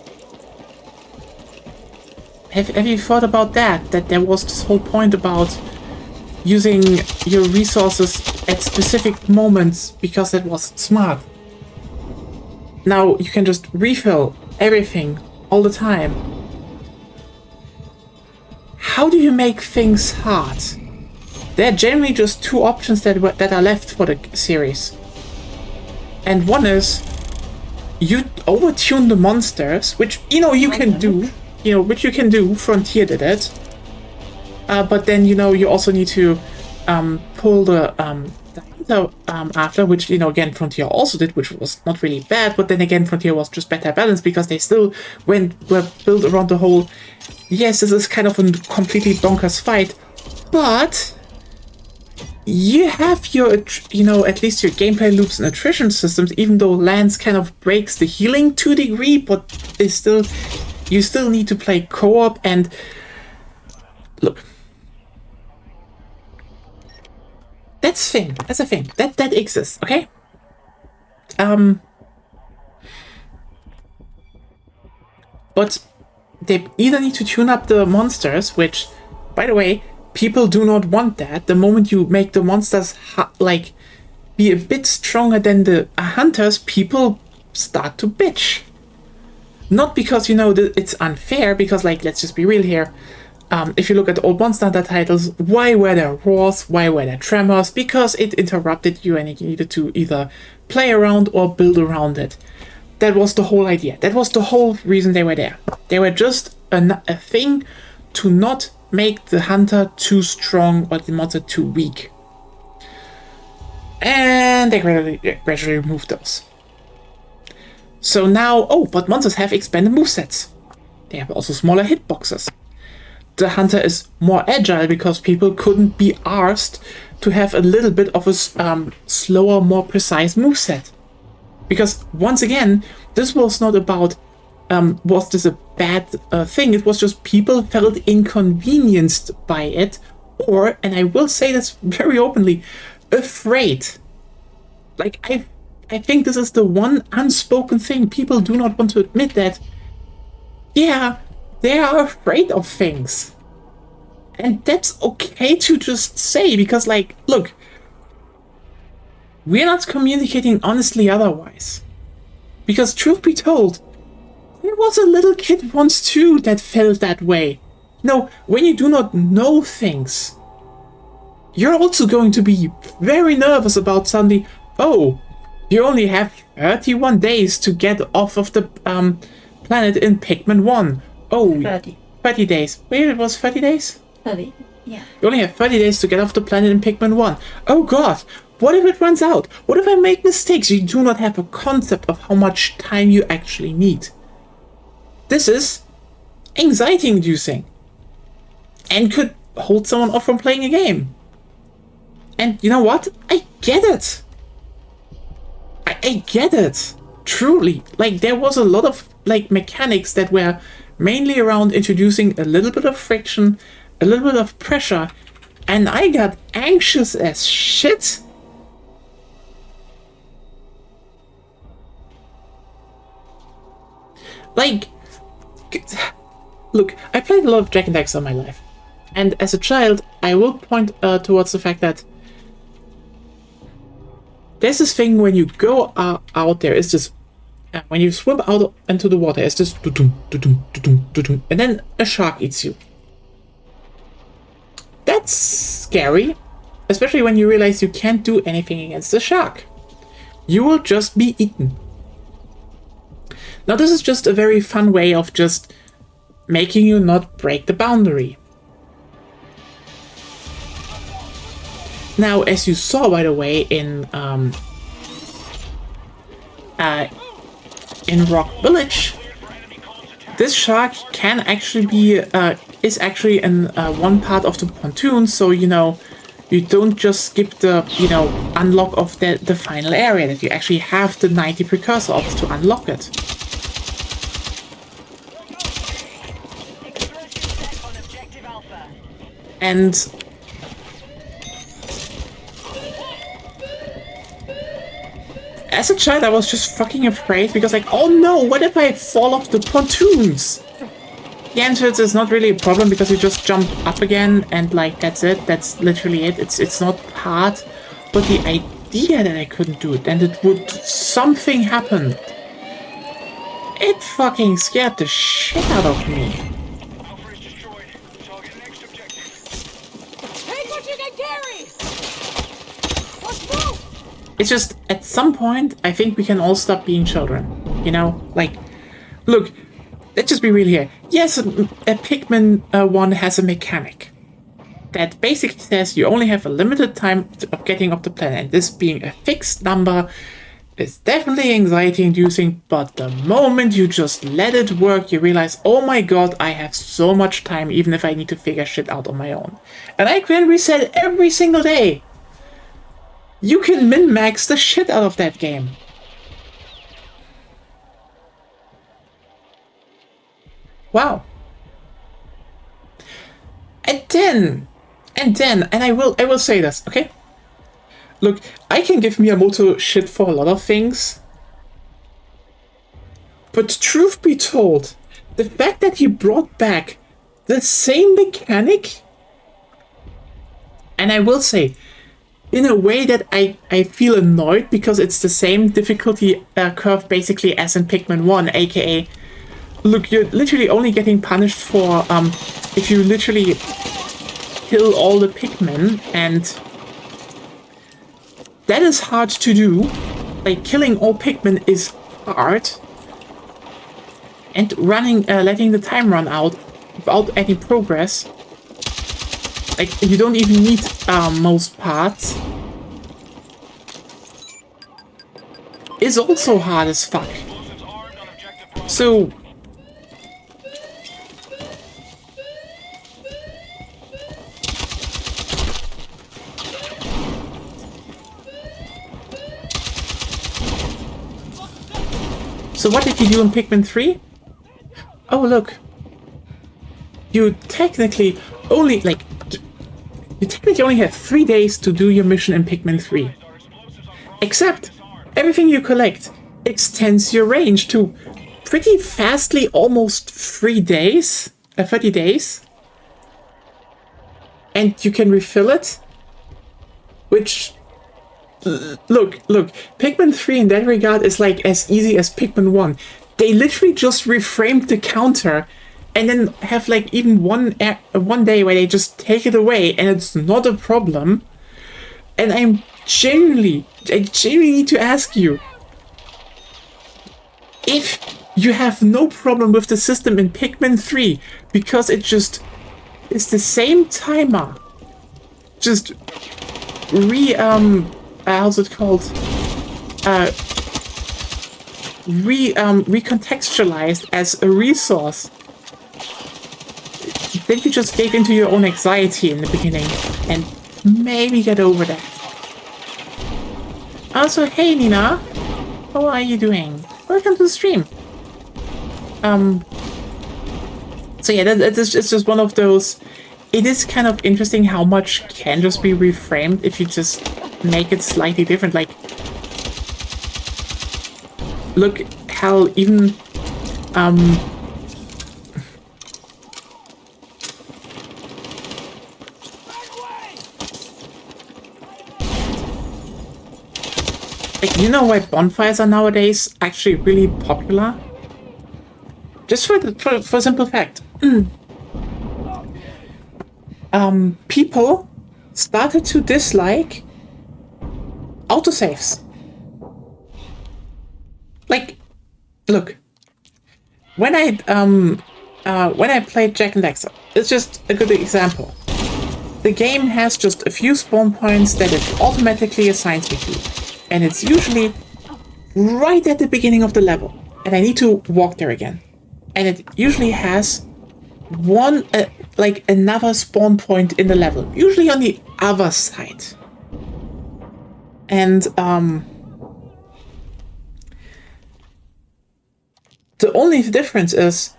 Have you thought about that? That there was this whole point about using your resources at specific moments because that was smart. Now you can just refill everything all the time. How do you make things hard? There are generally just two options that are left for the series. And one is you overtune the monsters, which you can do, which you can do. Frontier did it. But then you also need to pull the hunter after, which again Frontier also did, which was not really bad. But then again, Frontier was just better balanced because they still were built around the whole. Yes, this is kind of a completely bonkers fight, but you have your at least your gameplay loops and attrition systems. Even though Lance kind of breaks the healing to a degree, but you still need to play co-op and look. That's a thing. That exists, okay? But they either need to tune up the monsters, which, by the way, people do not want that. The moment you make the monsters be a bit stronger than the hunters, people start to bitch. Not because it's unfair, because let's just be real here. If you look at old Monster Hunter titles, why were there roars? Why were there tremors? Because it interrupted you and you needed to either play around or build around it. That was the whole idea. That was the whole reason they were there. They were just a thing to not make the hunter too strong or the monster too weak. And they gradually removed those. So now, but monsters have expanded movesets. They have also smaller hitboxes. The hunter is more agile because people couldn't be arsed to have a little bit of a slower, more precise moveset. Because once again, this was not about was this a bad thing. It was just people felt inconvenienced by it, or, and I will say this very openly, afraid. I think this is the one unspoken thing. People do not want to admit that. Yeah, they are afraid of things. And that's okay to just say, because look, we're not communicating honestly otherwise. Because truth be told, there was a little kid once too that felt that way. When you do not know things, you're also going to be very nervous about suddenly, you only have 31 days to get off of the planet in Pikmin 1. 30 days. Wait, it was 30 days? 30, yeah. You only have 30 days to get off the planet in Pikmin 1. Oh god, what if it runs out? What if I make mistakes? You do not have a concept of how much time you actually need. This is anxiety inducing. And could hold someone off from playing a game. And you know what? I get it. I get it. Truly. There was a lot of mechanics that were mainly around introducing a little bit of friction, a little bit of pressure, and I got anxious as shit. Look, I played a lot of Jak and Daxter in my life, and as a child, I will point towards the fact that there's this thing when you go out there, it's just when you swim out into the water, it's just and then a shark eats you. That's scary, especially when you realize you can't do anything against the shark. you will just be eaten. Now this is just a very fun way of just making you not break the boundary. Now, as you saw, by the way, in Rock Village, this shark can actually be is actually in one part of the pontoon, so you know you don't just skip the unlock of the final area. That you actually have the 90 precursor ops to unlock it. And as a child, I was just fucking afraid because, like, oh no, what if I fall off the pontoons? The answer is not really a problem because you just jump up again and, like, that's it. That's literally it. It's not hard. But the idea that I couldn't do it and it would something happen, it fucking scared the shit out of me. It's just, at some point, I think we can all stop being children. You know? Like, look, let's just be real here. Yes, a Pikmin 1 has a mechanic that basically says you only have a limited time of getting off the planet. And this being a fixed number is definitely anxiety-inducing, but the moment you just let it work, you realize, oh my god, I have so much time, even if I need to figure shit out on my own. And I can reset every single day. You can min-max the shit out of that game. Wow. And I will say this, okay? Look, I can give Miyamoto shit for a lot of things. But truth be told, the fact that he brought back the same mechanic, and I will say, in a way that I feel annoyed because it's the same difficulty curve basically as in Pikmin 1, aka, look, you're literally only getting punished for if you literally kill all the Pikmin, and that is hard to do. Like, killing all Pikmin is hard, and letting the time run out without any progress. Like, you don't even need most parts. Is also hard as fuck. So what did you do in Pikmin 3? Oh look. You technically only have 3 days to do your mission in Pikmin 3. Except, everything you collect extends your range to pretty fastly almost 30 days. And you can refill it. Which, look, Pikmin 3 in that regard is like as easy as Pikmin 1. They literally just reframed the counter and then have like even one day where they just take it away and it's not a problem. And I genuinely need to ask you, if you have no problem with the system in Pikmin 3 because it's the same timer, just how's it called? Recontextualized as a resource. Then you just gave into your own anxiety in the beginning and maybe get over that. Also, hey Nina, how are you doing? Welcome to the stream. So yeah, it's just one of those. It is kind of interesting how much can just be reframed if you just make it slightly different. Like, look how even like, you know why bonfires are nowadays actually really popular? Just for a simple fact. People started to dislike autosaves. Like, look, when I played Jack and Daxter, it's just a good example. The game has just a few spawn points that it automatically assigns me to, and it's usually right at the beginning of the level, and I need to walk there again. And it usually has one, like another spawn point in the level, usually on the other side. And the only difference is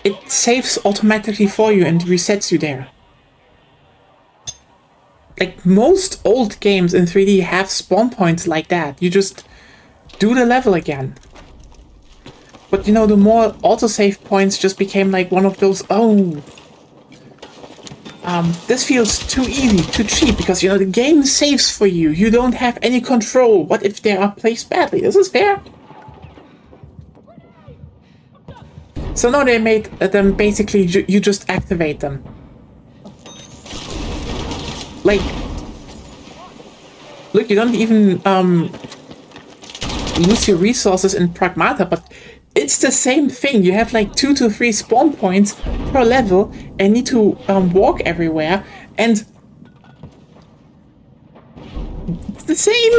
it saves automatically for you and resets you there. Like most old games in 3D have spawn points like that. You just do the level again. But you know, the more autosave points just became like one of those, this feels too easy, too cheap, because you know, the game saves for you. You don't have any control. What if they are placed badly? This is fair. So now they made them basically, you just activate them. Like, look, you don't even lose your resources in Pragmata, but it's the same thing. You have like 2 to 3 spawn points per level and need to walk everywhere, and it's the same.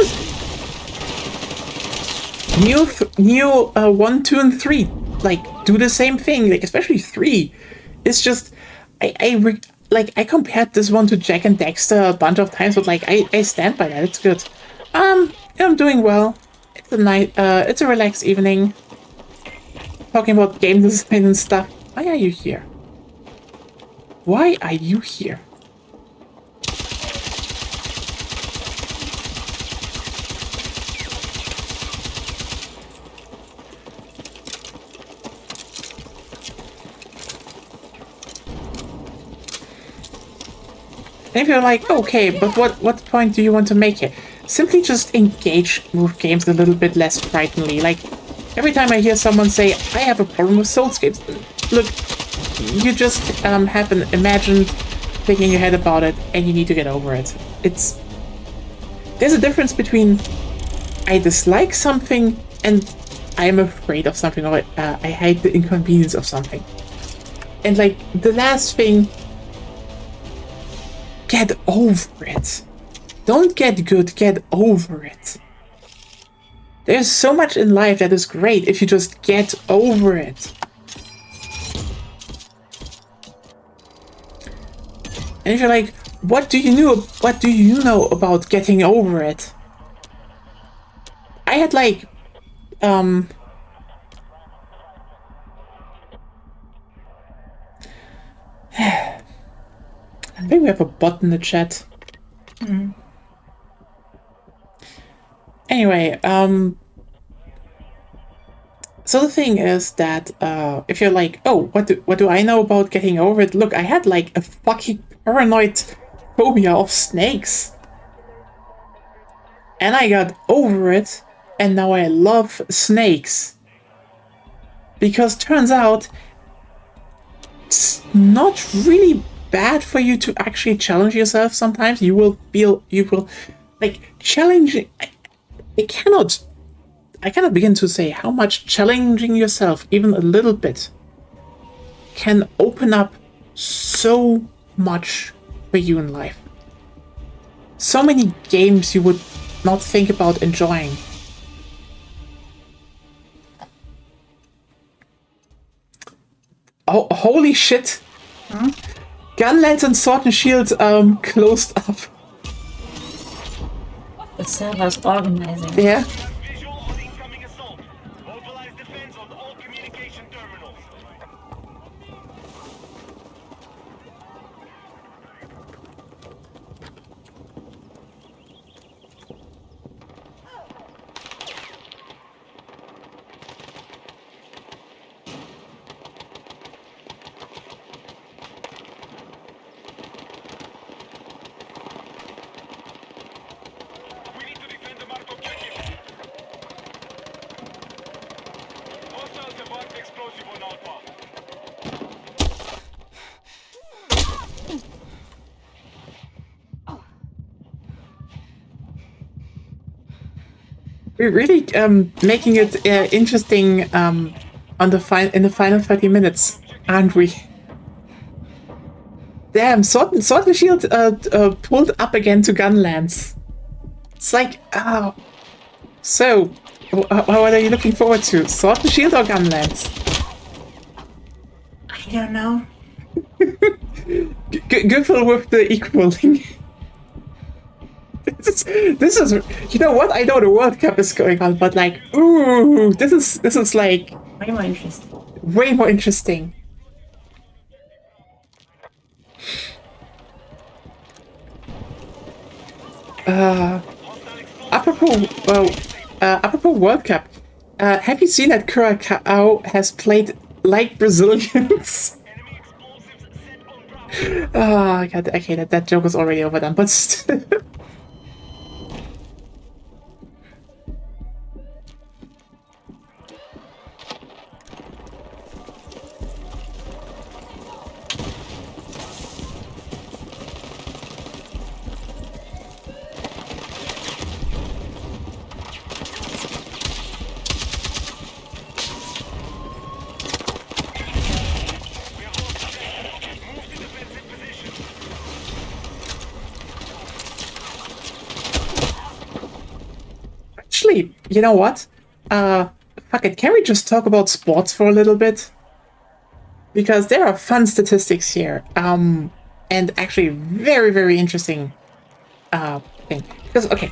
New 1, 2, and 3 like do the same thing. Like especially 3. It's just I compared this one to Jack and Daxter a bunch of times, but like I stand by that. It's good. I'm doing well. It's a night. It's a relaxed evening. Talking about game design and stuff. Why are you here? Why are you here? And if you're like, okay, but what point do you want to make here? Simply just engage with games a little bit less frighteningly. Like, every time I hear someone say, I have a problem with Soulscapes, look, you just have an imagined thing in your head about it, and you need to get over it. There's a difference between I dislike something and I am afraid of something, or I hate the inconvenience of something. And like, the last thing, get over it. Don't get good, get over it. There's so much in life that is great if you just get over it. And if you're like, what do you know about getting over it? I had like I think we have a bot in the chat. Anyway, so the thing is that if you're like, oh, what do I know about getting over it? Look, I had like a fucking paranoid phobia of snakes. And I got over it, and now I love snakes. Because turns out it's not really bad for you to actually challenge yourself sometimes. You will like challenging. I cannot begin to say how much challenging yourself, even a little bit, can open up so much for you in life. So many games you would not think about enjoying. Oh, holy shit! Gunlands and Sword and Shield closed up. The server's organizing. Yeah. Visual on incoming assault. Mobilize defense on all communication terminals. We need to defend the marked objective. We're really making it interesting on the in the final 30 minutes, aren't we? Damn, Sword and Shield pulled up again to Gunlands. It's like, oh. So, what are you looking forward to? Sword and Shield or Gunlands? I don't know. Good with the equaling. This is, you know what? I know the World Cup is going on, but like, ooh, this is like Way more interesting. way more interesting. Apropos World Cup, have you seen that Curacao has played like Brazilians? Oh god, okay, that joke was already overdone, but still. Actually, you know what? Fuck it, can we just talk about sports for a little bit? Because there are fun statistics here. And actually very, very interesting thing. Because, okay,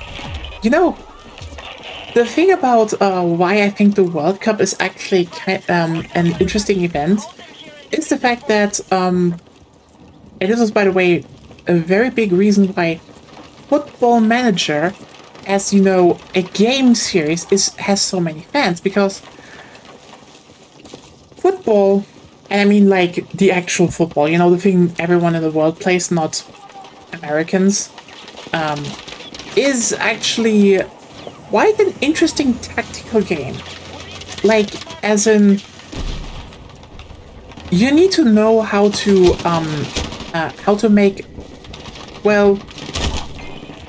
you know, the thing about why I think the World Cup is actually an interesting event is the fact that, and this is, by the way, a very big reason why Football Manager, as you know, a game series has so many fans, because football, and I mean like the actual football, you know, the thing everyone in the world plays, not Americans, is actually quite an interesting tactical game. Like, as in, you need to know how to make, well,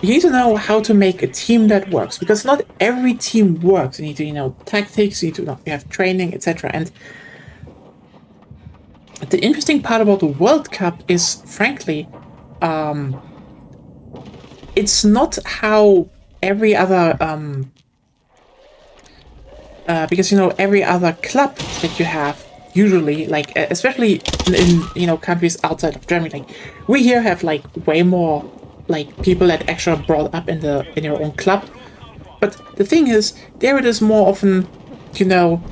you need to know how to make a team that works, because not every team works. You need to, you know, tactics, you need to you have training, etc. And the interesting part about the World Cup is, frankly, it's not how every other, because, you know, every other club that you have, usually, like, especially in you know, countries outside of Germany, like, we here have, like, way more, like, people that actually are brought up in their own club. But the thing is, there it is more often, you know,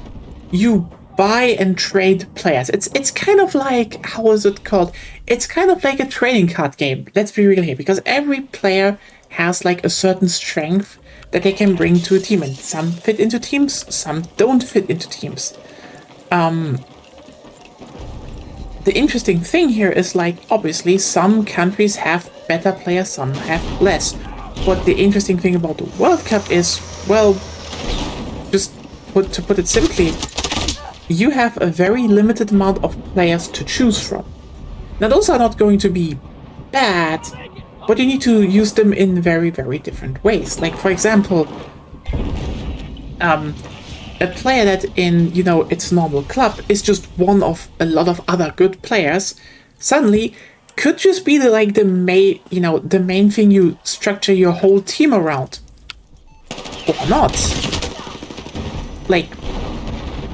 you buy and trade players. It's kind of like, how is it called? It's kind of like a trading card game. Let's be real here, because every player has like a certain strength that they can bring to a team, and some fit into teams, some don't fit into teams. The interesting thing here is, like, obviously some countries have better players, some have less. But the interesting thing about the World Cup is, well, just to put it simply, you have a very limited amount of players to choose from. Now, those are not going to be bad, but you need to use them in very, very different ways. Like, for example, a player that in, you know, its normal club is just one of a lot of other good players, suddenly could just be the main, you know, the main thing you structure your whole team around. Or not. Like,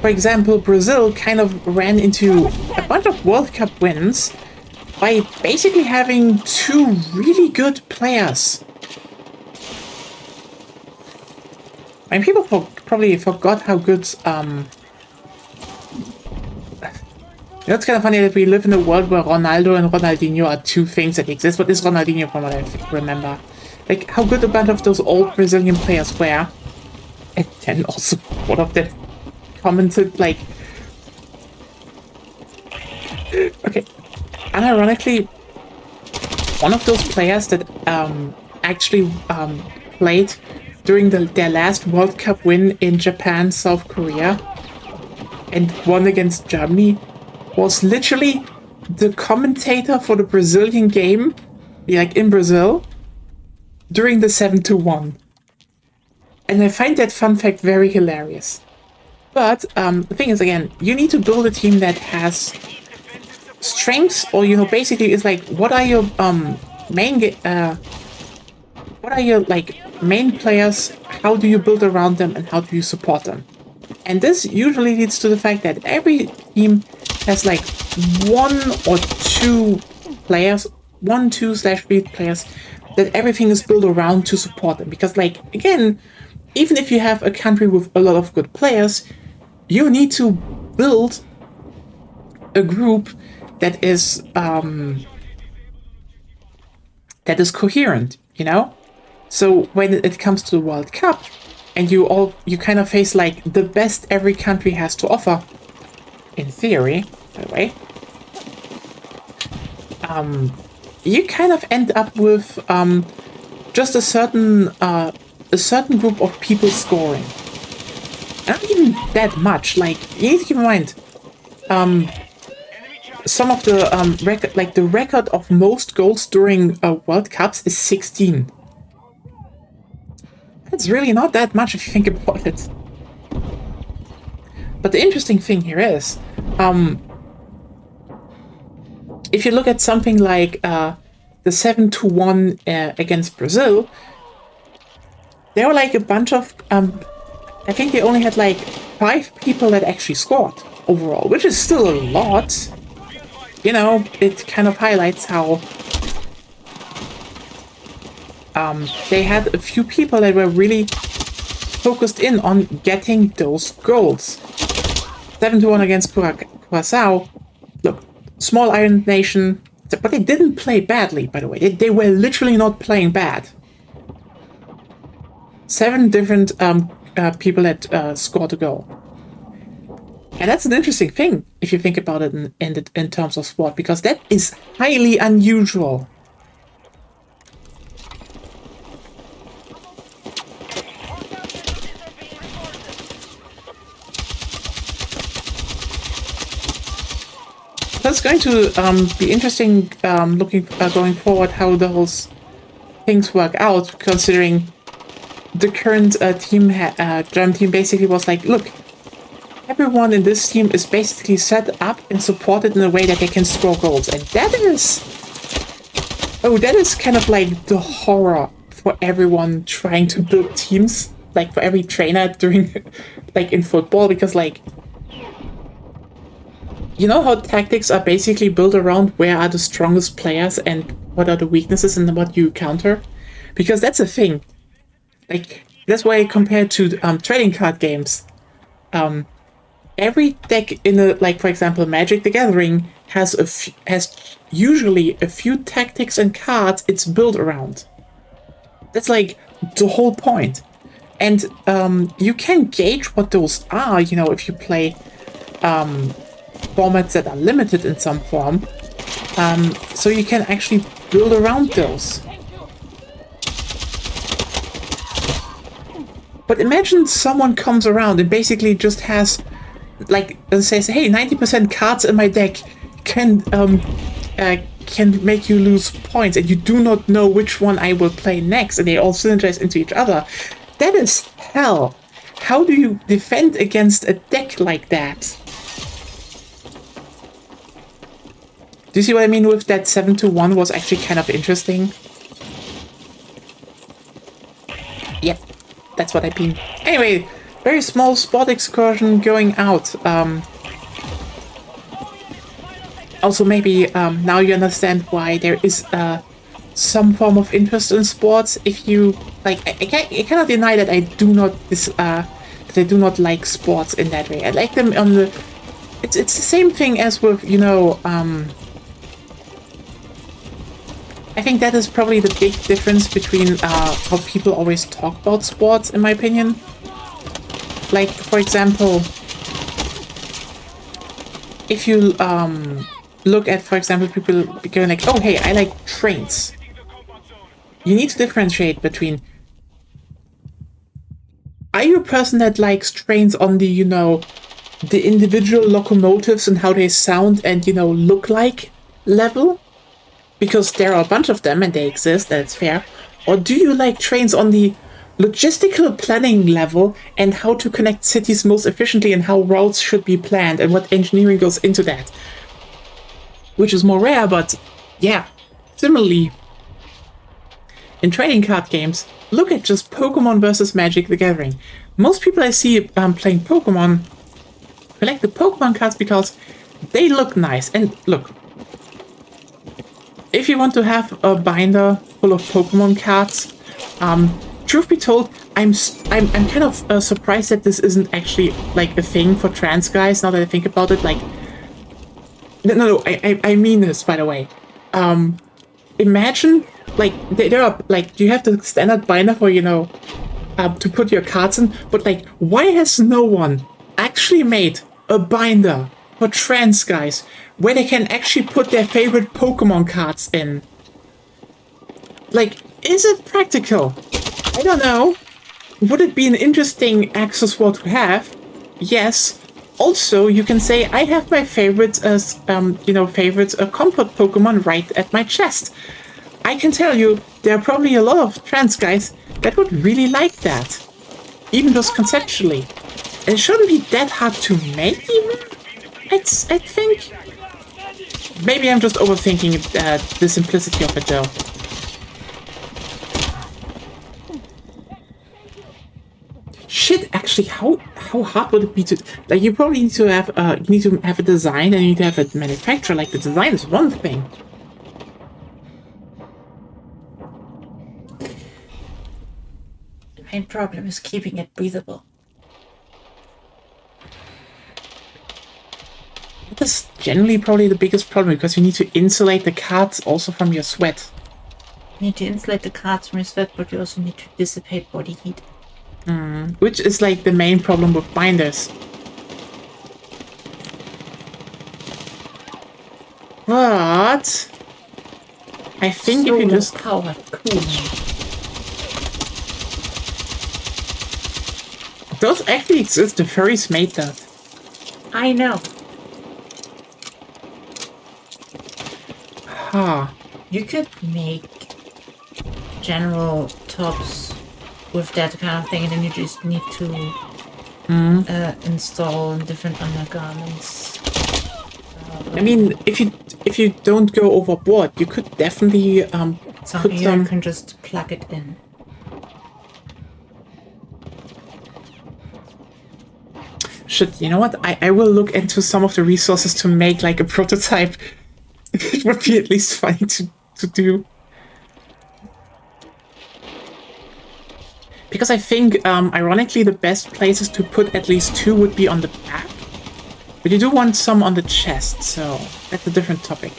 for example, Brazil kind of ran into a bunch of World Cup wins by basically having two really good players. I mean, people probably forgot how good, you know, it's kind of funny that we live in a world where Ronaldo and Ronaldinho are two things that exist, but it's Ronaldinho from what I remember. Like, how good a bunch of those old Brazilian players were. And then also, one of them commented, like... Okay, unironically, one of those players that actually played during their last World Cup win in Japan, South Korea, and won against Germany, was literally the commentator for the Brazilian game, like in Brazil, during the 7-1. And I find that fun fact very hilarious. But the thing is, again, you need to build a team that has strengths, or basically is like, what are your main players? How do you build around them, and how do you support them? And this usually leads to the fact that every team has like 1 or 2 players, 1, 2/3 players that everything is built around to support them. Because, like, again, even if you have a country with a lot of good players, you need to build a group that is coherent, So when it comes to the World Cup, and you kind of face like the best every country has to offer, in theory, by the way, you kind of end up with just a certain group of people scoring. Not even that much. Like, you need to keep in mind, some of the the record of most goals during World Cups is 16. That's really not that much if you think about it. But the interesting thing here is, if you look at something like the 7-1 against Brazil, there were like a bunch of, I think they only had like 5 people that actually scored overall, which is still a lot. It kind of highlights how they had a few people that were really focused in on getting those goals. 7-1 against Curacao. Look, small island nation, but they didn't play badly, by the way. They were literally not playing bad. 7 different people that scored a goal. And that's an interesting thing, if you think about it in terms of sport, because that is highly unusual. That's going to be interesting going forward, how those things work out, considering the current German team basically was like, look, everyone in this team is basically set up and supported in a way that they can score goals. And that is kind of like the horror for everyone trying to build teams, like for every trainer during, like in football, because like, how tactics are basically built around where are the strongest players and what are the weaknesses and what you counter? Because that's a thing. Like, that's why compared to trading card games, every deck for example, Magic the Gathering has usually a few tactics and cards it's built around. That's like the whole point. And you can gauge what those are, if you play formats that are limited in some form. So you can actually build around those. But imagine someone comes around and basically just has, and says, hey, 90% cards in my deck can make you lose points, and you do not know which one I will play next, and they all synergize into each other. That is hell. How do you defend against a deck like that? Do you see what I mean with that 7-1 was actually kind of interesting? Yep, that's what I mean. Anyway, very small sport excursion going out. Also, maybe now you understand why there is some form of interest in sports. If you like, I cannot deny that I do not like sports in that way. I like them on the. It's the same thing as with I think that is probably the big difference between how people always talk about sports, in my opinion. Like, for example, if you look at, for example, people going like, oh, hey, I like trains. You need to differentiate between, are you a person that likes trains on the, the individual locomotives and how they sound and, look like level? Because there are a bunch of them and they exist, that's fair. Or do you like trains on the logistical planning level and how to connect cities most efficiently and how routes should be planned and what engineering goes into that. Which is more rare, but yeah. Similarly, in trading card games, look at just Pokemon versus Magic the Gathering. Most people I see playing Pokemon collect the Pokemon cards because they look nice. And look, if you want to have a binder full of Pokemon cards, truth be told, I'm kind of surprised that this isn't actually like a thing for trans guys. Now that I think about it, like, no, I mean this, by the way. Imagine, like, there are, like, you have the standard binder for, you know, to put your cards in, but, like, why has no one actually made a binder for trans guys where they can actually put their favorite Pokemon cards in? Like, is it practical? I don't know. Would it be an interesting accessoire to have? Yes. Also, you can say, I have my favorite, favorite comfort Pokemon right at my chest. I can tell you, there are probably a lot of trans guys that would really like that. Even just conceptually. And it shouldn't be that hard to make, even? I think. Maybe I'm just overthinking the simplicity of it, though. Shit, actually, how hard would it be to, like, you probably need to have a design and you need to have a manufacturer. Like, the design is one thing. The main problem is keeping it breathable. That's generally probably the biggest problem because you need to insulate the cards also from your sweat. You need to insulate the cards from your sweat, but you also need to dissipate body heat. Which is like the main problem with binders. But I think if you just power cool. Those actually exist. The furries made that. I know. Huh. You could make general tops with that kind of thing, and then you just need to install different undergarments. I mean, if you don't go overboard, you could definitely Some put here some. you can just plug it in. Shit, you know what? I will look into some of the resources to make like a prototype. It would be at least funny to do. Because I think, ironically, the best places to put at least two would be on the back. But you do want some on the chest, so that's a different topic.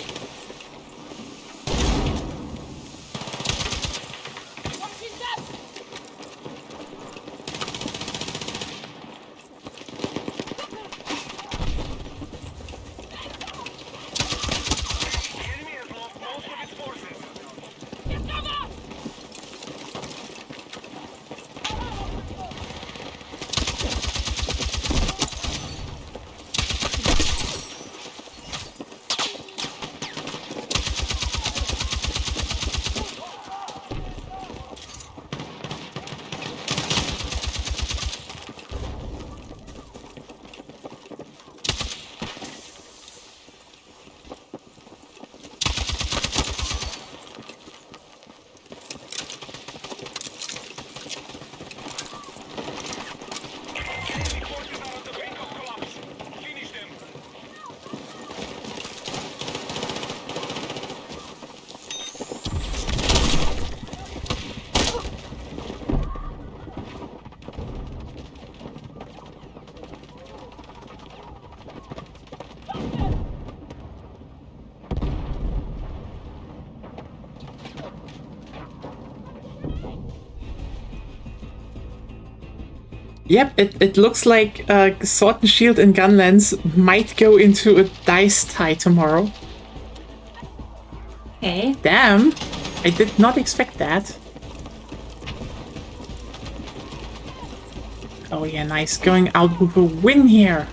Yep, it looks like Sword and Shield and Gunlance might go into a dice tie tomorrow. Hey. Damn, I did not expect that. Oh yeah, nice. Going out with a win here.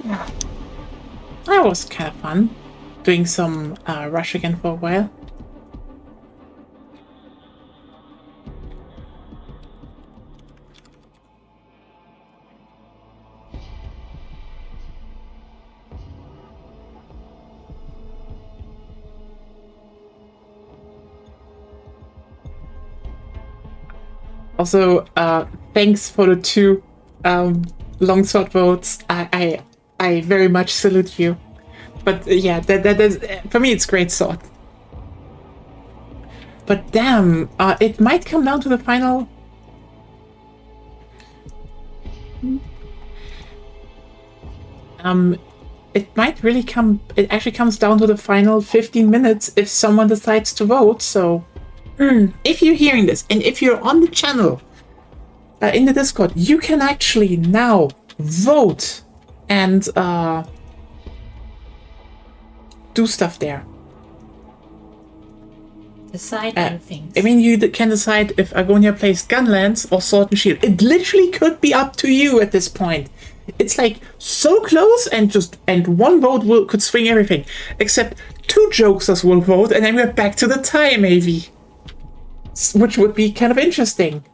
That was kind of fun. Doing some Rush again for a while. Also, thanks for the 2 longsword votes. I very much salute you. But yeah, that is, for me, it's great sword. But damn, it might come down to the final. It might really come. It actually comes down to the final 15 minutes if someone decides to vote. So, if you're hearing this and if you're on the channel, in the Discord, you can actually now vote and do stuff there. Decide on things. I mean, you can decide if Agonia plays Gunlance or Sword and Shield. It literally could be up to you at this point. It's like so close, and one vote could swing everything. Except 2 jokesters will vote, and then we're back to the tie, maybe. Which would be kind of interesting.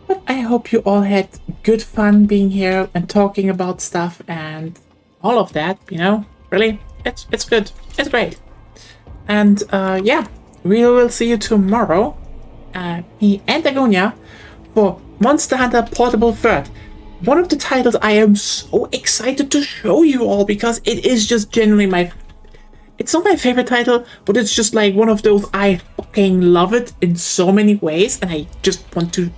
But I hope you all had good fun being here and talking about stuff and all of that, you know? Really, it's good. It's great. And yeah, we will see you tomorrow, me and Agonia, for Monster Hunter Portable Third. One of the titles I am so excited to show you all, because it is just genuinely it's not my favorite title, but it's just like one of those, I fucking love it in so many ways, and I just want to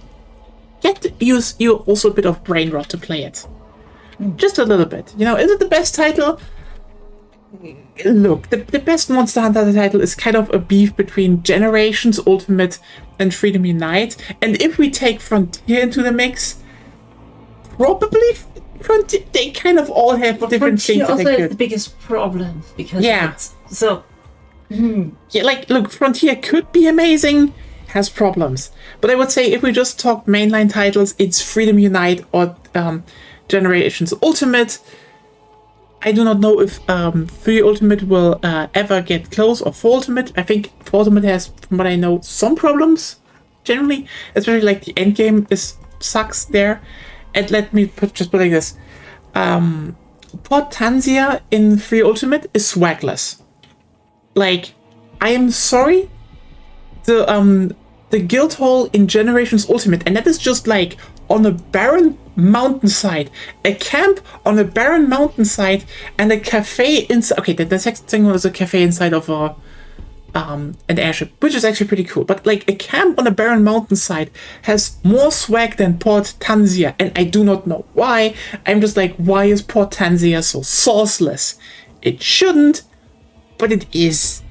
use you also a bit of brain rot to play it. Just a little bit. You know, is it the best title? Look, the best Monster Hunter title is kind of a beef between Generations Ultimate and Freedom Unite. And if we take Frontier into the mix, probably Frontier, they kind of all have different things that they also could. has the biggest problem because Yeah. so. Yeah, like, look, Frontier could be amazing, has problems. But I would say if we just talk mainline titles, it's Freedom Unite or Generations Ultimate. I do not know if 3 Ultimate will ever get close, or 4 Ultimate. I think 4 Ultimate has, from what I know, some problems, generally. Especially like the endgame sucks there. And let me put it like this. Port Tanzia in 3 Ultimate is swagless. Like, I am sorry, the guild hall in Generations Ultimate, and that is just like on a barren mountainside, a camp on a barren mountainside, and a cafe inside. Okay, the second thing was a cafe inside of an airship, which is actually pretty cool. But like, a camp on a barren mountainside has more swag than Port Tanzia, and I do not know why. I'm just like, why is Port Tanzia so sauceless? It shouldn't, but it is.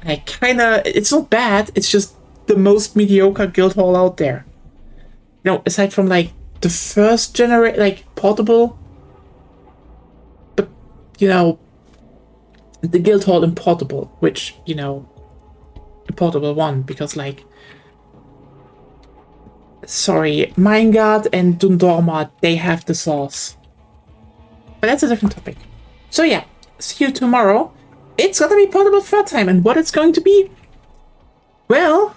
It's not bad, it's just the most mediocre guild hall out there. You know, aside from like the first generation, like portable, but you know, the guild hall in portable, which, you know, a portable one, because like, sorry, Mindguard and Dundorma, they have the sauce. But that's a different topic. So yeah, see you tomorrow. It's gonna be portable third time, and what it's going to be, well,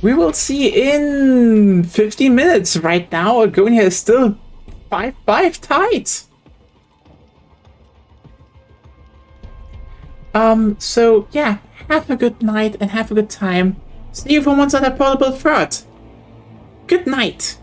we will see in 15 minutes. Right now, Agonia is still 5-5 tied. So yeah, have a good night and have a good time. See you for Monster Hunter Portable Third. Good night.